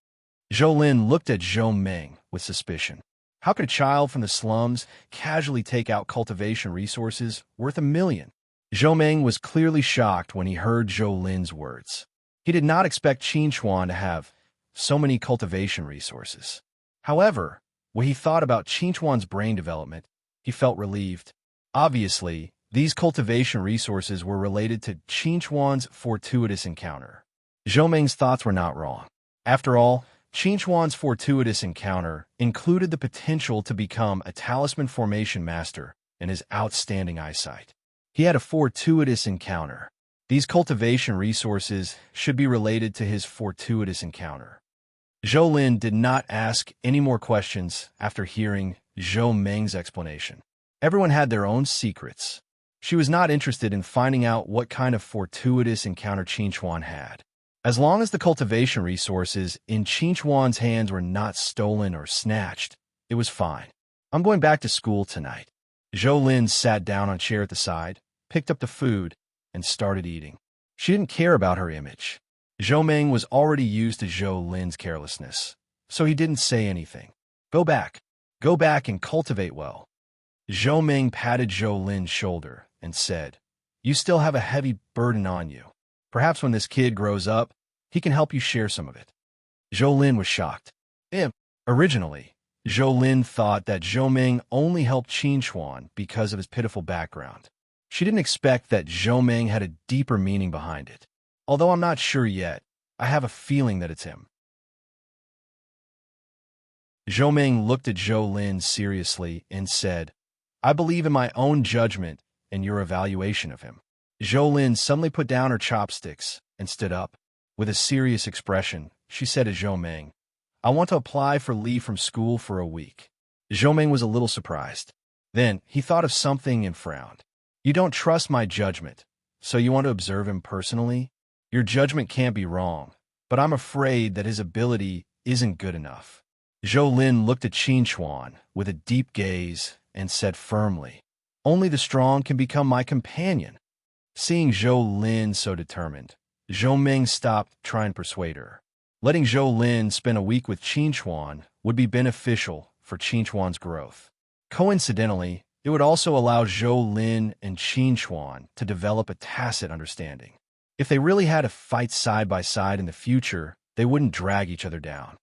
Zhou Lin looked at Zhou Meng with suspicion. How could a child from the slums casually take out cultivation resources worth 1 million? Zhou Meng was clearly shocked when he heard Zhou Lin's words. He did not expect Qin Chuan to have so many cultivation resources. However, when he thought about Qin Chuan's brain development, he felt relieved. Obviously, these cultivation resources were related to Qin Chuan's fortuitous encounter. Zhou Meng's thoughts were not wrong. After all, Qin Chuan's fortuitous encounter included the potential to become a talisman formation master and his outstanding eyesight. He had a fortuitous encounter. These cultivation resources should be related to his fortuitous encounter. Zhou Lin did not ask any more questions after hearing Zhou Meng's explanation. Everyone had their own secrets. She was not interested in finding out what kind of fortuitous encounter Qin Chuan had. As long as the cultivation resources in Qin Chuan's hands were not stolen or snatched, it was fine. "I'm going back to school tonight." Zhou Lin sat down on a chair at the side, picked up the food, and started eating. She didn't care about her image. Zhou Meng was already used to Zhou Lin's carelessness, so he didn't say anything. Go back and cultivate well." Zhou Meng patted Zhou Lin's shoulder and said, "You still have a heavy burden on you. Perhaps when this kid grows up, he can help you share some of it." Zhou Lin was shocked. Originally, Zhou Lin thought that Zhou Meng only helped Qin Chuan because of his pitiful background. She didn't expect that Zhou Meng had a deeper meaning behind it. "Although I'm not sure yet, I have a feeling that it's him." Zhou Meng looked at Zhou Lin seriously and said, "I believe in my own judgment and your evaluation of him." Zhou Lin suddenly put down her chopsticks and stood up. With a serious expression, she said to Zhou Meng, "I want to apply for leave from school for a week." Zhou Meng was a little surprised. Then he thought of something and frowned. "You don't trust my judgment, so you want to observe him personally? Your judgment can't be wrong, but I'm afraid that his ability isn't good enough." Zhou Lin looked at Qin Chuan with a deep gaze and said firmly, "Only the strong can become my companion." Seeing Zhou Lin so determined, Zhou Meng stopped trying to persuade her. Letting Zhou Lin spend a week with Qin Chuan would be beneficial for Qin Chuan's growth. Coincidentally, it would also allow Zhou Lin and Qin Chuan to develop a tacit understanding. If they really had to fight side by side in the future, they wouldn't drag each other down.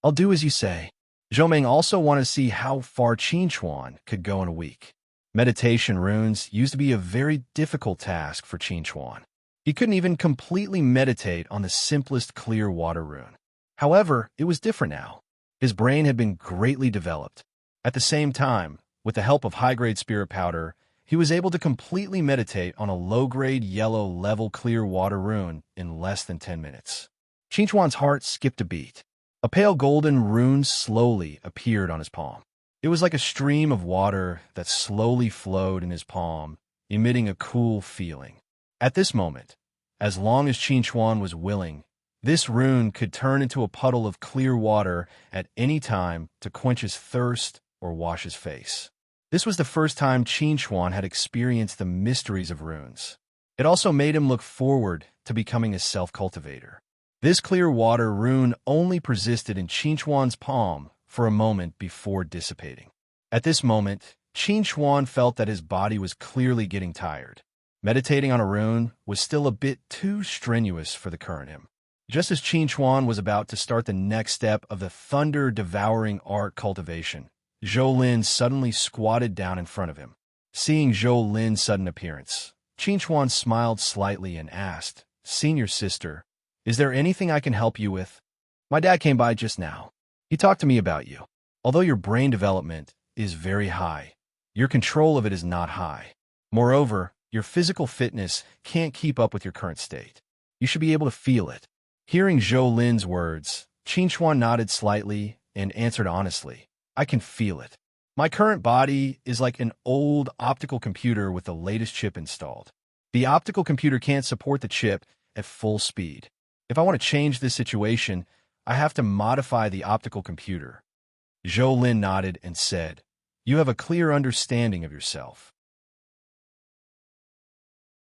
"I'll do as you say." Zhou Meng also wanted to see how far Qin Chuan could go in a week. Meditation runes used to be a very difficult task for Qin Chuan. He couldn't even completely meditate on the simplest clear water rune. However, it was different now. His brain had been greatly developed. At the same time, with the help of high-grade spirit powder, he was able to completely meditate on a low-grade yellow level clear water rune in less than 10 minutes. Qin Chuan's heart skipped a beat. A pale golden rune slowly appeared on his palm. It was like a stream of water that slowly flowed in his palm, emitting a cool feeling. At this moment, as long as Qin Chuan was willing, This rune could turn into a puddle of clear water at any time to quench his thirst or wash his face. This was the first time Qin Chuan had experienced the mysteries of runes. It also made him look forward to becoming a self-cultivator. This clear water rune only persisted in Qin Chuan's palm for a moment before dissipating. At this moment, Qin Chuan felt that his body was clearly getting tired. Meditating on a rune was still a bit too strenuous for the current him. Just as Qin Chuan was about to start the next step of the thunder-devouring art cultivation, Zhou Lin suddenly squatted down in front of him. Seeing Zhou Lin's sudden appearance, Qin Chuan smiled slightly and asked, "Senior sister, is there anything I can help you with? My dad came by just now. He talked to me about you. Although your brain development is very high, your control of it is not high. Moreover, your physical fitness can't keep up with your current state. You should be able to feel it." Hearing Zhou Lin's words, Qin Chuan nodded slightly and answered honestly, "I can feel it. My current body is like an old optical computer with the latest chip installed. The optical computer can't support the chip at full speed. If I want to change this situation, I have to modify the optical computer." Zhou Lin nodded and said, "You have a clear understanding of yourself.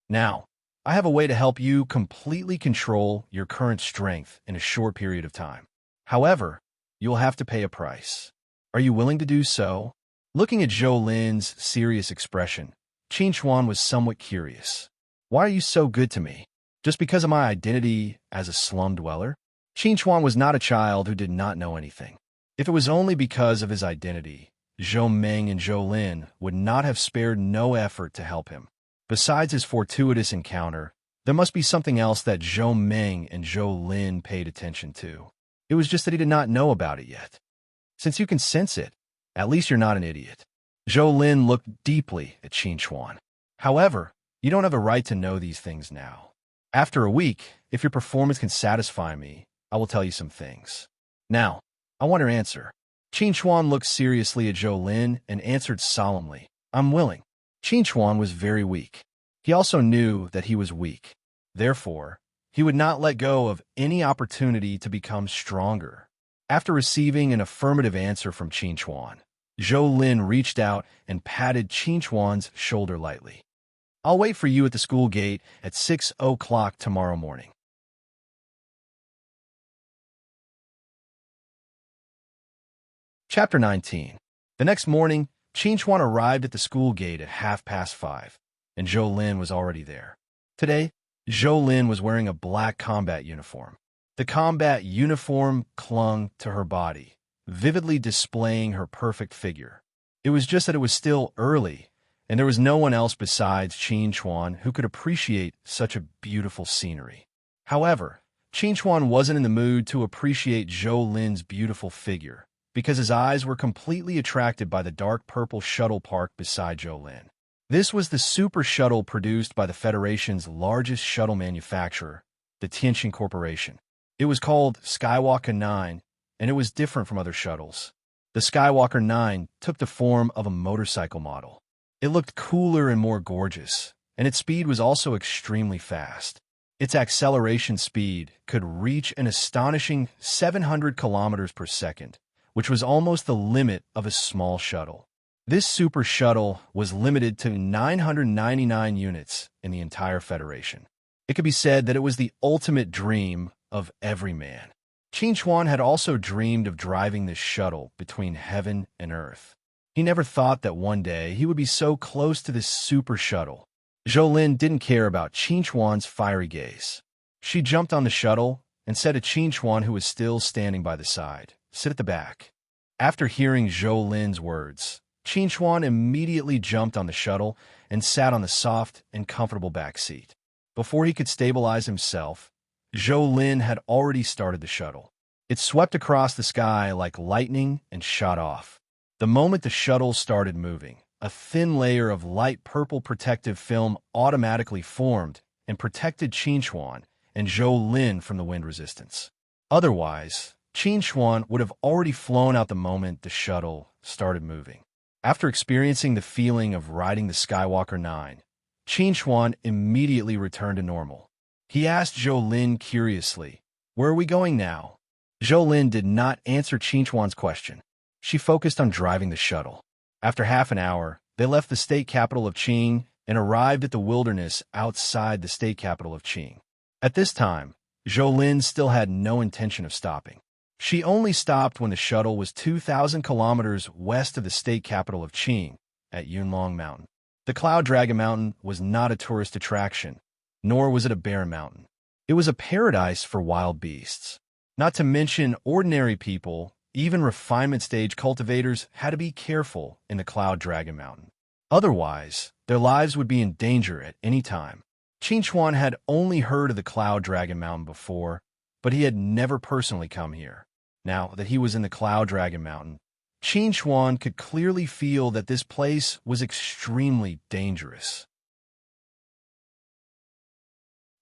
Now, I have a way to help you completely control your current strength in a short period of time. However, you'll have to pay a price. Are you willing to do so?" Looking at Zhou Lin's serious expression, Qin Chuan was somewhat curious. "Why are you so good to me? Just because of my identity as a slum dweller?" Qin Chuan was not a child who did not know anything. If it was only because of his identity, Zhou Meng and Zhou Lin would not have spared no effort to help him. Besides his fortuitous encounter, there must be something else that Zhou Meng and Zhou Lin paid attention to. It was just that he did not know about it yet. Since you can sense it, at least you're not an idiot. Zhou Lin looked deeply at Qin Chuan. "However, you don't have a right to know these things now. After a week, if your performance can satisfy me, I will tell you some things. Now, I want your answer." Qin Chuan looked seriously at Zhou Lin and answered solemnly, "I'm willing." Qin Chuan was very weak. He also knew that he was weak. Therefore, he would not let go of any opportunity to become stronger. After receiving an affirmative answer from Qin Chuan, Zhou Lin reached out and patted Qin Chuan's shoulder lightly. "I'll wait for you at the school gate at 6 o'clock tomorrow morning." Chapter 19. The next morning, Qin Chuan arrived at the school gate at 5:30, and Zhou Lin was already there. Today, Zhou Lin was wearing a black combat uniform. The combat uniform clung to her body, vividly displaying her perfect figure. It was just that it was still early, and there was no one else besides Qin Chuan who could appreciate such a beautiful scenery. However, Qin Chuan wasn't in the mood to appreciate Zhou Lin's beautiful figure, because his eyes were completely attracted by the dark purple shuttle parked beside Zhou Lin. This was the super shuttle produced by the Federation's largest shuttle manufacturer, the Tianqin Corporation. It was called Skywalker 9, and it was different from other shuttles. The Skywalker 9 took the form of a motorcycle model. It looked cooler and more gorgeous, and its speed was also extremely fast. Its acceleration speed could reach an astonishing 700 kilometers per second, which was almost the limit of a small shuttle. This super shuttle was limited to 999 units in the entire Federation. It could be said that it was the ultimate dream of every man. Qin Chuan had also dreamed of driving this shuttle between heaven and earth. He never thought that one day he would be so close to this super shuttle. Zhou Lin didn't care about Qin Chuan's fiery gaze. She jumped on the shuttle and said to Qin Chuan, who was still standing by the side, "Sit at the back." After hearing Zhou Lin's words, Qin Chuan immediately jumped on the shuttle and sat on the soft and comfortable back seat. Before he could stabilize himself, Zhou Lin had already started the shuttle. It swept across the sky like lightning and shot off. The moment the shuttle started moving, a thin layer of light purple protective film automatically formed and protected Qin Chuan and Zhou Lin from the wind resistance. Otherwise, Qin Chuan would have already flown out the moment the shuttle started moving. After experiencing the feeling of riding the Skywalker 9, Qin Chuan immediately returned to normal. He asked Zhou Lin curiously, Where are we going now? Zhou did not answer Qinchuan's question. She focused on driving the shuttle. After half an hour, they left the state capital of Qing and arrived at the wilderness outside the state capital of Qing. At this time, Zhou still had no intention of stopping. She only stopped when the shuttle was 2,000 kilometers west of the state capital of Qing, at Yunlong Mountain. The Cloud Dragon Mountain was not a tourist attraction, nor was it a barren mountain. It was a paradise for wild beasts. Not to mention ordinary people, even refinement stage cultivators had to be careful in the Cloud Dragon Mountain. Otherwise, their lives would be in danger at any time. Qinchuan had only heard of the Cloud Dragon Mountain before, but he had never personally come here. Now that he was in the Cloud Dragon Mountain, Qinchuan could clearly feel that this place was extremely dangerous.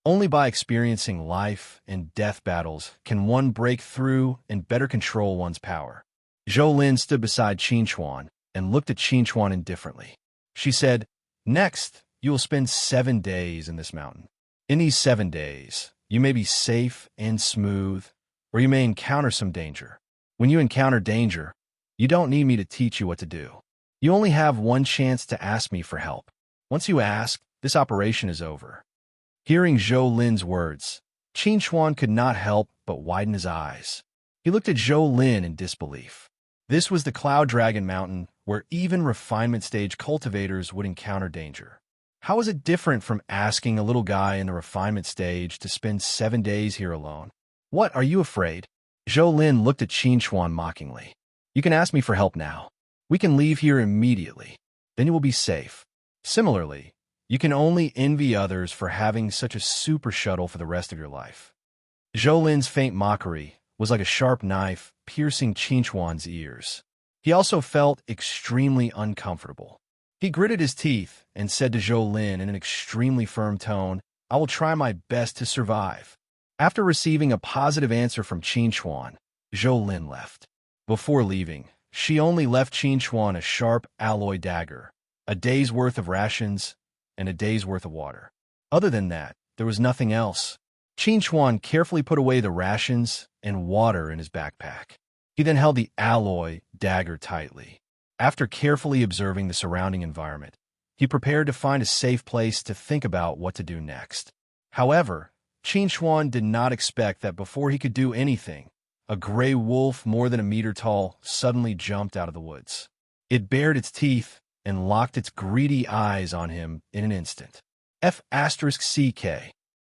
Only by experiencing life and death battles can one break through and better control one's power. Zhou stood beside Qinchuan and looked at Qinchuan indifferently. She said, "Next, you will spend 7 days in this mountain. In these 7 days, you may be safe and smooth, or you may encounter some danger. When you encounter danger, you don't need me to teach you what to do. You only have one chance to ask me for help. Once you ask, this operation is over." Hearing Zhou words, Qinchuan could not help but widen his eyes. He looked at Zhou in disbelief. This was the Cloud Dragon Mountain, where even refinement stage cultivators would encounter danger. How was it different from asking a little guy in the refinement stage to spend 7 days here alone? "What, are you afraid?" Zhou looked at Qinchuan mockingly. "You can ask me for help now. We can leave here immediately. Then you will be safe. Similarly, you can only envy others for having such a super shuttle for the rest of your life." Zhou faint mockery was like a sharp knife piercing Qinchuan's ears. He also felt extremely uncomfortable. He gritted his teeth and said to Zhou in an extremely firm tone, "I will try my best to survive." After receiving a positive answer from Qinchuan, Zhou left. Before leaving, she only left Qinchuan a sharp alloy dagger, a day's worth of rations, and a day's worth of water. Other than that, there was nothing else. Qinchuan carefully put away the rations and water in his backpack. He then held the alloy dagger tightly. After carefully observing the surrounding environment, he prepared to find a safe place to think about what to do next. However, Qinchuan did not expect that before he could do anything, a gray wolf more than a meter tall suddenly jumped out of the woods. It bared its teeth and locked its greedy eyes on him in an instant. F***CK.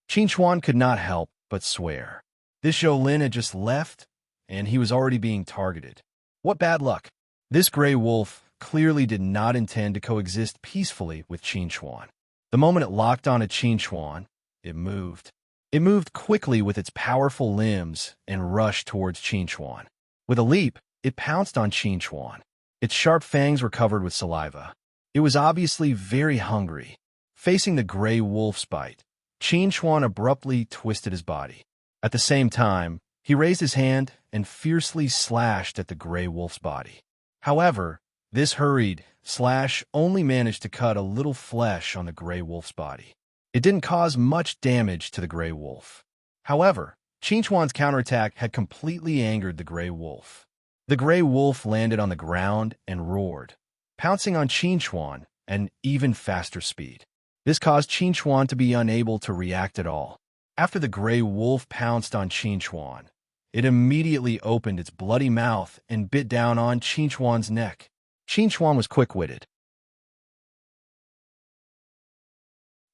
Qinchuan could not help but swear. This Zhou had just left, and he was already being targeted. What bad luck! This gray wolf clearly did not intend to coexist peacefully with Qinchuan. The moment it locked onto Qinchuan, it moved. It moved quickly with its powerful limbs and rushed towards Qinchuan. With a leap, it pounced on Qinchuan. Its sharp fangs were covered with saliva. It was obviously very hungry. Facing the gray wolf's bite, Qinchuan abruptly twisted his body. At the same time, he raised his hand and fiercely slashed at the gray wolf's body. However, this hurried slash only managed to cut a little flesh on the gray wolf's body. It didn't cause much damage to the gray wolf. However, Qinchuan's counterattack had completely angered the gray wolf. The gray wolf landed on the ground and roared, pouncing on Qinchuan at an even faster speed. This caused Qinchuan to be unable to react at all. After the gray wolf pounced on Qinchuan, it immediately opened its bloody mouth and bit down on Qinchuan's neck. Qinchuan was quick-witted.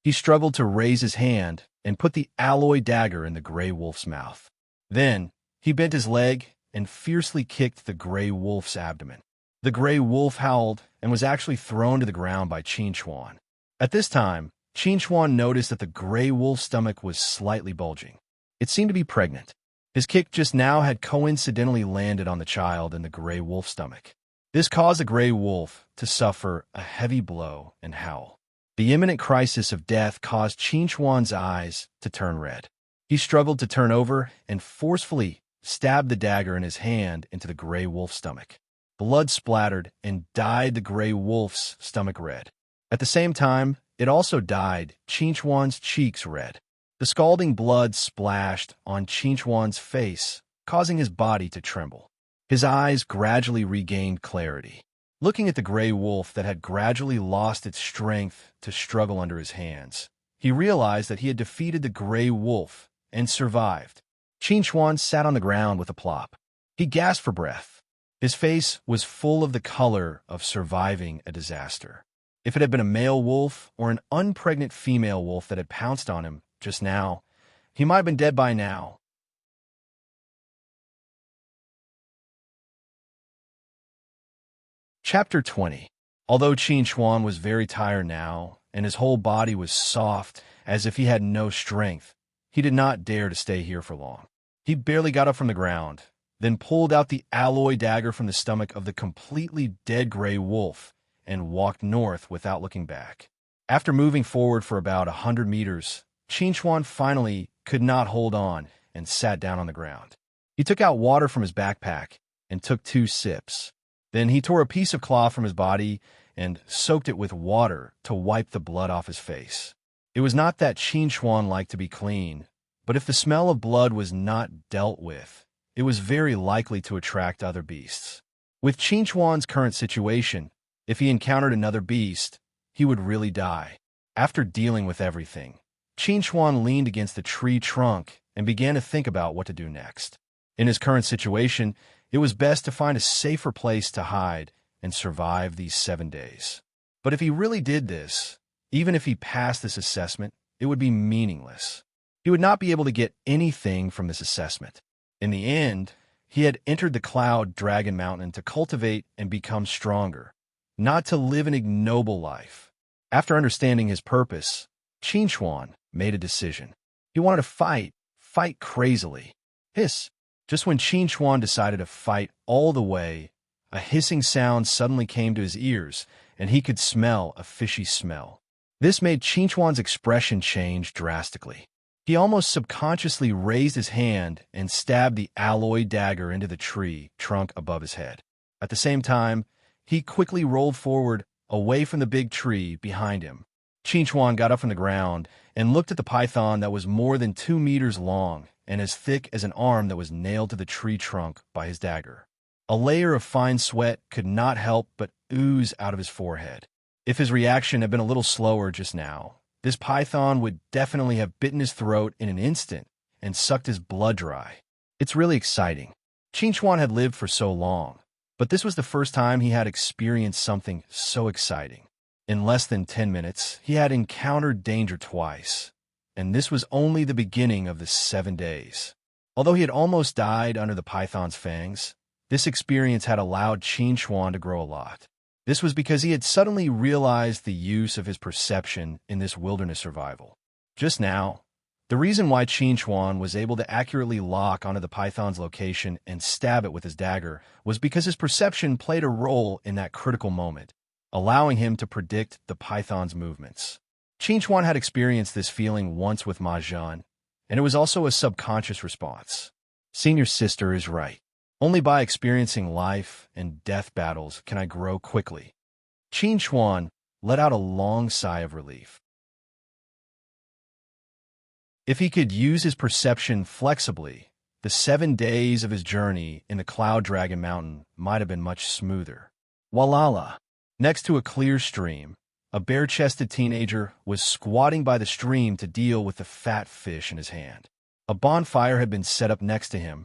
He struggled to raise his hand and put the alloy dagger in the gray wolf's mouth. Then, he bent his leg and fiercely kicked the gray wolf's abdomen. The gray wolf howled and was actually thrown to the ground by Qinchuan. At this time, Qinchuan noticed that the gray wolf's stomach was slightly bulging. It seemed to be pregnant. His kick just now had coincidentally landed on the child in the gray wolf's stomach. This caused the gray wolf to suffer a heavy blow and howl. The imminent crisis of death caused Qinchuan's eyes to turn red. He struggled to turn over and forcefully stabbed the dagger in his hand into the gray wolf's stomach. Blood splattered and dyed the gray wolf's stomach red. At the same time, it also dyed Qinchuan's cheeks red. The The scalding blood splashed on Chinchuan's face, causing his body to tremble. His eyes gradually regained clarity. Looking at the gray wolf that had gradually lost its strength to struggle under his hands, he realized that he had defeated the gray wolf and survived. Chinchuan sat on the ground with a plop. He gasped for breath. His face was full of the color of surviving a disaster. If it had been a male wolf or an unpregnant female wolf that had pounced on him just now, he might have been dead by now. Chapter 20. Although Chinchuan was very tired now, and his whole body was soft, as if he had no strength, he did not dare to stay here for long. He barely got up from the ground, then pulled out the alloy dagger from the stomach of the completely dead gray wolf and walked north without looking back. After moving forward for about 100 meters, Chinchuan finally could not hold on and sat down on the ground. He took out water from his backpack and took 2 sips. Then he tore a piece of cloth from his body and soaked it with water to wipe the blood off his face. It was not that Chinchuan liked to be clean, but if the smell of blood was not dealt with, it was very likely to attract other beasts. With Chinchuan's current situation, if he encountered another beast, he would really die. After dealing with everything, Chinchuan leaned against the tree trunk and began to think about what to do next. In his current situation, it was best to find a safer place to hide and survive these 7 days. But if he really did this, even if he passed this assessment, it would be meaningless. He would not be able to get anything from this assessment. In the end, he had entered the Cloud Dragon Mountain to cultivate and become stronger, not to live an ignoble life. After understanding his purpose, Chinchuan made a decision. He wanted to fight crazily. Hiss! Just when Chinchuan decided to fight all the way, a hissing sound suddenly came to his ears, and he could smell a fishy smell. This made Chinchuan's expression change drastically. He almost subconsciously raised his hand and stabbed the alloy dagger into the tree trunk above his head. At the same time, he quickly rolled forward, away from the big tree behind him. Chinchuan got up from the ground and looked at the python that was more than 2 meters long and as thick as an arm that was nailed to the tree trunk by his dagger. A layer of fine sweat could not help but ooze out of his forehead. If his reaction had been a little slower just now, this python would definitely have bitten his throat in an instant and sucked his blood dry. It's really exciting. Chinchuan had lived for so long, but this was the first time he had experienced something so exciting. In less than 10 minutes, he had encountered danger twice, and this was only the beginning of the 7 days. Although he had almost died under the python's fangs, this experience had allowed Chinchuan to grow a lot. This was because he had suddenly realized the use of his perception in this wilderness survival. Just now, the reason why Chinchuan was able to accurately lock onto the python's location and stab it with his dagger was because his perception played a role in that critical moment, allowing him to predict the python's movements. Chinchuan had experienced this feeling once with Mahjong, and it was also a subconscious response. Senior sister is right. Only by experiencing life and death battles can I grow quickly. Chinchuan let out a long sigh of relief. If he could use his perception flexibly, the 7 days of his journey in the Cloud Dragon Mountain might have been much smoother. Walala! Next to a clear stream, a bare-chested teenager was squatting by the stream to deal with the fat fish in his hand. A bonfire had been set up next to him,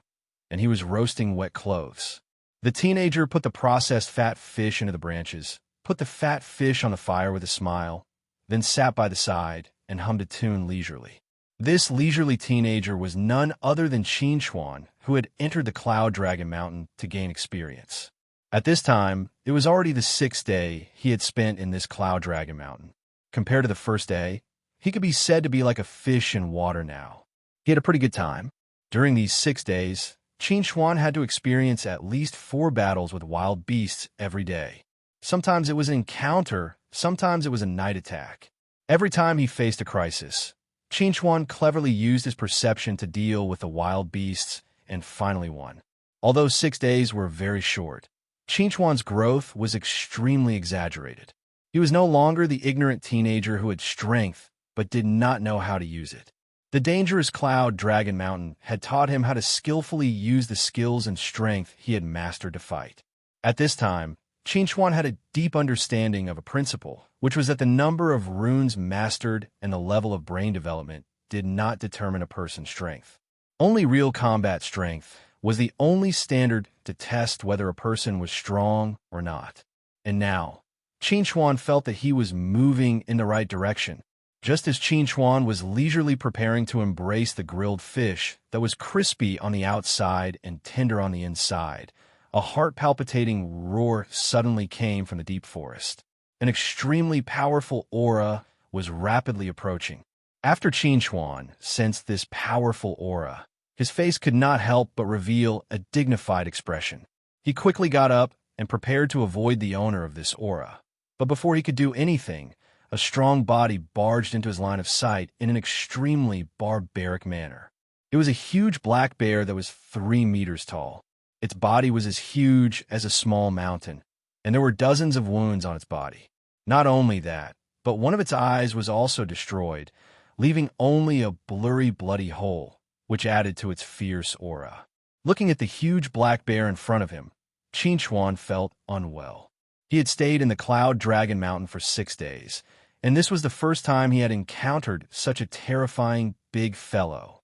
and he was roasting wet clothes. The teenager put the processed fat fish into the branches, put the fat fish on the fire with a smile, then sat by the side and hummed a tune leisurely. This leisurely teenager was none other than Chinchuan, who had entered the Cloud Dragon Mountain to gain experience. At this time, it was already the 6th day he had spent in this Cloud Dragon Mountain. Compared to the first day, he could be said to be like a fish in water now. He had a pretty good time. During these 6 days, Chinchuan had to experience at least 4 battles with wild beasts every day. Sometimes it was an encounter, sometimes it was a night attack. Every time he faced a crisis, Chinchuan cleverly used his perception to deal with the wild beasts and finally won. Although 6 days were very short, Chinchuan's growth was extremely exaggerated. He was no longer the ignorant teenager who had strength but did not know how to use it. The dangerous cloud dragon mountain had taught him how to skillfully use the skills and strength he had mastered to fight. At this time, Qin had a deep understanding of a principle, which was that the number of runes mastered and the level of brain development did not determine a person's strength. Only real combat strength was the only standard to test whether a person was strong or not. And now, Qin felt that he was moving in the right direction. Just as Qin was leisurely preparing to embrace the grilled fish that was crispy on the outside and tender on the inside, a heart-palpitating roar suddenly came from the deep forest. An extremely powerful aura was rapidly approaching. After Qin sensed this powerful aura, his face could not help but reveal a dignified expression. He quickly got up and prepared to avoid the owner of this aura. But before he could do anything, a strong body barged into his line of sight in an extremely barbaric manner. It was a huge black bear that was 3 meters tall. Its body was as huge as a small mountain, and there were dozens of wounds on its body. Not only that, but one of its eyes was also destroyed, leaving only a blurry, bloody hole, which added to its fierce aura. Looking at the huge black bear in front of him, Qin felt unwell. He had stayed in the Cloud Dragon Mountain for 6 days, and this was the first time he had encountered such a terrifying big fellow.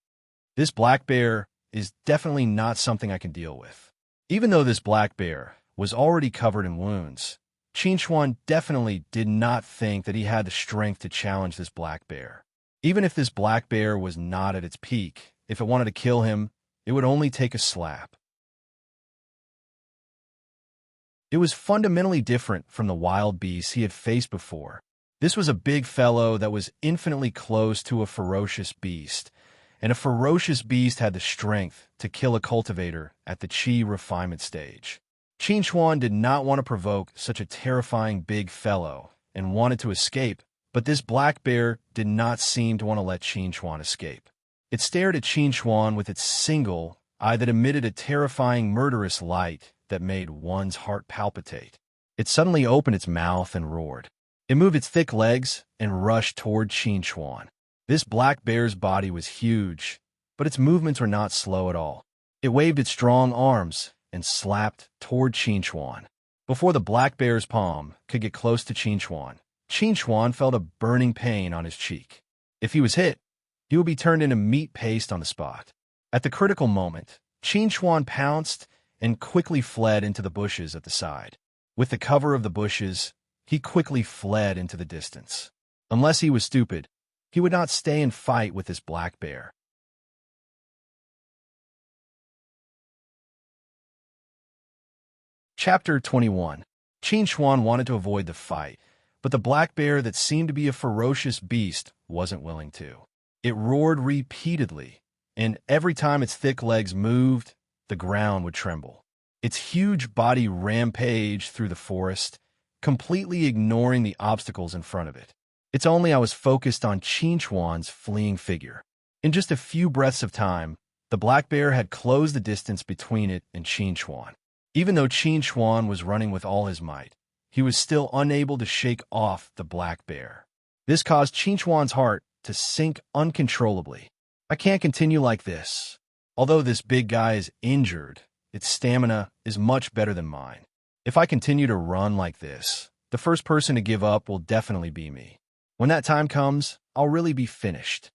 This black bear is definitely not something I can deal with. Even though this black bear was already covered in wounds, Qin definitely did not think that he had the strength to challenge this black bear. Even if this black bear was not at its peak, if it wanted to kill him, it would only take a slap. It was fundamentally different from the wild beasts he had faced before. This was a big fellow that was infinitely close to a ferocious beast, and a ferocious beast had the strength to kill a cultivator at the Qi refinement stage. Qin did not want to provoke such a terrifying big fellow and wanted to escape, but this black bear did not seem to want to let Qin escape. It stared at Qin with its single eye that emitted a terrifying murderous light that made one's heart palpitate. It suddenly opened its mouth and roared. It moved its thick legs and rushed toward Qin. This black bear's body was huge, but its movements were not slow at all. It waved its strong arms and slapped toward Qin. Before the black bear's palm could get close to Qin felt a burning pain on his cheek. If he was hit, he would be turned into meat paste on the spot. At the critical moment, Qin pounced and quickly fled into the bushes at the side. With the cover of the bushes, he quickly fled into the distance. Unless he was stupid, he would not stay and fight with this black bear. Chapter 21. Qin wanted to avoid the fight, but the black bear that seemed to be a ferocious beast wasn't willing to. It roared repeatedly, and every time its thick legs moved, the ground would tremble. Its huge body rampaged through the forest, completely ignoring the obstacles in front of it. It's only I was focused on Qin's fleeing figure. In just a few breaths of time, the black bear had closed the distance between it and Qin. Even though Qin was running with all his might, he was still unable to shake off the black bear. This caused Qin's heart to sink uncontrollably. I can't continue like this. Although this big guy is injured, its stamina is much better than mine. If I continue to run like this, the first person to give up will definitely be me. When that time comes, I'll really be finished.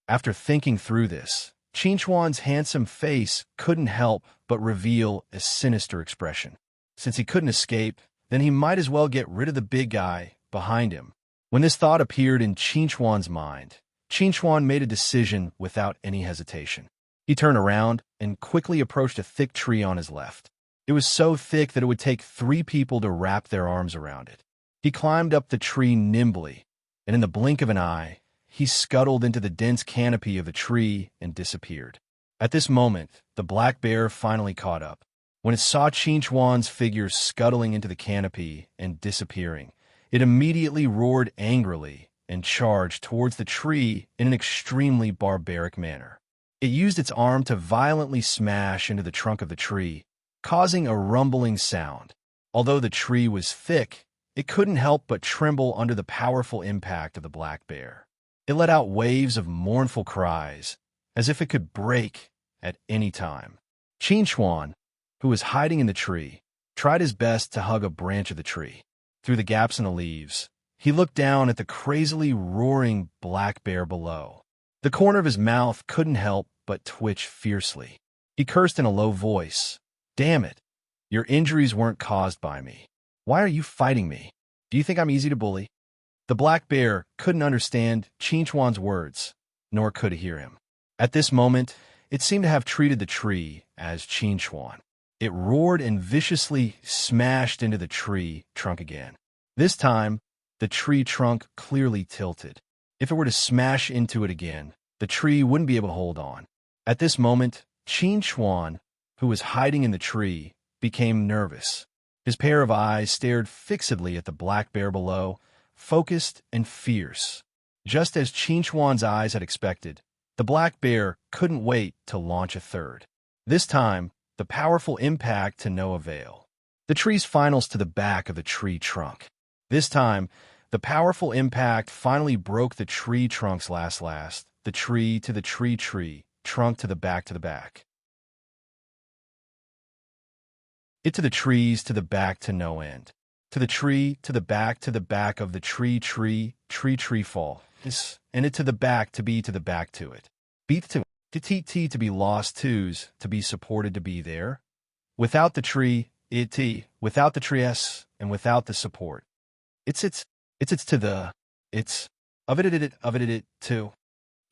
After thinking through this, Qin's handsome face couldn't help but reveal a sinister expression. Since he couldn't escape, then he might as well get rid of the big guy behind him. When this thought appeared in Qin's mind, Qin made a decision without any hesitation. He turned around and quickly approached a thick tree on his left. It was so thick that it would take 3 people to wrap their arms around it. He climbed up the tree nimbly, and in the blink of an eye, he scuttled into the dense canopy of the tree and disappeared. At this moment, the black bear finally caught up. When it saw Qin's figure scuttling into the canopy and disappearing, it immediately roared angrily and charged towards the tree in an extremely barbaric manner. It used its arm to violently smash into the trunk of the tree, causing a rumbling sound. Although the tree was thick, it couldn't help but tremble under the powerful impact of the black bear. It let out waves of mournful cries, as if it could break at any time. Chuan, who was hiding in the tree, tried his best to hug a branch of the tree. Through the gaps in the leaves, he looked down at the crazily roaring black bear below. The corner of his mouth couldn't help but twitch fiercely. He cursed in a low voice. "Damn it! Your injuries weren't caused by me. Why are you fighting me? Do you think I'm easy to bully?" The black bear couldn't understand Chuan's words, nor could he hear him. At this moment, it seemed to have treated the tree as Chuan. It roared and viciously smashed into the tree trunk again. This time, the tree trunk clearly tilted. If it were to smash into it again, the tree wouldn't be able to hold on. At this moment, Chuan, who was hiding in the tree, became nervous. His pair of eyes stared fixedly at the black bear below, focused and fierce. Just as Chuan's eyes had expected, the black bear couldn't wait to launch a third. This time, the powerful impact to no avail. The tree's finals to the back of the tree trunk. This time, the powerful impact finally broke the tree trunk's last, the tree to the tree, trunk to the back. It to the trees to the back to no end. To the tree to the back of the tree fall. And it to the back to be to the back to it. Beat to to be lost twos, to be supported to be there. Without the tree, without the tree s, and without the support. It's to the, it's, of it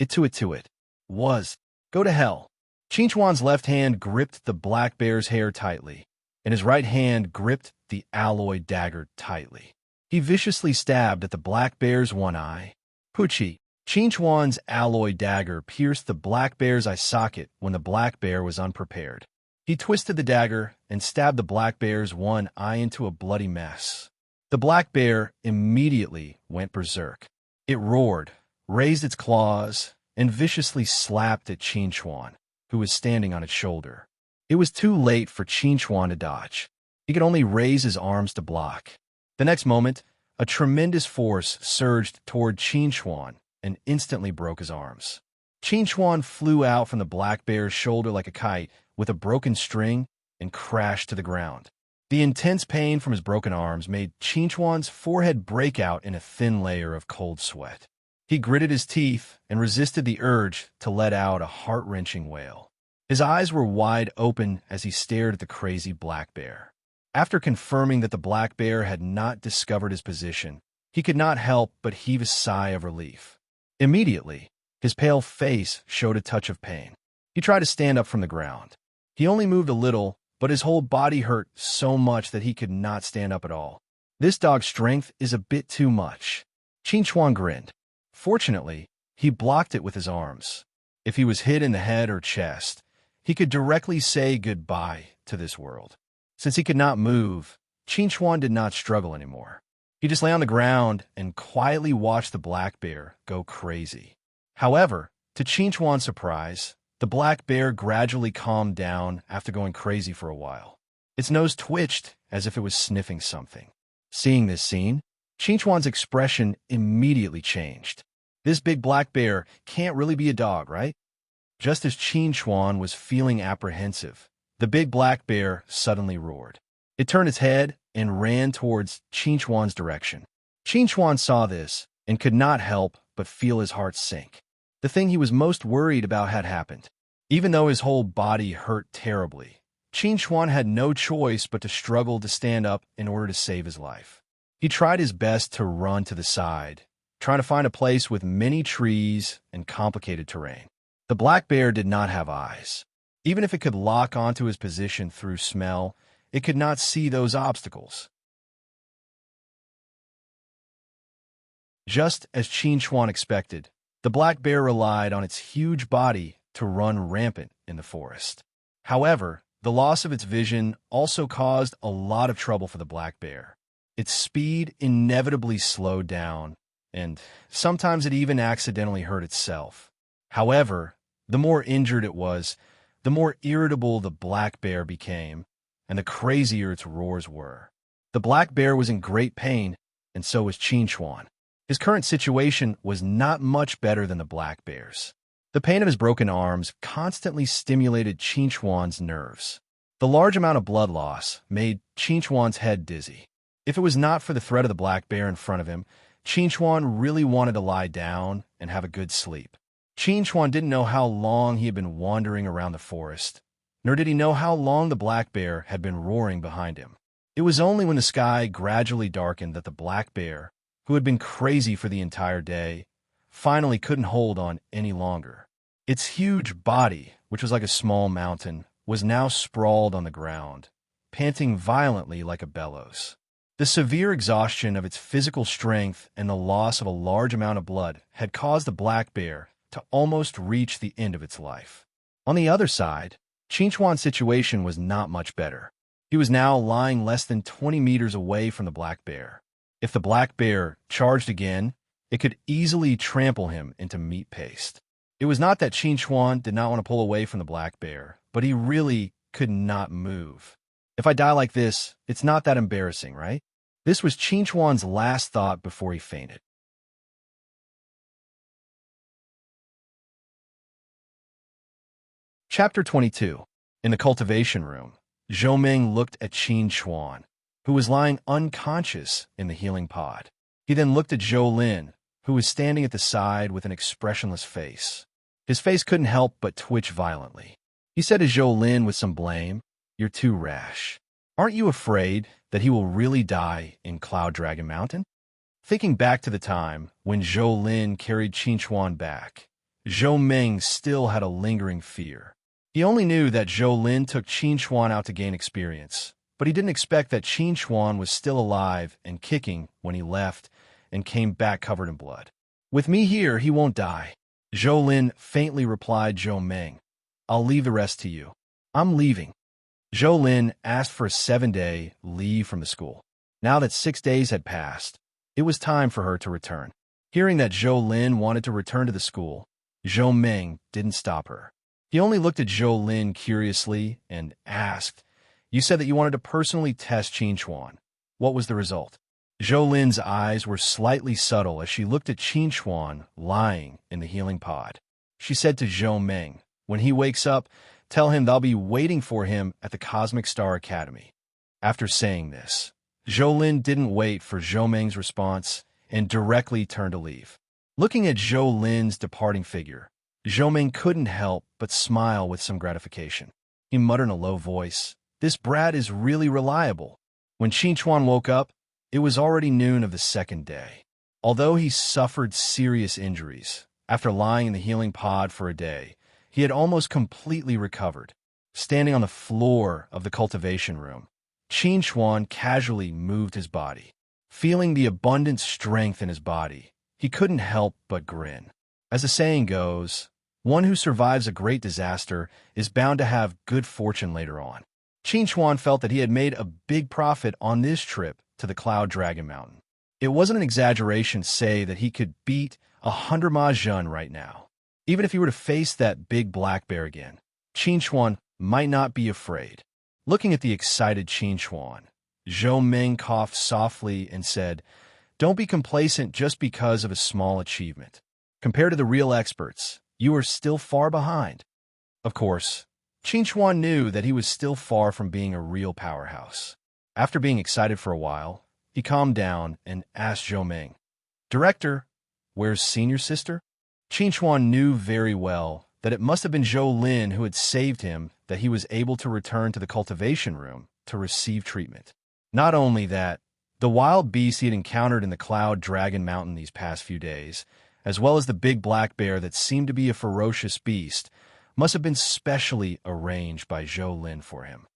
to it, was, go to hell. Chuan's left hand gripped the black bear's hair tightly, and his right hand gripped the alloy dagger tightly. He viciously stabbed at the black bear's one eye. Puchi. Chuan's alloy dagger pierced the black bear's eye socket when the black bear was unprepared. He twisted the dagger and stabbed the black bear's one eye into a bloody mess. The black bear immediately went berserk. It roared, raised its claws, and viciously slapped at Chuan, who was standing on its shoulder. It was too late for Chuan to dodge. He could only raise his arms to block. The next moment, a tremendous force surged toward Chuan and instantly broke his arms. Chuan flew out from the black bear's shoulder like a kite with a broken string and crashed to the ground. The intense pain from his broken arms made Chuan's forehead break out in a thin layer of cold sweat. He gritted his teeth and resisted the urge to let out a heart-wrenching wail. His eyes were wide open as he stared at the crazy black bear. After confirming that the black bear had not discovered his position, he could not help but heave a sigh of relief. Immediately, his pale face showed a touch of pain. He tried to stand up from the ground. He only moved a little, but his whole body hurt so much that he could not stand up at all. This dog's strength is a bit too much. Chuan grinned. Fortunately, he blocked it with his arms. If he was hit in the head or chest, he could directly say goodbye to this world. Since he could not move, Chuan did not struggle anymore. He just lay on the ground and quietly watched the black bear go crazy. However, to Chuan's surprise, the black bear gradually calmed down after going crazy for a while. Its nose twitched as if it was sniffing something. Seeing this scene, Chuan's expression immediately changed. This big black bear can't really be a dog, right? Just as Chuan was feeling apprehensive, the big black bear suddenly roared. It turned its head and ran towards Chuan's direction. Chuan saw this and could not help but feel his heart sink. The thing he was most worried about had happened. Even though his whole body hurt terribly, Chuan had no choice but to struggle to stand up in order to save his life. He tried his best to run to the side, trying to find a place with many trees and complicated terrain. The black bear did not have eyes. Even if it could lock onto his position through smell, it could not see those obstacles. Just as Chuan expected, the black bear relied on its huge body to run rampant in the forest. However, the loss of its vision also caused a lot of trouble for the black bear. Its speed inevitably slowed down, and sometimes it even accidentally hurt itself. However, the more injured it was, the more irritable the black bear became, and the crazier its roars were. The black bear was in great pain, and so was Chuan. His current situation was not much better than the black bear's. The pain of his broken arms constantly stimulated Chinchuan's nerves. The large amount of blood loss made Chinchuan's head dizzy. If it was not for the threat of the black bear in front of him, Chinchuan really wanted to lie down and have a good sleep. Chinchuan didn't know how long he had been wandering around the forest, nor did he know how long the black bear had been roaring behind him. It was only when the sky gradually darkened that the black bear, who had been crazy for the entire day, finally couldn't hold on any longer. Its huge body, which was like a small mountain, was now sprawled on the ground, panting violently like a bellows. The severe exhaustion of its physical strength and the loss of a large amount of blood had caused the black bear to almost reach the end of its life. On the other side, Chinchuan's situation was not much better. He was now lying less than 20 meters away from the black bear. If the black bear charged again, it could easily trample him into meat paste. It was not that Chinchuan did not want to pull away from the black bear, but he really could not move. If I die like this, it's not that embarrassing, right? This was Chinchuan's last thought before he fainted. Chapter 22. In the cultivation room, Zhou looked at Chinchuan, who was lying unconscious in the healing pod. He then looked at Zhou, who was standing at the side with an expressionless face. His face couldn't help but twitch violently. He said to Zhou with some blame, "You're too rash. Aren't you afraid that he will really die in Cloud Dragon Mountain?" Thinking back to the time when Zhou carried Chinchuan back, Zhou still had a lingering fear. He only knew that Zhou took Chinchuan out to gain experience, but he didn't expect that Chinchuan was still alive and kicking when he left and came back covered in blood. "With me here, he won't die," Zhou faintly replied Zhou. "I'll leave the rest to you." "I'm leaving." Zhou asked for a 7-day leave from the school. Now that 6 days had passed, it was time for her to return. Hearing that Zhou wanted to return to the school, Zhou didn't stop her. He only looked at Zhou curiously and asked, "You said that you wanted to personally test Chinchuan. What was the result?" Zhou eyes were slightly subtle as she looked at Chinchuan lying in the healing pod. She said to Zhou, "When he wakes up, tell him they'll be waiting for him at the Cosmic Star Academy." After saying this, Zhou didn't wait for Zhou response and directly turned to leave. Looking at Zhou departing figure, Zhou couldn't help but smile with some gratification. He muttered in a low voice, "This brat is really reliable." When Chinchuan woke up, it was already noon of the second day. Although he suffered serious injuries, after lying in the healing pod for a day, he had almost completely recovered. Standing on the floor of the cultivation room, Chinchuan casually moved his body. Feeling the abundant strength in his body, he couldn't help but grin. As the saying goes, one who survives a great disaster is bound to have good fortune later on. Chinchuan felt that he had made a big profit on this trip to the Cloud Dragon Mountain. It wasn't an exaggeration to say that he could beat 100 Mahjong right now. Even if he were to face that big black bear again, Chinchuan might not be afraid. Looking at the excited Chinchuan, Zhou coughed softly and said, "Don't be complacent just because of a small achievement. Compared to the real experts, you are still far behind." Of course, Chinchuan knew that he was still far from being a real powerhouse. After being excited for a while, he calmed down and asked Zhou, "Director, where's senior sister?" Chinchuan knew very well that it must have been Zhou who had saved him that he was able to return to the cultivation room to receive treatment. Not only that, the wild beasts he had encountered in the Cloud Dragon Mountain these past few days, as well as the big black bear that seemed to be a ferocious beast, must have been specially arranged by Zhou for him.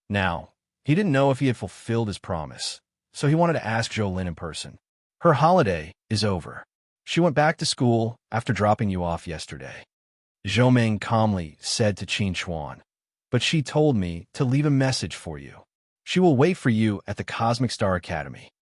Now, he didn't know if he had fulfilled his promise, so he wanted to ask Zhou in person. "Her holiday is over. She went back to school after dropping you off yesterday," Zhou calmly said to Chinchuan, "but she told me to leave a message for you. She will wait for you at the Cosmic Star Academy."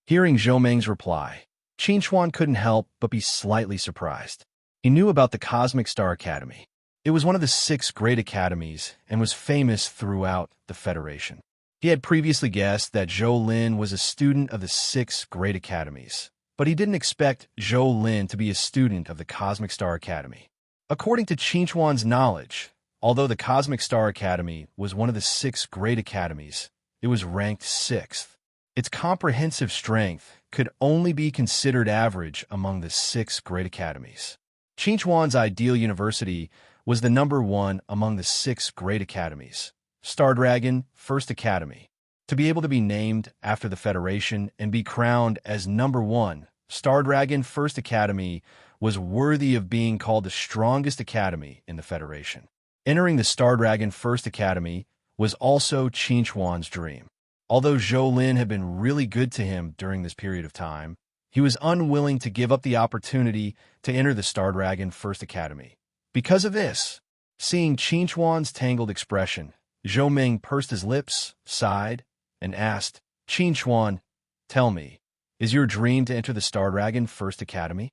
Hearing Zhou reply, Chinchuan couldn't help but be slightly surprised. He knew about the Cosmic Star Academy. It was one of the 6 great academies and was famous throughout the Federation. He had previously guessed that Zhou Lin was a student of the 6 great academies, but he didn't expect Zhou Lin to be a student of the Cosmic Star Academy. According to Qinchuan's knowledge, although the Cosmic Star Academy was one of the 6 great academies, it was ranked 6th. Its comprehensive strength could only be considered average among the 6 great academies. Qinchuan's ideal university was the number 1 among the 6 great academies, Star Dragon First Academy. To be able to be named after the Federation and be crowned as number 1, Star Dragon First Academy was worthy of being called the strongest academy in the Federation. Entering the Star Dragon First Academy was also Qinchuan's dream. Although Zhou Lin had been really good to him during this period of time, he was unwilling to give up the opportunity to enter the Star Dragon First Academy. Because of this, seeing Qinchuan's tangled expression, Zhou Ming pursed his lips, sighed, and asked, "Qinchuan, tell me, is your dream to enter the Star Dragon First Academy?"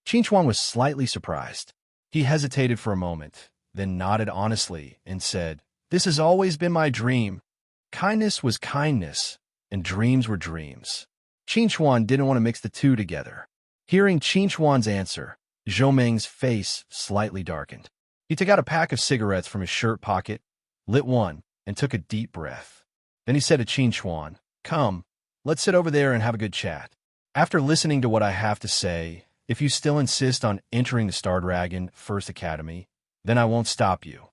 Qinchuan was slightly surprised. He hesitated for a moment, then nodded honestly and said, "This has always been my dream. Kindness was kindness, and dreams were dreams." Qinchuan didn't want to mix the two together. Hearing Qinchuan's answer, Zhou Ming's face slightly darkened. He took out a pack of cigarettes from his shirt pocket, lit one, and took a deep breath. Then he said to Qinchuan, "Come, let's sit over there and have a good chat. After listening to what I have to say, if you still insist on entering the Star Dragon First Academy, then I won't stop you."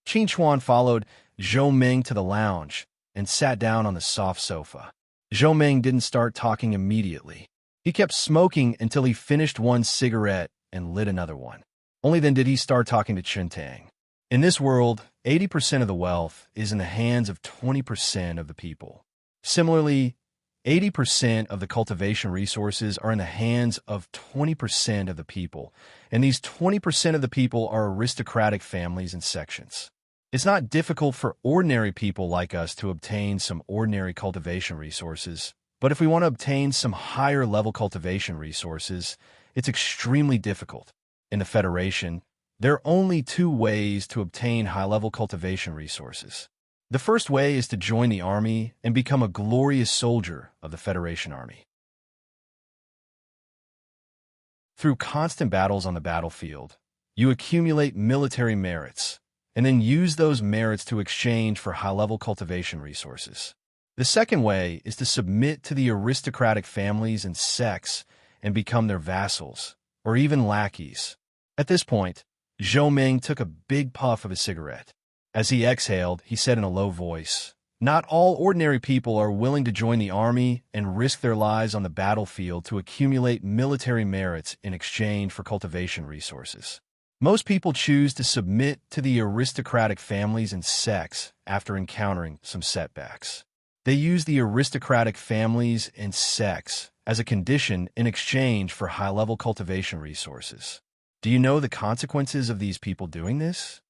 Qinchuan followed Zhou Ming to the lounge and sat down on the soft sofa. Zhou Ming didn't start talking immediately. He kept smoking until he finished one cigarette and lit another one. Only then did he start talking to Chintang. In this world, 80% of the wealth is in the hands of 20% of the people. Similarly, 80% of the cultivation resources are in the hands of 20% of the people, and these 20% of the people are aristocratic families and sections. It's not difficult for ordinary people like us to obtain some ordinary cultivation resources, but if we want to obtain some higher-level cultivation resources, it's extremely difficult. In the Federation, there are only 2 ways to obtain high-level cultivation resources. The first way is to join the army and become a glorious soldier of the Federation Army. Through constant battles on the battlefield, you accumulate military merits, and then use those merits to exchange for high-level cultivation resources. The second way is to submit to the aristocratic families and sects and become their vassals, or even lackeys. At this point, Zhou Ming took a big puff of his cigarette. As he exhaled, he said in a low voice, "Not all ordinary people are willing to join the army and risk their lives on the battlefield to accumulate military merits in exchange for cultivation resources. Most people choose to submit to the aristocratic families and sects after encountering some setbacks. They use the aristocratic families and sects as a condition in exchange for high-level cultivation resources. Do you know the consequences of these people doing this?"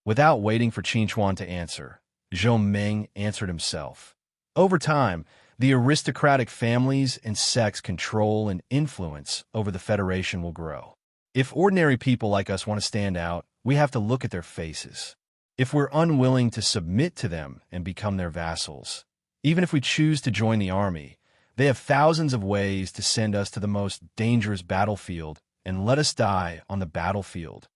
Without waiting for Qinchuan to answer, Zhou Ming answered himself. Over time, the aristocratic families and sects' control and influence over the Federation will grow. If ordinary people like us want to stand out, we have to look at their faces. If we're unwilling to submit to them and become their vassals, even if we choose to join the army, they have thousands of ways to send us to the most dangerous battlefield and let us die on the battlefield.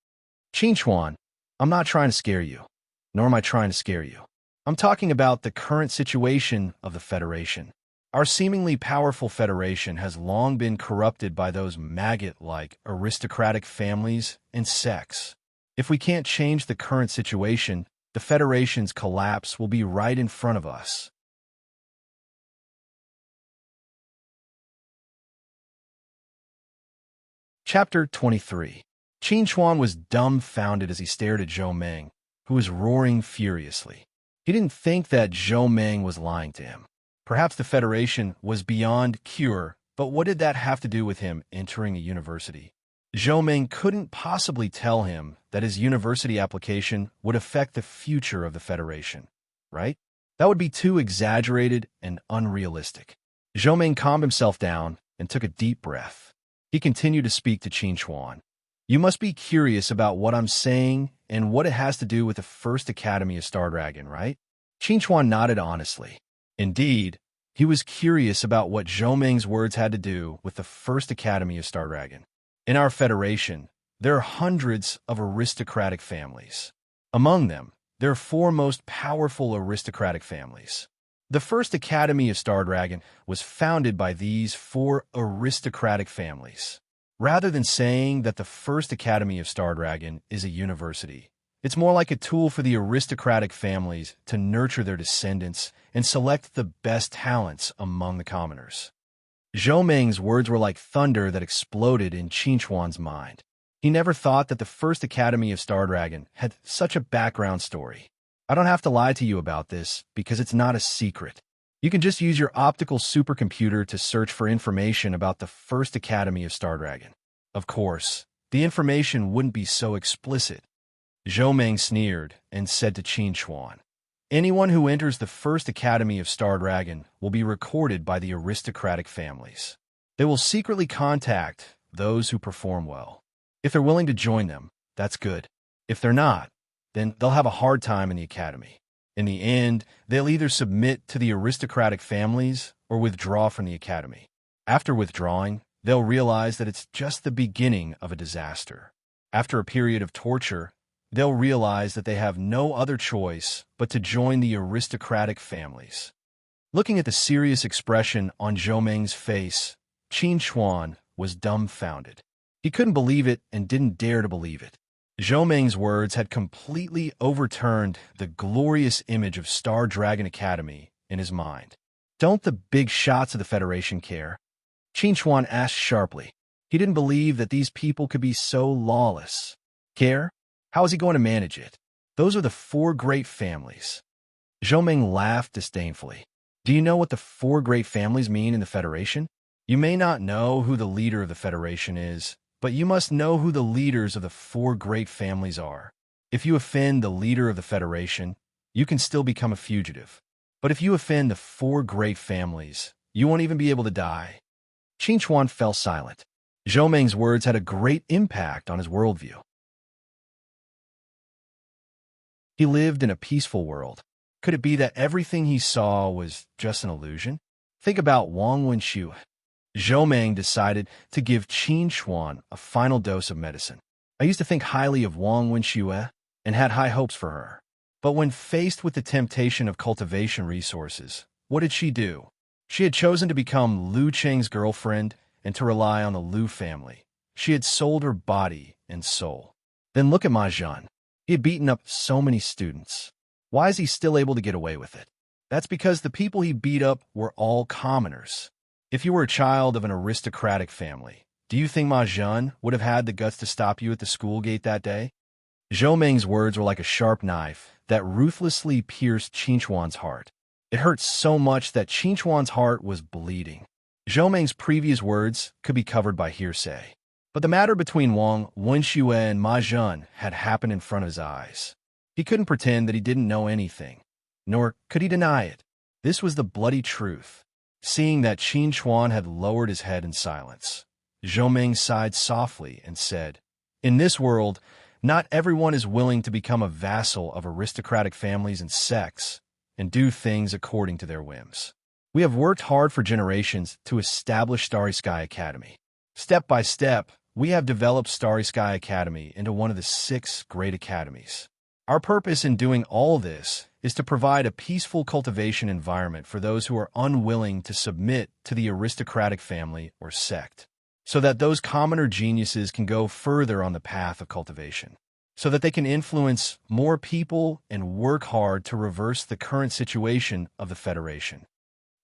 Qinchuan, I'm not trying to scare you, nor am I trying to scare you. I'm talking about the current situation of the Federation. Our seemingly powerful Federation has long been corrupted by those maggot-like aristocratic families and sects. If we can't change the current situation, the Federation's collapse will be right in front of us. Chapter 23. Qinchuan was dumbfounded as he stared at Zhou Ming, who was roaring furiously. He didn't think that Zhou Ming was lying to him. Perhaps the Federation was beyond cure, but what did that have to do with him entering a university? Zhou Ming couldn't possibly tell him that his university application would affect the future of the Federation, right? That would be too exaggerated and unrealistic. Zhou Ming calmed himself down and took a deep breath. He continued to speak to Qinchuan. "You must be curious about what I'm saying and what it has to do with the First Academy of Star Dragon, right?" Qinchuan nodded honestly. Indeed, he was curious about what Zhou Ming's words had to do with the First Academy of Star Dragon. In our Federation, there are hundreds of aristocratic families. Among them, there are four most powerful aristocratic families. The First Academy of Star Dragon was founded by these four aristocratic families. Rather than saying that the First Academy of Star Dragon is a university, it's more like a tool for the aristocratic families to nurture their descendants and select the best talents among the commoners. Zhou Ming's words were like thunder that exploded in Qin Chuan's mind. He never thought that the First Academy of Star Dragon had such a background story. I don't have to lie to you about this because it's not a secret. You can just use your optical supercomputer to search for information about the First Academy of Star Dragon. Of course, the information wouldn't be so explicit. Zhou Ming sneered and said to Qin Chuan, "Anyone who enters the First Academy of Star Dragon will be recorded by the aristocratic families. They will secretly contact those who perform well. If they're willing to join them, that's good. If they're not, then they'll have a hard time in the academy. In the end, they'll either submit to the aristocratic families or withdraw from the academy. After withdrawing, they'll realize that it's just the beginning of a disaster. After a period of torture, they'll realize that they have no other choice but to join the aristocratic families." Looking at the serious expression on Zhou Ming's face, Qin Chuan was dumbfounded. He couldn't believe it and didn't dare to believe it. Zhou Ming's words had completely overturned the glorious image of Star Dragon Academy in his mind. "Don't the big shots of the Federation care?" Qin Chuan asked sharply. He didn't believe that these people could be so lawless. Care? How is he going to manage it? Those are the four great families. Zhou Ming laughed disdainfully. Do you know what the four great families mean in the Federation? You may not know who the leader of the Federation is, but you must know who the leaders of the four great families are. If you offend the leader of the Federation, you can still become a fugitive. But if you offend the four great families, you won't even be able to die. Qin Chuan fell silent. Zhou Ming's words had a great impact on his worldview. He lived in a peaceful world. Could it be that everything he saw was just an illusion? Think about Wang Wenxue. Zhou Ming decided to give Qin Chuan a final dose of medicine. I used to think highly of Wang Wenxue and had high hopes for her. But when faced with the temptation of cultivation resources, what did she do? She had chosen to become Lu Cheng's girlfriend and to rely on the Lu family. She had sold her body and soul. Then look at Ma Zhan. He had beaten up so many students. Why is he still able to get away with it? That's because the people he beat up were all commoners. If you were a child of an aristocratic family, do you think Ma Zhan would have had the guts to stop you at the school gate that day? Zhou Ming's words were like a sharp knife that ruthlessly pierced Qin Chuan's heart. It hurt so much that Qin Chuan's heart was bleeding. Zhou Ming's previous words could be covered by hearsay. But the matter between Wang Wenxue and Ma Zhan had happened in front of his eyes. He couldn't pretend that he didn't know anything, nor could he deny it. This was the bloody truth. Seeing that Qin Chuan had lowered his head in silence, Zhou Ming sighed softly and said, "In this world, not everyone is willing to become a vassal of aristocratic families and sects and do things according to their whims. We have worked hard for generations to establish Starry Sky Academy. Step by step, we have developed Starry Sky Academy into one of the 6 great academies. Our purpose in doing all this is to provide a peaceful cultivation environment for those who are unwilling to submit to the aristocratic family or sect, so that those commoner geniuses can go further on the path of cultivation, so that they can influence more people and work hard to reverse the current situation of the Federation.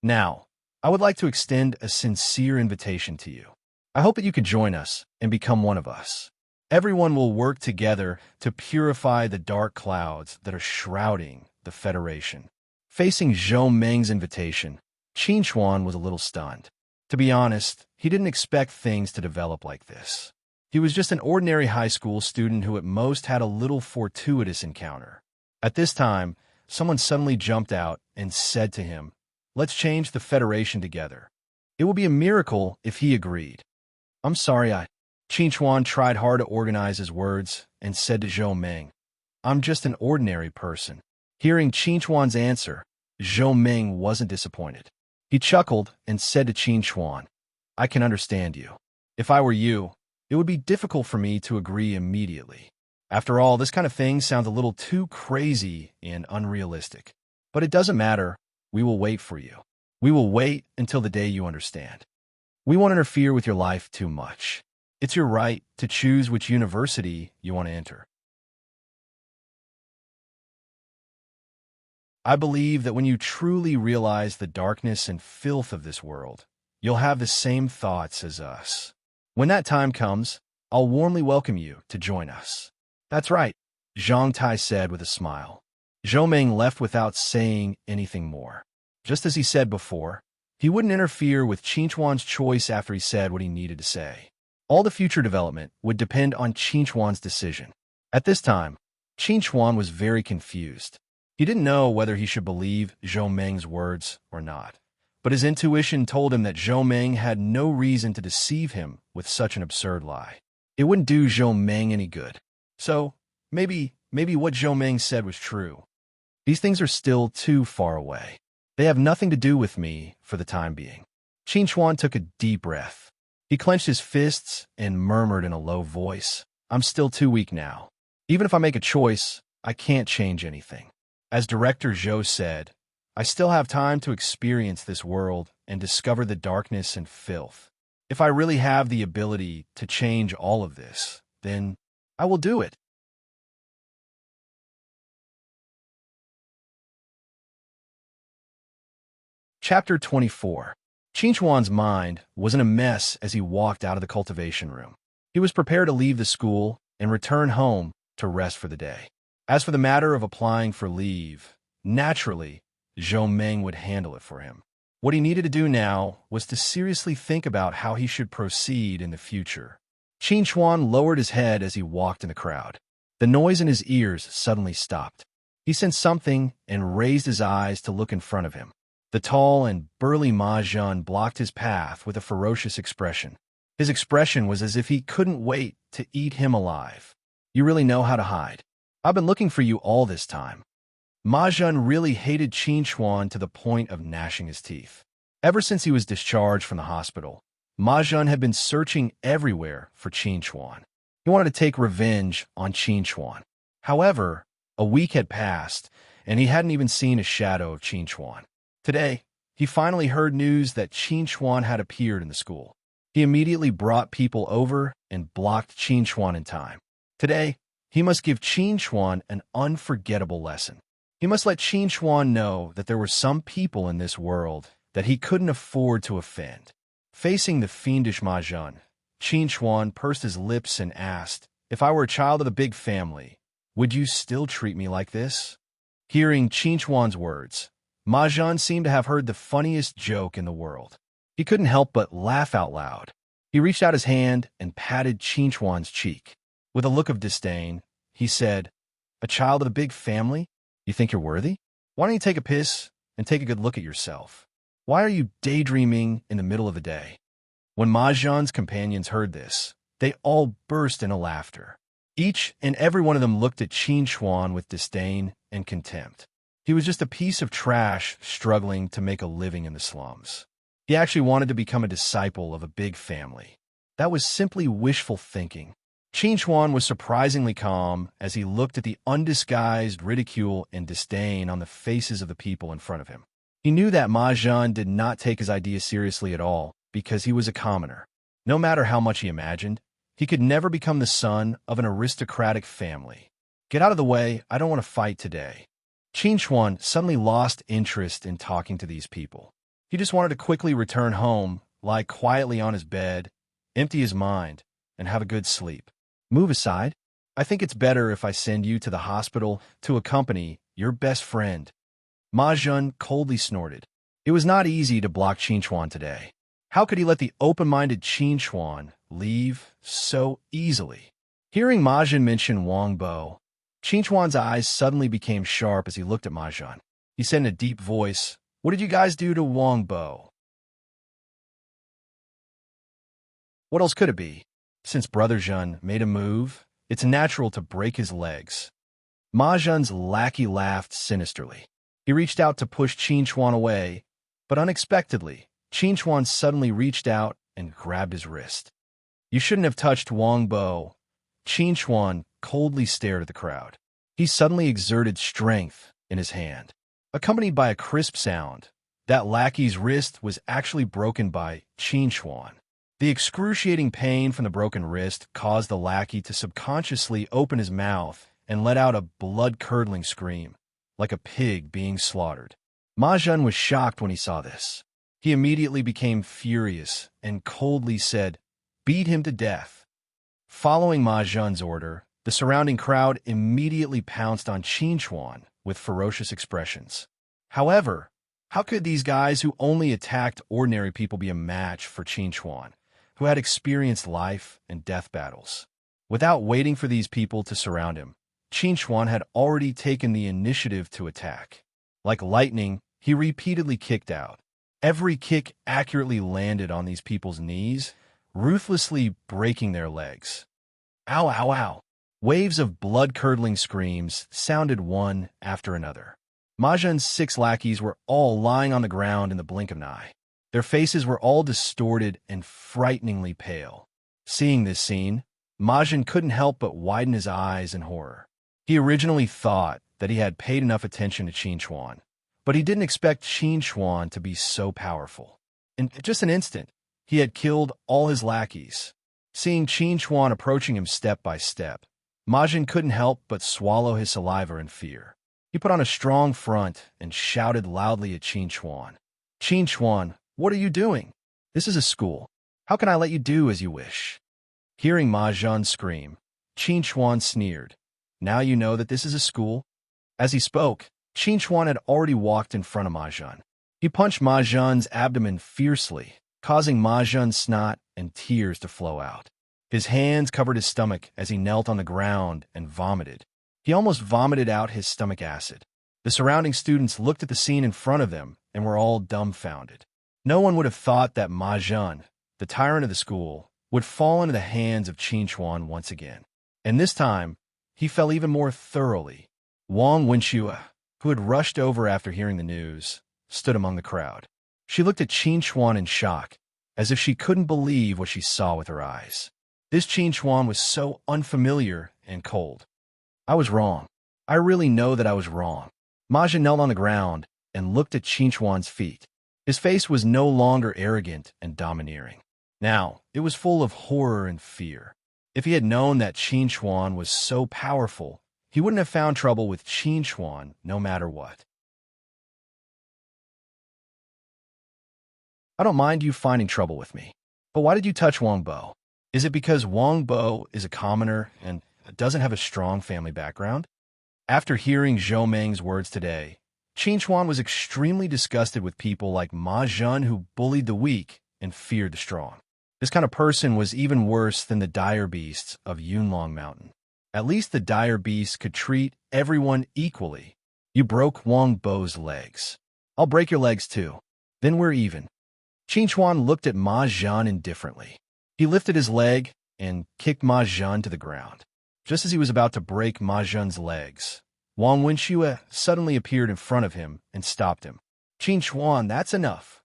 Now, I would like to extend a sincere invitation to you. I hope that you could join us and become one of us. Everyone will work together to purify the dark clouds that are shrouding the Federation." Facing Zhou Ming's invitation, Qin Chuan was a little stunned. To be honest, he didn't expect things to develop like this. He was just an ordinary high school student who at most had a little fortuitous encounter. At this time, someone suddenly jumped out and said to him, "Let's change the Federation together." It would be a miracle if he agreed. "I'm sorry, Qin Chuan tried hard to organize his words and said to Zhou Ming, "I'm just an ordinary person." Hearing Qin Chuan's answer, Zhou Ming wasn't disappointed. He chuckled and said to Qin Chuan, I can understand you. If I were you, it would be difficult for me to agree immediately. After all, this kind of thing sounds a little too crazy and unrealistic. But it doesn't matter. We will wait for you. We will wait until the day you understand. We won't interfere with your life too much. It's your right to choose which university you want to enter. I believe that when you truly realize the darkness and filth of this world, you'll have the same thoughts as us. When that time comes, I'll warmly welcome you to join us. That's right, Zhang Tai said with a smile. Zhou Ming left without saying anything more. Just as he said before, he wouldn't interfere with Qin Chuan's choice after he said what he needed to say. All the future development would depend on Qin Chuan's decision. At this time, Qin Chuan was very confused. He didn't know whether he should believe Zhou Ming's words or not. But his intuition told him that Zhou Ming had no reason to deceive him with such an absurd lie. It wouldn't do Zhou Ming any good. So, maybe what Zhou Ming said was true. These things are still too far away. They have nothing to do with me for the time being. Qin Chuan took a deep breath. He clenched his fists and murmured in a low voice, I'm still too weak now. Even if I make a choice, I can't change anything. As Director Zhou said, I still have time to experience this world and discover the darkness and filth. If I really have the ability to change all of this, then I will do it. Chapter 24. Qin Chuan's mind was in a mess as he walked out of the cultivation room. He was prepared to leave the school and return home to rest for the day. As for the matter of applying for leave, naturally, Zhou Ming would handle it for him. What he needed to do now was to seriously think about how he should proceed in the future. Qin Chuan lowered his head as he walked in the crowd. The noise in his ears suddenly stopped. He sensed something and raised his eyes to look in front of him. The tall and burly Ma Zhan blocked his path with a ferocious expression. His expression was as if he couldn't wait to eat him alive. You really know how to hide. I've been looking for you all this time. Ma Zhan really hated Qin Chuan to the point of gnashing his teeth. Ever since he was discharged from the hospital, Ma Zhan had been searching everywhere for Qin Chuan. He wanted to take revenge on Qin Chuan. However, a week had passed, and he hadn't even seen a shadow of Qin Chuan. Today, he finally heard news that Qin Chuan had appeared in the school. He immediately brought people over and blocked Qin Chuan in time. Today, he must give Qin Chuan an unforgettable lesson. He must let Qin Chuan know that there were some people in this world that he couldn't afford to offend. Facing the fiendish Ma Zhan, Qin Chuan pursed his lips and asked, If I were a child of the big family, would you still treat me like this? Hearing Qin Chuan's words, Ma Zhan seemed to have heard the funniest joke in the world. He couldn't help but laugh out loud. He reached out his hand and patted Qin Chuan's cheek. With a look of disdain, he said, A child of the big family? You think you're worthy? Why don't you take a piss and take a good look at yourself? Why are you daydreaming in the middle of the day? When Ma Zhan's companions heard this, they all burst into laughter. Each and every one of them looked at Qin Chuan with disdain and contempt. He was just a piece of trash struggling to make a living in the slums. He actually wanted to become a disciple of a big family. That was simply wishful thinking. Qin Chuan was surprisingly calm as he looked at the undisguised ridicule and disdain on the faces of the people in front of him. He knew that Ma Zhan did not take his ideas seriously at all because he was a commoner. No matter how much he imagined, he could never become the son of an aristocratic family. Get out of the way, I don't want to fight today. Qin Chuan suddenly lost interest in talking to these people. He just wanted to quickly return home, lie quietly on his bed, empty his mind, and have a good sleep. Move aside. I think it's better if I send you to the hospital to accompany your best friend. Ma Zhan coldly snorted. It was not easy to block Qin Chuan today. How could he let the open-minded Qin Chuan leave so easily? Hearing Ma Zhan mention Wang Bo, Qin Chuan's eyes suddenly became sharp as he looked at Ma Zhan. He said in a deep voice, What did you guys do to Wang Bo? What else could it be? Since Brother Zhan made a move, it's natural to break his legs. Ma Zhan's lackey laughed sinisterly. He reached out to push Qin Chuan away, but unexpectedly, Qin Chuan suddenly reached out and grabbed his wrist. You shouldn't have touched Wang Bo. Qin Chuan coldly stared at the crowd. He suddenly exerted strength in his hand, accompanied by a crisp sound. That lackey's wrist was actually broken by Qin Chuan. The excruciating pain from the broken wrist caused the lackey to subconsciously open his mouth and let out a blood-curdling scream, like a pig being slaughtered. Ma Zhen was shocked when he saw this. He immediately became furious and coldly said, "Beat him to death." Following Ma Zhen's order, the surrounding crowd immediately pounced on Qin Chuan with ferocious expressions. However, how could these guys who only attacked ordinary people be a match for Qin Chuan, who had experienced life and death battles? Without waiting for these people to surround him, Qin Chuan had already taken the initiative to attack. Like lightning, he repeatedly kicked out. Every kick accurately landed on these people's knees, ruthlessly breaking their legs. Ow, ow, ow. Waves of blood-curdling screams sounded one after another. Ma Zhen's 6 lackeys were all lying on the ground in the blink of an eye. Their faces were all distorted and frighteningly pale. Seeing this scene, Ma Zhen couldn't help but widen his eyes in horror. He originally thought that he had paid enough attention to Qin Chuan, but he didn't expect Qin Chuan to be so powerful. In just an instant, he had killed all his lackeys. Seeing Qin Chuan approaching him step by step, Ma Zhen couldn't help but swallow his saliva in fear. He put on a strong front and shouted loudly at Qin Chuan. "Qin Chuan, what are you doing? This is a school. How can I let you do as you wish?" Hearing Ma Zhen scream, Qin Chuan sneered. "Now you know that this is a school?" As he spoke, Qin Chuan had already walked in front of Ma Zhen. He punched Ma Zhen's abdomen fiercely, causing Ma Zhen's snot and tears to flow out. His hands covered his stomach as he knelt on the ground and vomited. He almost vomited out his stomach acid. The surrounding students looked at the scene in front of them and were all dumbfounded. No one would have thought that Ma Zhen, the tyrant of the school, would fall into the hands of Qin Chuan once again. And this time, he fell even more thoroughly. Wang Wenxue, who had rushed over after hearing the news, stood among the crowd. She looked at Qin Chuan in shock, as if she couldn't believe what she saw with her eyes. This Qin Chuan was so unfamiliar and cold. "I was wrong. I really know that I was wrong." Ma Zhen knelt on the ground and looked at Qin Chuan's feet. His face was no longer arrogant and domineering. Now, it was full of horror and fear. If he had known that Qin Chuan was so powerful, he wouldn't have found trouble with Qin Chuan no matter what. "I don't mind you finding trouble with me, but why did you touch Wang Bo? Is it because Wang Bo is a commoner and doesn't have a strong family background?" After hearing Zhou Meng's words today, Qin Chuan was extremely disgusted with people like Ma Zhen who bullied the weak and feared the strong. This kind of person was even worse than the dire beasts of Yunlong Mountain. At least the dire beasts could treat everyone equally. "You broke Wang Bo's legs. I'll break your legs too. Then we're even." Qin Chuan looked at Ma Zhen indifferently. He lifted his leg and kicked Ma Zhen to the ground. Just as he was about to break Ma Zhen's legs, Wang Wenxue suddenly appeared in front of him and stopped him. "Qin Chuan, that's enough."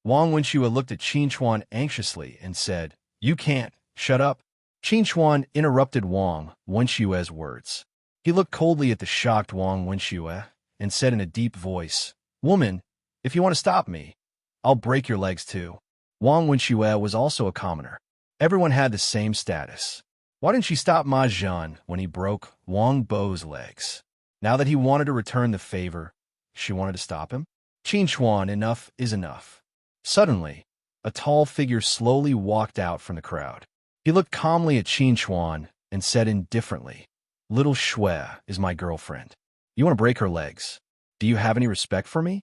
Wang Wenxue looked at Qin Chuan anxiously and said, "You can't. Shut up." Qin Chuan interrupted Wang Wenshue's words. He looked coldly at the shocked Wang Wenxue and said in a deep voice, "Woman, if you want to stop me, I'll break your legs too." Wang Wenxue was also a commoner. Everyone had the same status. Why didn't she stop Ma Zhen when he broke Wang Bo's legs? Now that he wanted to return the favor, she wanted to stop him? "Qin Chuan, enough is enough." Suddenly, a tall figure slowly walked out from the crowd. He looked calmly at Qin Chuan and said indifferently, "Little Shui is my girlfriend. You want to break her legs? Do you have any respect for me?"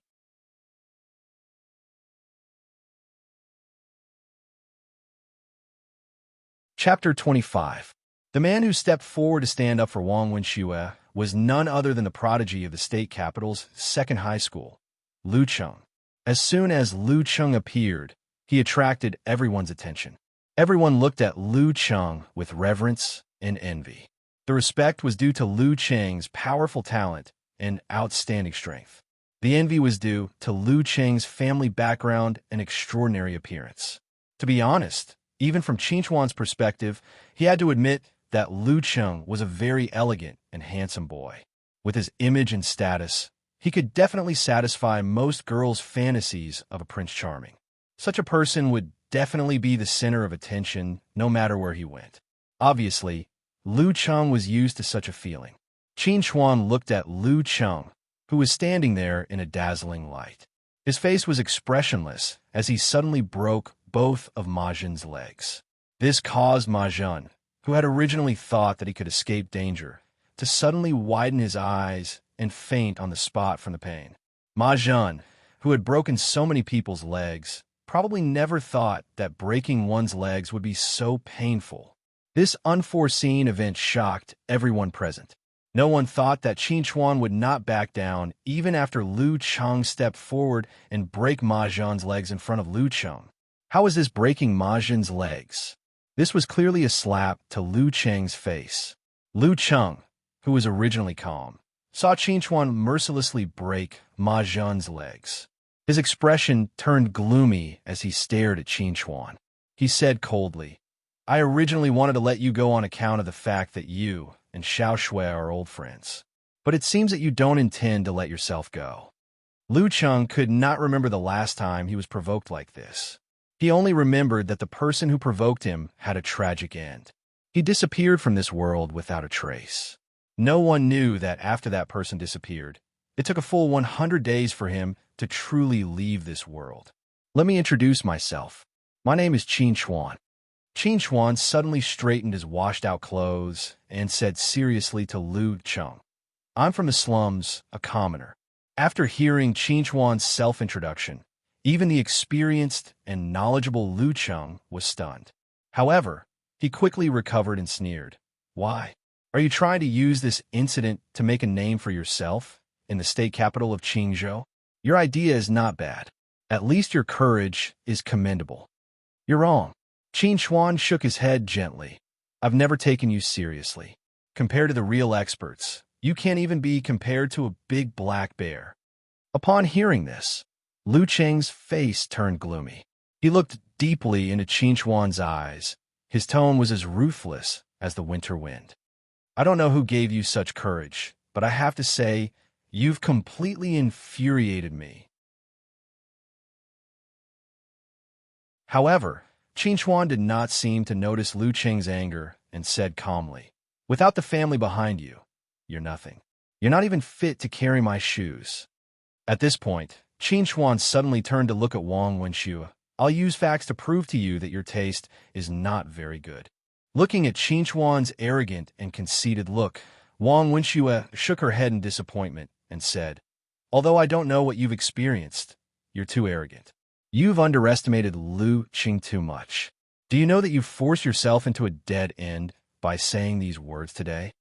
Chapter 25. The man who stepped forward to stand up for Wang Wenxue was none other than the prodigy of the state capital's second high school, Lu Cheng. As soon as Lu Cheng appeared, he attracted everyone's attention. Everyone looked at Lu Cheng with reverence and envy. The respect was due to Lu Cheng's powerful talent and outstanding strength. The envy was due to Lu Cheng's family background and extraordinary appearance. To be honest, even from Qin Chuan's perspective, he had to admit that Lu Cheng was a very elegant and handsome boy. With his image and status, he could definitely satisfy most girls' fantasies of a Prince Charming. Such a person would definitely be the center of attention no matter where he went. Obviously, Lu Cheng was used to such a feeling. Qin Chuan looked at Lu Cheng, who was standing there in a dazzling light. His face was expressionless as he suddenly broke both of Ma Zhen's legs. This caused Ma Zhen, who had originally thought that he could escape danger, to suddenly widen his eyes and faint on the spot from the pain. Ma Zhen, who had broken so many people's legs, probably never thought that breaking one's legs would be so painful. This unforeseen event shocked everyone present. No one thought that Qin Chuan would not back down even after Lu Cheng stepped forward and break Ma Zhen's legs in front of Lu Cheng. How was this breaking Ma Zhen's legs? This was clearly a slap to Lu Cheng's face. Lu Cheng, who was originally calm, saw Qin Chuan mercilessly break Ma Zhen's legs. His expression turned gloomy as he stared at Qin Chuan. He said coldly, "I originally wanted to let you go on account of the fact that you and Xiao Shui are old friends. But it seems that you don't intend to let yourself go." Lu Cheng could not remember the last time he was provoked like this. He only remembered that the person who provoked him had a tragic end. He disappeared from this world without a trace. No one knew that after that person disappeared, it took a full 100 days for him to truly leave this world. Let me introduce myself. My name is Qin Chuan. Qin Chuan suddenly straightened his washed-out clothes and said seriously to Lu Cheng, "I'm from the slums, a commoner." After hearing Qin Chuan's self-introduction, even the experienced and knowledgeable Lu Cheng was stunned. However, he quickly recovered and sneered. "Why? Are you trying to use this incident to make a name for yourself in the state capital of Qingzhou? Your idea is not bad. At least your courage is commendable." "You're wrong." Qin Chuan shook his head gently. "I've never taken you seriously. Compared to the real experts, you can't even be compared to a big black bear." Upon hearing this, Lu Cheng's face turned gloomy. He looked deeply into Qin Chuan's eyes. His tone was as ruthless as the winter wind. "I don't know who gave you such courage, but I have to say, you've completely infuriated me." However, Qin Chuan did not seem to notice Lu Cheng's anger and said calmly, "Without the family behind you, you're nothing. You're not even fit to carry my shoes." At this point, Qin Chuan suddenly turned to look at Wang Wenxue. "I'll use facts to prove to you that your taste is not very good." Looking at Qin Chuan's arrogant and conceited look, Wang Wenxue shook her head in disappointment and said, "Although I don't know what you've experienced, you're too arrogant. You've underestimated Lu Qing too much. Do you know that you forced yourself into a dead end by saying these words today?"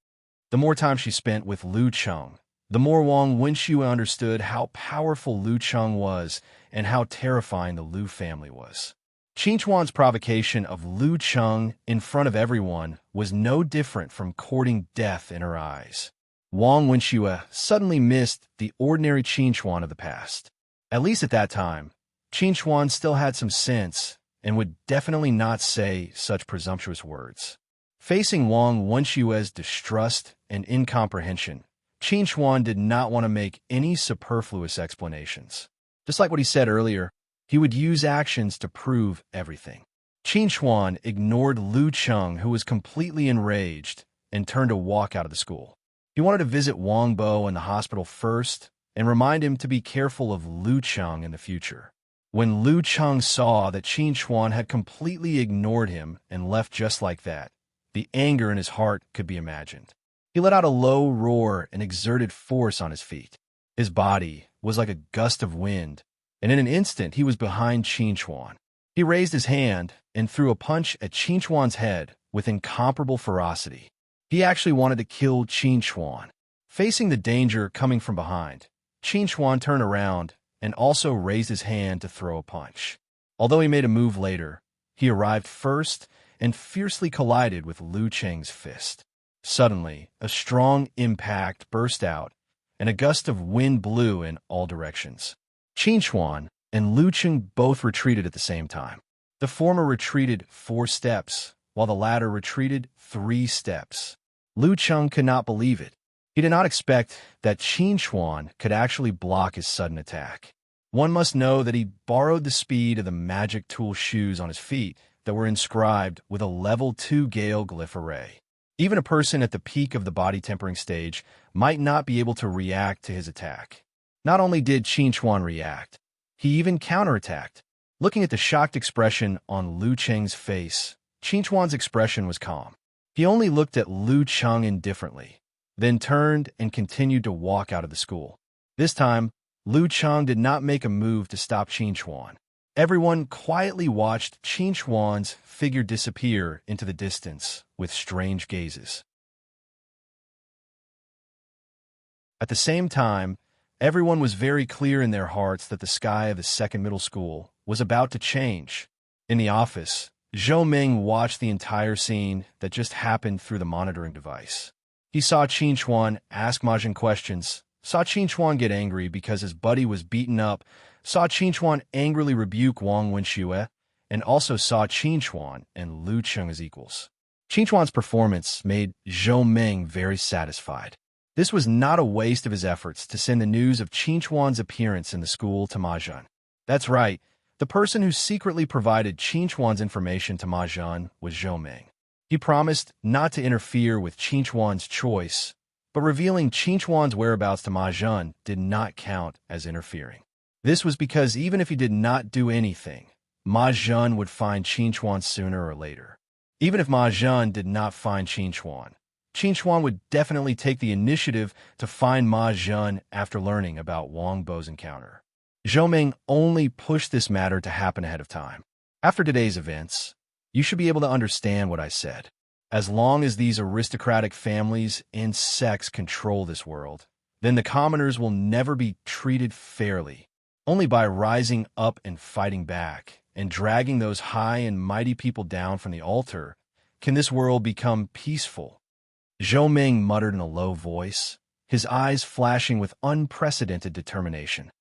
The more time she spent with Lu Cheng, the more Wang Wenxue understood how powerful Lu Cheng was and how terrifying the Lu family was. Qin Chuan's provocation of Lu Cheng in front of everyone was no different from courting death in her eyes. Wang Wenxue suddenly missed the ordinary Qin Chuan of the past. At least at that time, Qin Chuan still had some sense and would definitely not say such presumptuous words. Facing Wang Wenxue's distrust and incomprehension, Qin Chuan did not want to make any superfluous explanations. Just like what he said earlier, he would use actions to prove everything. Qin Chuan ignored Lu Cheng, who was completely enraged, and turned to walk out of the school. He wanted to visit Wang Bo in the hospital first and remind him to be careful of Lu Cheng in the future. When Lu Cheng saw that Qin Chuan had completely ignored him and left just like that, the anger in his heart could be imagined. He let out a low roar and exerted force on his feet. His body was like a gust of wind, and in an instant he was behind Qin Chuan. He raised his hand and threw a punch at Qin Chuan's head with incomparable ferocity. He actually wanted to kill Qin Chuan. Facing the danger coming from behind, Qin Chuan turned around and also raised his hand to throw a punch. Although he made a move later, he arrived first and fiercely collided with Lu Cheng's fist. Suddenly, a strong impact burst out, and a gust of wind blew in all directions. Qin Chuan and Lu Cheng both retreated at the same time. The former retreated 4 steps, while the latter retreated 3 steps. Lu Cheng could not believe it. He did not expect that Qin Chuan could actually block his sudden attack. One must know that he borrowed the speed of the magic tool shoes on his feet that were inscribed with a level 2 Gale glyph array. Even a person at the peak of the body tempering stage might not be able to react to his attack. Not only did Qin Chuan react, he even counterattacked. Looking at the shocked expression on Lu Cheng's face, Qin Chuan's expression was calm. He only looked at Lu Cheng indifferently, then turned and continued to walk out of the school. This time, Lu Cheng did not make a move to stop Qin Chuan. Everyone quietly watched Qin Chuan's figure disappear into the distance with strange gazes. At the same time, everyone was very clear in their hearts that the sky of the second middle school was about to change. In the office, Zhou Ming watched the entire scene that just happened through the monitoring device. He saw Qin Chuan ask Ma Zhen questions, saw Qin Chuan get angry because his buddy was beaten up, saw Qin Chuan angrily rebuke Wang Wenxue, and also saw Qin Chuan and Lu Cheng as equals. Qin Chuan's performance made Zhou Ming very satisfied. This was not a waste of his efforts to send the news of Qin Chuan's appearance in the school to Ma Zhen. That's right, the person who secretly provided Qin Chuan's information to Ma Zhen was Zhou Ming. He promised not to interfere with Qin Chuan's choice, but revealing Qin Chuan's whereabouts to Ma Zhen did not count as interfering. This was because even if he did not do anything, Ma Zhen would find Qin Chuan sooner or later. Even if Ma Zhen did not find Qin Chuan would definitely take the initiative to find Ma Zhen after learning about Wang Bo's encounter. Zhou Ming only pushed this matter to happen ahead of time. After today's events, you should be able to understand what I said. As long as these aristocratic families and sects control this world, then the commoners will never be treated fairly. Only by rising up and fighting back, and dragging those high and mighty people down from the altar, can this world become peaceful. Zhou Ming muttered in a low voice, his eyes flashing with unprecedented determination.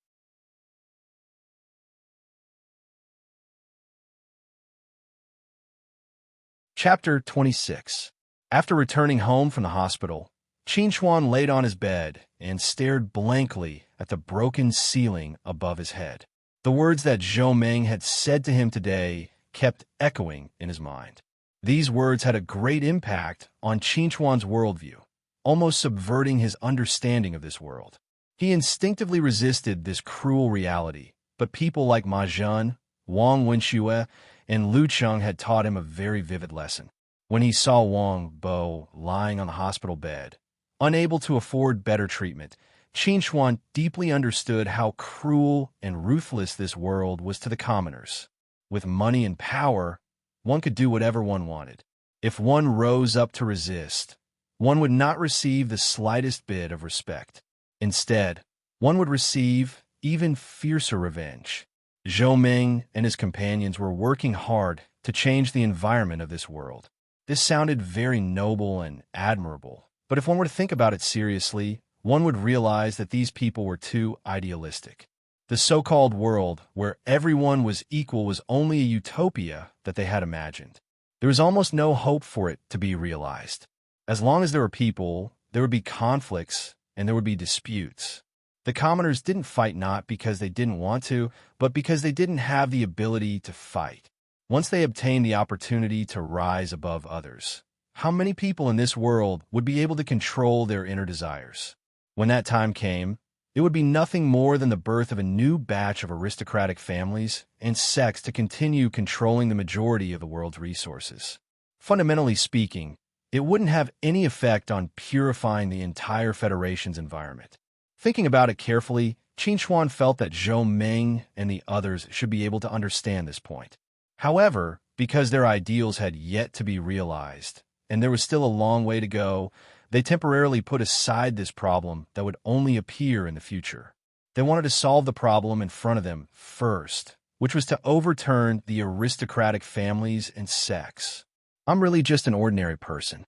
Chapter 26. After returning home from the hospital, Qin Chuan laid on his bed and stared blankly at the broken ceiling above his head. The words that Zhou Ming had said to him today kept echoing in his mind. These words had a great impact on Qin Chuan's worldview, almost subverting his understanding of this world. He instinctively resisted this cruel reality, but people like Ma Zhen, Wang Wenxue, and Lu Cheng had taught him a very vivid lesson. When he saw Wang Bo lying on the hospital bed, unable to afford better treatment, Qin Chuan deeply understood how cruel and ruthless this world was to the commoners. With money and power, one could do whatever one wanted. If one rose up to resist, one would not receive the slightest bit of respect. Instead, one would receive even fiercer revenge. Zhou Ming and his companions were working hard to change the environment of this world. This sounded very noble and admirable, but if one were to think about it seriously, one would realize that these people were too idealistic. The so-called world where everyone was equal was only a utopia that they had imagined. There was almost no hope for it to be realized. As long as there were people, there would be conflicts and there would be disputes. The commoners didn't fight not because they didn't want to, but because they didn't have the ability to fight. Once they obtained the opportunity to rise above others, how many people in this world would be able to control their inner desires? When that time came, it would be nothing more than the birth of a new batch of aristocratic families and sects to continue controlling the majority of the world's resources. Fundamentally speaking, it wouldn't have any effect on purifying the entire Federation's environment. Thinking about it carefully, Qin Chuan felt that Zhou Ming and the others should be able to understand this point. However, because their ideals had yet to be realized, and there was still a long way to go, they temporarily put aside this problem that would only appear in the future. They wanted to solve the problem in front of them first, which was to overturn the aristocratic families and sects. I'm really just an ordinary person.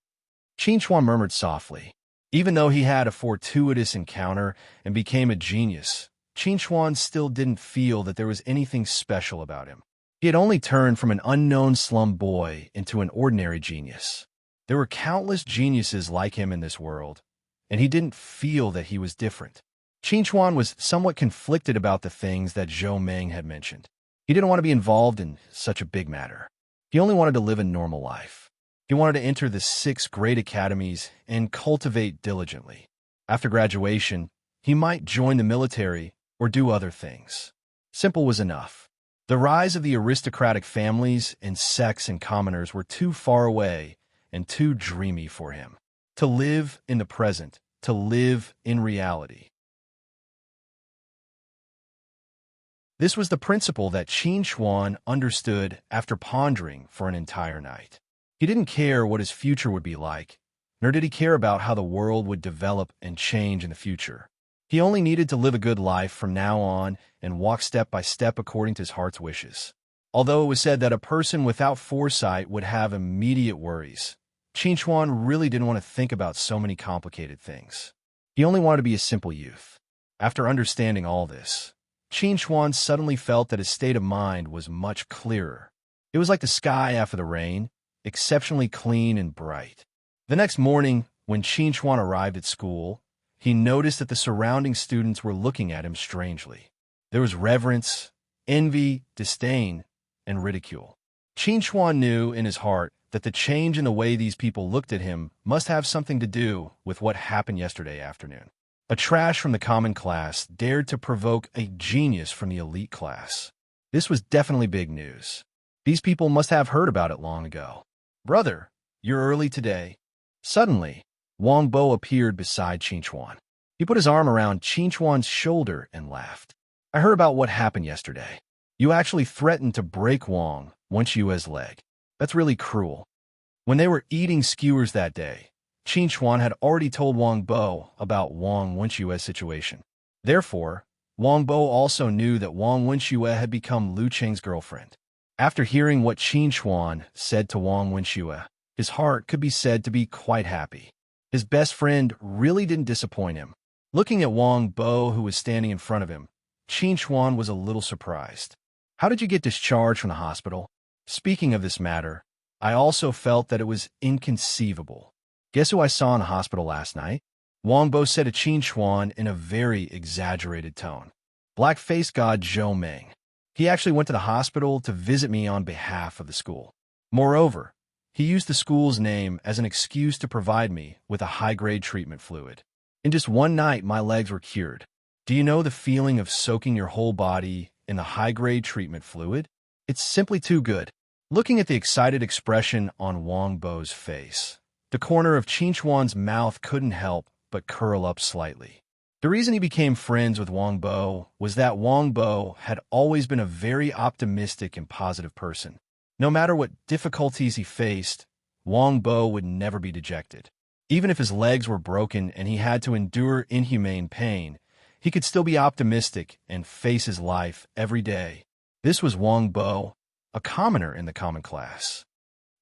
Qin Chuan murmured softly. Even though he had a fortuitous encounter and became a genius, Chuan still didn't feel that there was anything special about him. He had only turned from an unknown slum boy into an ordinary genius. There were countless geniuses like him in this world, and he didn't feel that he was different. Chuan was somewhat conflicted about the things that Zhou Meng had mentioned. He didn't want to be involved in such a big matter. He only wanted to live a normal life. He wanted to enter the 6 great academies and cultivate diligently. After graduation, he might join the military or do other things. Simple was enough. The rise of the aristocratic families and sects and commoners were too far away and too dreamy for him. To live in the present, to live in reality. This was the principle that Chuan understood after pondering for an entire night. He didn't care what his future would be like, nor did he care about how the world would develop and change in the future. He only needed to live a good life from now on and walk step by step according to his heart's wishes. Although it was said that a person without foresight would have immediate worries, Chuan really didn't want to think about so many complicated things. He only wanted to be a simple youth. After understanding all this, Chuan suddenly felt that his state of mind was much clearer. It was like the sky after the rain, exceptionally clean and bright. The next morning, when Chuan arrived at school, he noticed that the surrounding students were looking at him strangely. There was reverence, envy, disdain, and ridicule. Chuan knew in his heart that the change in the way these people looked at him must have something to do with what happened yesterday afternoon. A trash from the common class dared to provoke a genius from the elite class. This was definitely big news. These people must have heard about it long ago. "Brother, you're early today." Suddenly, Wang Bo appeared beside Chuan. He put his arm around Chuan's shoulder and laughed. "I heard about what happened yesterday. You actually threatened to break Wang Wenxue's leg. That's really cruel." When they were eating skewers that day, Chuan had already told Wang Bo about Wang Wenxue's situation. Therefore, Wang Bo also knew that Wang Wenxue had become Lu Cheng's girlfriend. After hearing what Chuan said to Wang Wenxue, his heart could be said to be quite happy. His best friend really didn't disappoint him. Looking at Wang Bo, who was standing in front of him, Chuan was a little surprised. "How did you get discharged from the hospital?" Speaking of this matter, I also felt that it was inconceivable. "Guess who I saw in the hospital last night?" Wang Bo said to Chuan in a very exaggerated tone. "Black-face god Zhou Meng. He actually went to the hospital to visit me on behalf of the school. Moreover, he used the school's name as an excuse to provide me with a high-grade treatment fluid. In just one night, my legs were cured. Do you know the feeling of soaking your whole body in the high-grade treatment fluid? It's simply too good." Looking at the excited expression on Wang Bo's face, the corner of Chuan's mouth couldn't help but curl up slightly. The reason he became friends with Wang Bo was that Wang Bo had always been a very optimistic and positive person. No matter what difficulties he faced, Wang Bo would never be dejected. Even if his legs were broken and he had to endure inhumane pain, he could still be optimistic and face his life every day. This was Wang Bo, a commoner in the common class.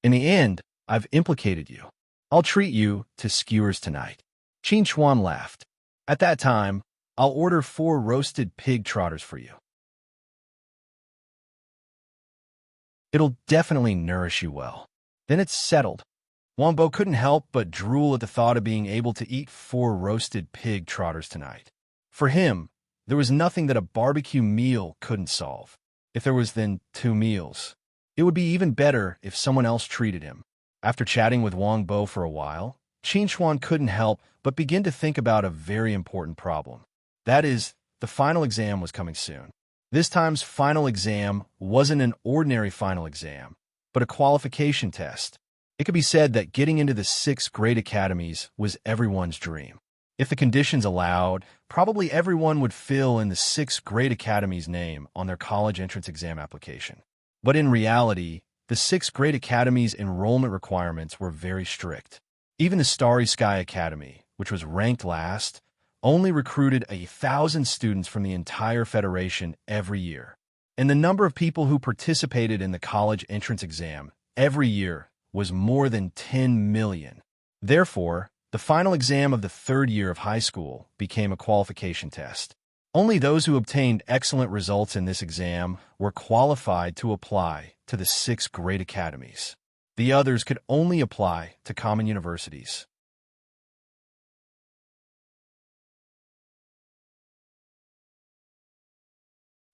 "In the end, I've implicated you. I'll treat you to skewers tonight." Chuan laughed. "At that time, I'll order 4 roasted pig trotters for you. It'll definitely nourish you well." Then it's settled. Wang Bo couldn't help but drool at the thought of being able to eat 4 roasted pig trotters tonight. For him, there was nothing that a barbecue meal couldn't solve. If there was then 2 meals. It would be even better if someone else treated him. After chatting with Wang Bo for a while, Chuan couldn't help but begin to think about a very important problem. That is, the final exam was coming soon. This time's final exam wasn't an ordinary final exam, but a qualification test. It could be said that getting into the 6 great academies was everyone's dream. If the conditions allowed, probably everyone would fill in the 6 great academies' name on their college entrance exam application. But in reality, the 6 great academies' enrollment requirements were very strict. Even the Starry Sky Academy, which was ranked last, only recruited 1,000 students from the entire federation every year. And the number of people who participated in the college entrance exam every year was more than 10 million. Therefore, The final exam of the third year of high school became a qualification test. Only those who obtained excellent results in this exam were qualified to apply to the 6 great academies. The others could only apply to common universities.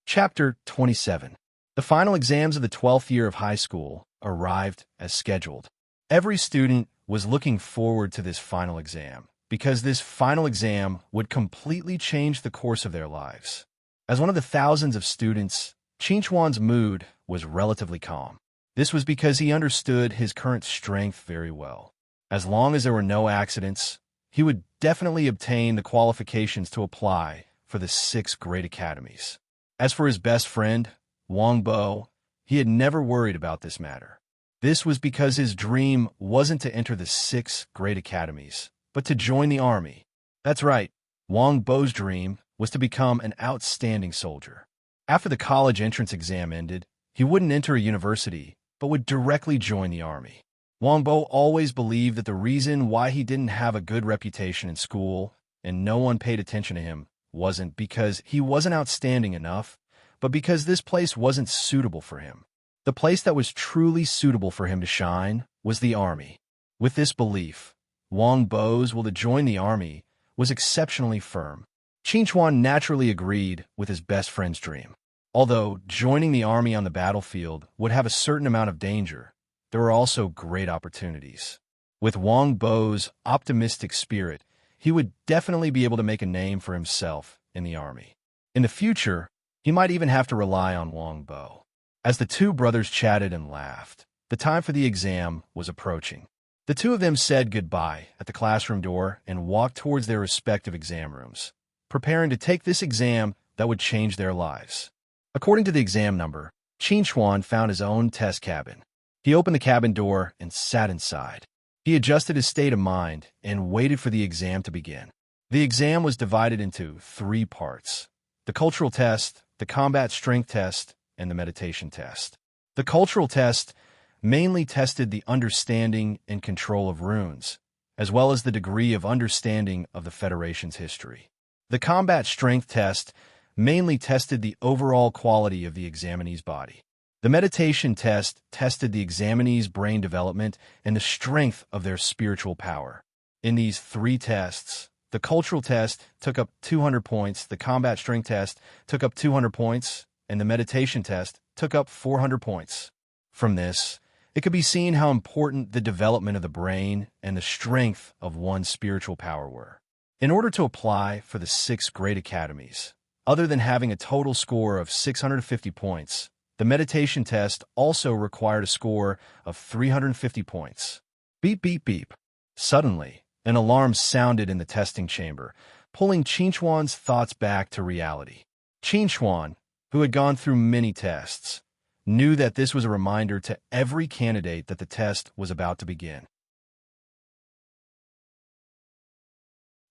Chapter 27. The final exams of the 12th year of high school arrived as scheduled. Every student was looking forward to this final exam, because this final exam would completely change the course of their lives. As one of the thousands of students, Chinchuan's mood was relatively calm. This was because he understood his current strength very well. As long as there were no accidents, he would definitely obtain the qualifications to apply for the 6 great academies. As for his best friend, Wang Bo, he had never worried about this matter. This was because his dream wasn't to enter the 6 great academies, but to join the army. That's right, Wang Bo's dream was to become an outstanding soldier. After the college entrance exam ended, he wouldn't enter a university, but would directly join the army. Wang Bo always believed that the reason why he didn't have a good reputation in school and no one paid attention to him wasn't because he wasn't outstanding enough, but because this place wasn't suitable for him. The place that was truly suitable for him to shine was the army. With this belief, Wang Bo's will to join the army was exceptionally firm. Chinchuan naturally agreed with his best friend's dream. Although joining the army on the battlefield would have a certain amount of danger, there were also great opportunities. With Wang Bo's optimistic spirit, he would definitely be able to make a name for himself in the army. In the future, he might even have to rely on Wang Bo. As the 2 brothers chatted and laughed, the time for the exam was approaching. The 2 of them said goodbye at the classroom door and walked towards their respective exam rooms, preparing to take this exam that would change their lives. According to the exam number, Chinchuan found his own test cabin. He opened the cabin door and sat inside. He adjusted his state of mind and waited for the exam to begin. The exam was divided into 3 parts: the cultural test, the combat strength test, and the meditation test. The cultural test mainly tested the understanding and control of runes, as well as the degree of understanding of the Federation's history. The combat strength test mainly tested the overall quality of the examinee's body. The meditation test tested the examinee's brain development and the strength of their spiritual power. In these 3 tests, the cultural test took up 200 points, the combat strength test took up 200 points, and the meditation test took up 400 points. From this, it could be seen how important the development of the brain and the strength of one's spiritual power were. In order to apply for the 6 great academies, other than having a total score of 650 points, the meditation test also required a score of 350 points. Beep, beep, beep. Suddenly, an alarm sounded in the testing chamber, pulling Chinchuan's thoughts back to reality. Chinchuan, who had gone through many tests, knew that this was a reminder to every candidate that the test was about to begin.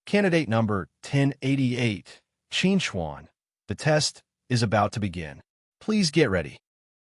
Candidate number 1088, Chinchuan. The test is about to begin. Please get ready.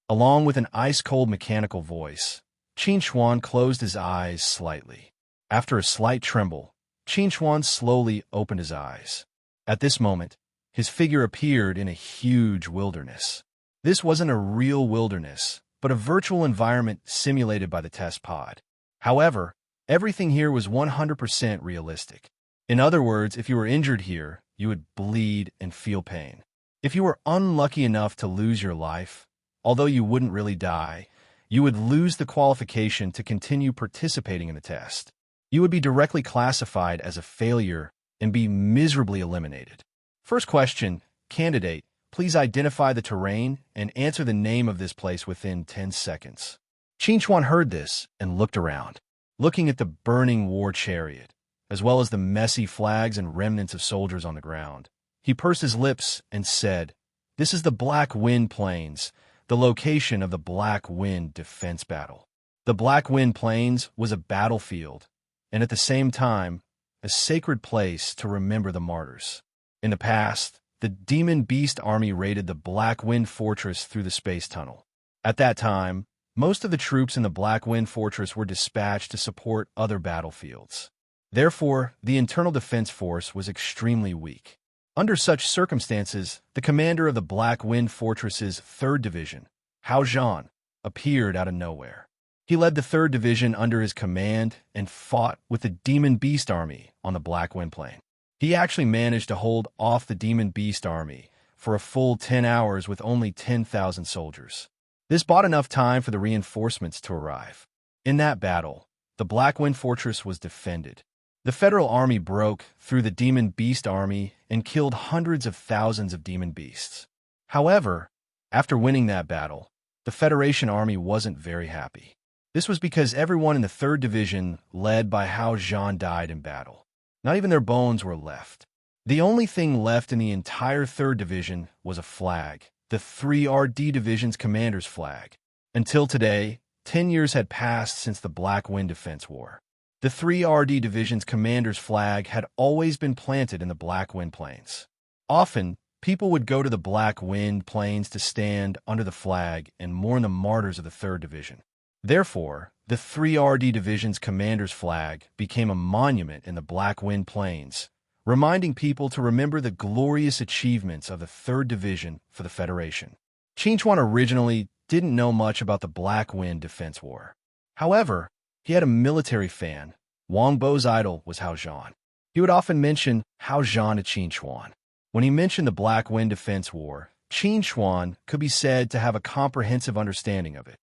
Along with an ice-cold mechanical voice, Chinchuan closed his eyes slightly. After a slight tremble, Chinchuan slowly opened his eyes. At this moment, his figure appeared in a huge wilderness. This wasn't a real wilderness, but a virtual environment simulated by the test pod. However, everything here was 100% realistic. In other words, if you were injured here, you would bleed and feel pain. If you were unlucky enough to lose your life, although you wouldn't really die, you would lose the qualification to continue participating in the test. You would be directly classified as a failure and be miserably eliminated. First question, candidate, please identify the terrain and answer the name of this place within 10 seconds. Chinchuan heard this and looked around, looking at the burning war chariot, as well as the messy flags and remnants of soldiers on the ground. He pursed his lips and said, "This is the Black Wind Plains, the location of the Black Wind defense battle." The Black Wind Plains was a battlefield, and at the same time, a sacred place to remember the martyrs. In the past, the Demon Beast Army raided the Black Wind Fortress through the space tunnel. At that time, most of the troops in the Black Wind Fortress were dispatched to support other battlefields. Therefore, the internal defense force was extremely weak. Under such circumstances, the commander of the Black Wind Fortress's 3rd Division, Hao Zhan, appeared out of nowhere. He led the 3rd Division under his command and fought with the Demon Beast Army on the Black Wind Plain. He actually managed to hold off the Demon Beast Army for a full 10 hours with only 10,000 soldiers. This bought enough time for the reinforcements to arrive. In that battle, the Black Wind Fortress was defended. The Federal Army broke through the Demon Beast Army and killed hundreds of thousands of demon beasts. However, after winning that battle, the Federation Army wasn't very happy. This was because everyone in the 3rd Division, led by Hao Zhan, died in battle. Not even their bones were left. The only thing left in the entire 3rd Division was a flag, the 3RD Division's commander's flag. Until today, 10 years had passed since the Black Wind Defense War. The 3RD Division's commander's flag had always been planted in the Black Wind Plains. Often, people would go to the Black Wind Plains to stand under the flag and mourn the martyrs of the 3rd Division. Therefore, the 3RD Division's commander's flag became a monument in the Black Wind Plains, reminding people to remember the glorious achievements of the 3rd Division for the Federation. Qin Chuan originally didn't know much about the Black Wind Defense War. However, he had a military fan. Wang Bo's idol was Hao Zhan. He would often mention Hao Zhan to Qin Chuan. When he mentioned the Black Wind Defense War, Qin Chuan could be said to have a comprehensive understanding of it.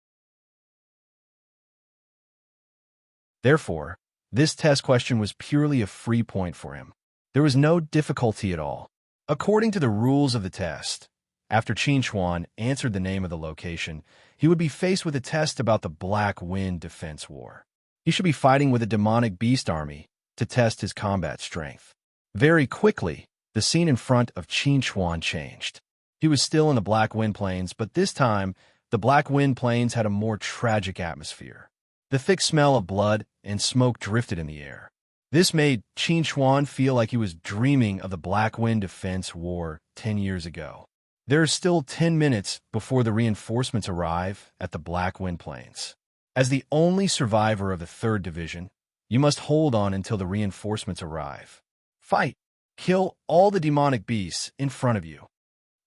Therefore, this test question was purely a free point for him. There was no difficulty at all. According to the rules of the test, after Qin Chuan answered the name of the location, he would be faced with a test about the Black Wind Defense War. He should be fighting with a demonic beast army to test his combat strength. Very quickly, the scene in front of Qin Chuan changed. He was still in the Black Wind Plains, but this time, the Black Wind Plains had a more tragic atmosphere. The thick smell of blood and smoke drifted in the air. This made Qin Chuan feel like he was dreaming of the Black Wind Defense War 10 years ago. There are still 10 minutes before the reinforcements arrive at the Black Wind Plains. As the only survivor of the 3rd Division, you must hold on until the reinforcements arrive. Fight! Kill all the demonic beasts in front of you.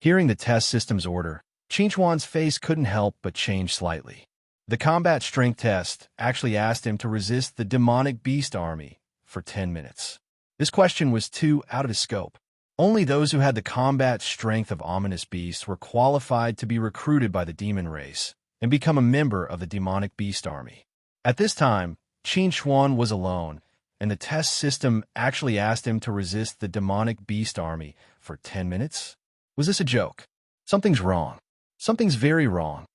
Hearing the test system's order, Qin Chuan's face couldn't help but change slightly. The combat strength test actually asked him to resist the demonic beast army for 10 minutes. This question was too out of his scope. Only those who had the combat strength of ominous beasts were qualified to be recruited by the demon race and become a member of the demonic beast army. At this time, Qin Chuan was alone, and the test system actually asked him to resist the demonic beast army for 10 minutes? Was this a joke? Something's wrong. Something's very wrong.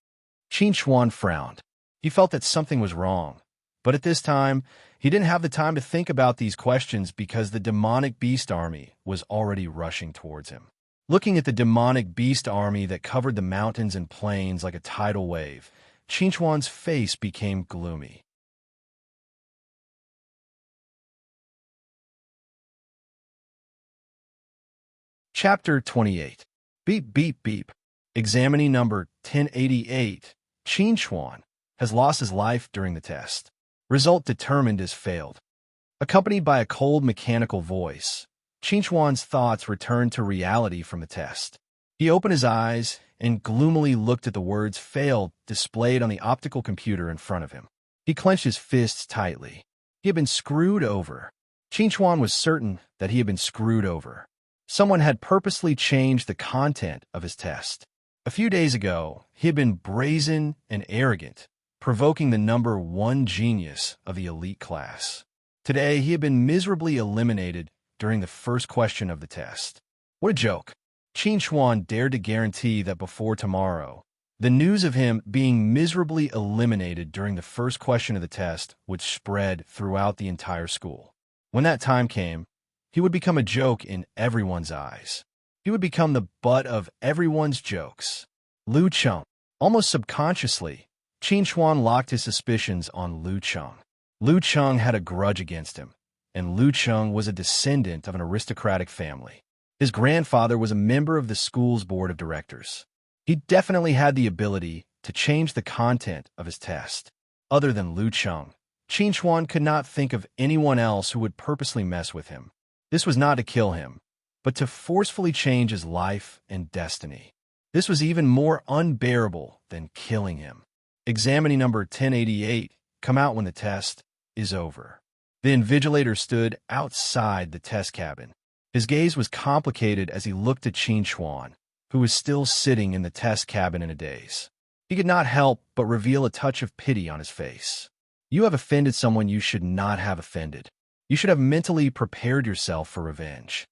Qin Chuan frowned. He felt that something was wrong. But at this time, he didn't have the time to think about these questions because the demonic beast army was already rushing towards him. Looking at the demonic beast army that covered the mountains and plains like a tidal wave, Qin Chuan's face became gloomy. Chapter 28. Beep, beep, beep. Examinee number 1088. Qin Chuan has lost his life during the test. Result determined as failed. Accompanied by a cold mechanical voice, Qin Chuan's thoughts returned to reality from the test. He opened his eyes and gloomily looked at the words failed displayed on the optical computer in front of him. He clenched his fists tightly. He had been screwed over. Qin Chuan was certain that he had been screwed over. Someone had purposely changed the content of his test. A few days ago, he had been brazen and arrogant, provoking the number 1 genius of the elite class. Today, he had been miserably eliminated during the first question of the test. What a joke. Qin Chuan dared to guarantee that before tomorrow, the news of him being miserably eliminated during the first question of the test would spread throughout the entire school. When that time came, he would become a joke in everyone's eyes. He would become the butt of everyone's jokes. Lu Cheng. Almost subconsciously, Qin Chuan locked his suspicions on Lu Cheng. Lu Cheng had a grudge against him, and Lu Cheng was a descendant of an aristocratic family. His grandfather was a member of the school's board of directors. He definitely had the ability to change the content of his test. Other than Lu Cheng, Qin Chuan could not think of anyone else who would purposely mess with him. This was not to kill him, but to forcefully change his life and destiny. This was even more unbearable than killing him. Examinee number 1088, come out when the test is over. The invigilator stood outside the test cabin. His gaze was complicated as he looked at Qin Chuan, who was still sitting in the test cabin in a daze. He could not help but reveal a touch of pity on his face. You have offended someone you should not have offended. You should have mentally prepared yourself for revenge.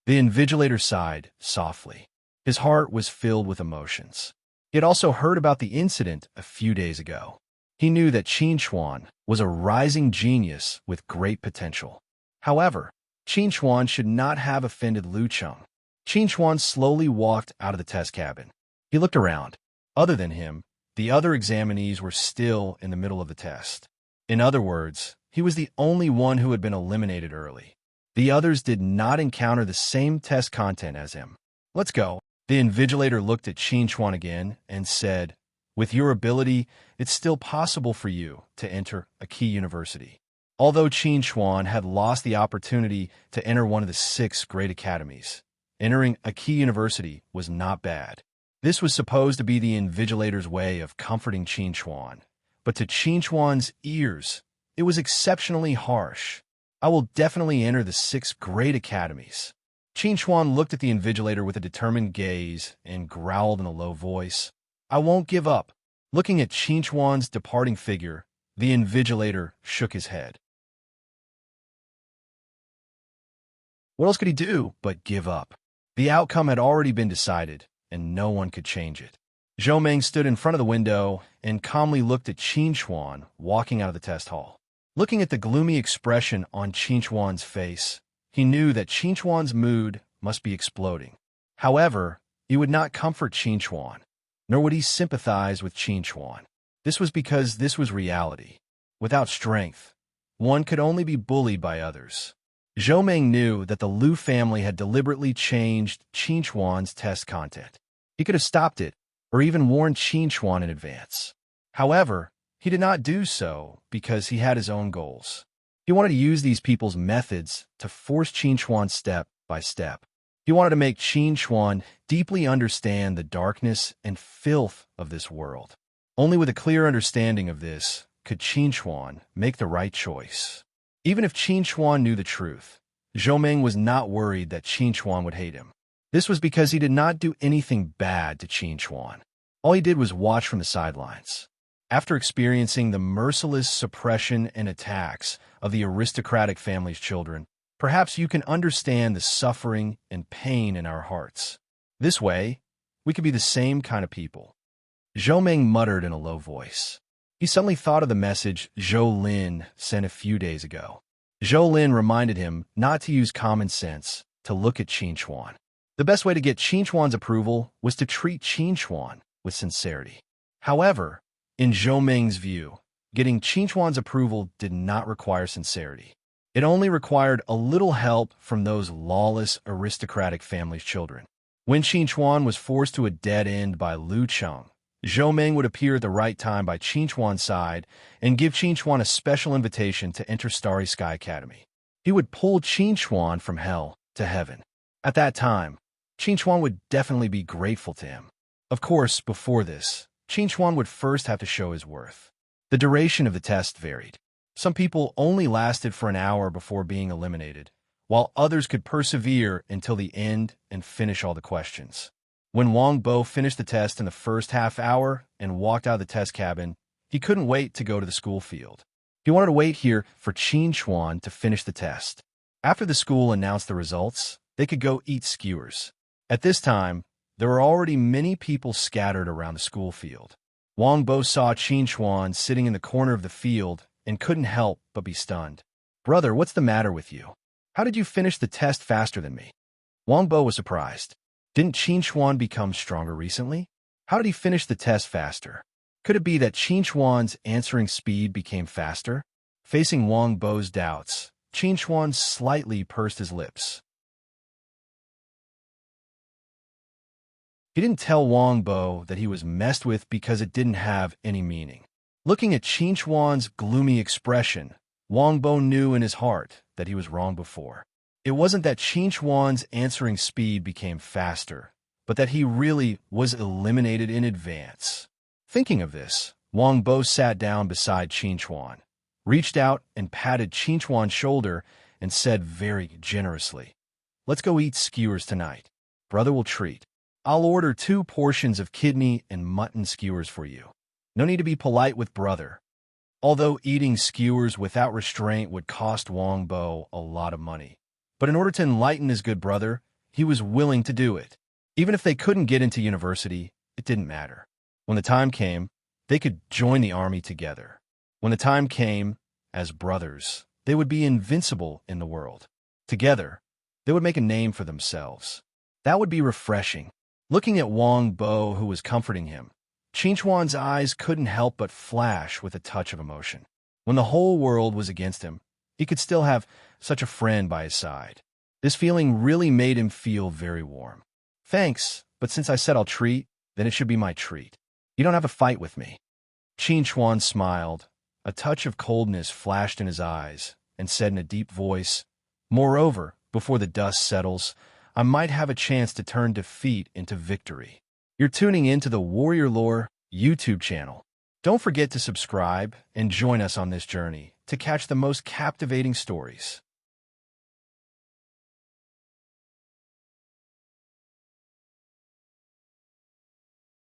The invigilator sighed softly. His heart was filled with emotions. He had also heard about the incident a few days ago. He knew that Qin Chuan was a rising genius with great potential. However, Qin Chuan should not have offended Lu Cheng. Qin Chuan slowly walked out of the test cabin. He looked around. Other than him, the other examinees were still in the middle of the test. In other words, he was the only one who had been eliminated early. The others did not encounter the same test content as him. Let's go. The invigilator looked at Qin Chuan again and said, with your ability, it's still possible for you to enter a key university. Although Qin Chuan had lost the opportunity to enter one of the 6 great academies, entering a key university was not bad. This was supposed to be the invigilator's way of comforting Qin Chuan, but to Qin Chuan's ears, it was exceptionally harsh. I will definitely enter the 6 great academies. Qin Chuan looked at the invigilator with a determined gaze and growled in a low voice, I won't give up. Looking at Qin Chuan's departing figure, the invigilator shook his head. What else could he do but give up? The outcome had already been decided, and no one could change it. Zhou Meng stood in front of the window and calmly looked at Qin Chuan walking out of the test hall. Looking at the gloomy expression on Qin Chuan's face, he knew that Qin Chuan's mood must be exploding. However, he would not comfort Qin Chuan, nor would he sympathize with Qin Chuan. This was because this was reality. Without strength, one could only be bullied by others. Zhou Meng knew that the Lu family had deliberately changed Qin Chuan's test content. He could have stopped it, or even warned Qin Chuan in advance. However, he did not do so because he had his own goals. He wanted to use these people's methods to force Qin Chuan step by step. He wanted to make Qin Chuan deeply understand the darkness and filth of this world. Only with a clear understanding of this could Qin Chuan make the right choice. Even if Qin Chuan knew the truth, Zhou Meng was not worried that Qin Chuan would hate him. This was because he did not do anything bad to Qin Chuan. All he did was watch from the sidelines. After experiencing the merciless suppression and attacks of the aristocratic family's children, perhaps you can understand the suffering and pain in our hearts. This way, we could be the same kind of people. Zhou Meng muttered in a low voice. He suddenly thought of the message Zhou Lin sent a few days ago. Zhou Lin reminded him not to use common sense to look at Qin Chuan. The best way to get Qin Chuan's approval was to treat Qin Chuan with sincerity. However, in Zhou Meng's view, getting Qin Chuan's approval did not require sincerity. It only required a little help from those lawless aristocratic family's children. When Qin Chuan was forced to a dead end by Lu Cheng, Zhou Meng would appear at the right time by Qin Chuan's side and give Qin Chuan a special invitation to enter Starry Sky Academy. He would pull Qin Chuan from hell to heaven. At that time, Qin Chuan would definitely be grateful to him. Of course, before this, Qin Chuan would first have to show his worth. The duration of the test varied. Some people only lasted for an hour before being eliminated, while others could persevere until the end and finish all the questions. When Wang Bo finished the test in the first half hour and walked out of the test cabin, he couldn't wait to go to the school field. He wanted to wait here for Qin Chuan to finish the test. After the school announced the results, they could go eat skewers. At this time, there were already many people scattered around the school field. Wang Bo saw Qin Chuan sitting in the corner of the field and couldn't help but be stunned. Brother, what's the matter with you? How did you finish the test faster than me? Wang Bo was surprised. Didn't Qin Chuan become stronger recently? How did he finish the test faster? Could it be that Qin Chuan's answering speed became faster? Facing Wang Bo's doubts, Qin Chuan slightly pursed his lips. He didn't tell Wang Bo that he was messed with because it didn't have any meaning. Looking at Chuan's gloomy expression, Bo knew in his heart that he was wrong before. It wasn't that Chuan's answering speed became faster, but that he really was eliminated in advance. Thinking of this, Bo sat down beside Chuan, reached out and patted Chuan's shoulder, and said very generously, "Let's go eat skewers tonight. Brother will treat. I'll order 2 portions of kidney and mutton skewers for you. No need to be polite with brother." Although eating skewers without restraint would cost Bo a lot of money, but in order to enlighten his good brother, he was willing to do it. Even if they couldn't get into university, it didn't matter. When the time came, they could join the army together. When the time came, as brothers, they would be invincible in the world. Together, they would make a name for themselves. That would be refreshing. Looking at Bo, who was comforting him, Chuan's eyes couldn't help but flash with a touch of emotion. When the whole world was against him, he could still have such a friend by his side. This feeling really made him feel very warm. "Thanks, but since I said I'll treat, then it should be my treat. You don't have a fight with me." Chuan smiled. A touch of coldness flashed in his eyes, and said in a deep voice, "Moreover, before the dust settles, I might have a chance to turn defeat into victory." You're tuning in to the Warrior Lore YouTube channel. Don't forget to subscribe and join us on this journey to catch the most captivating stories.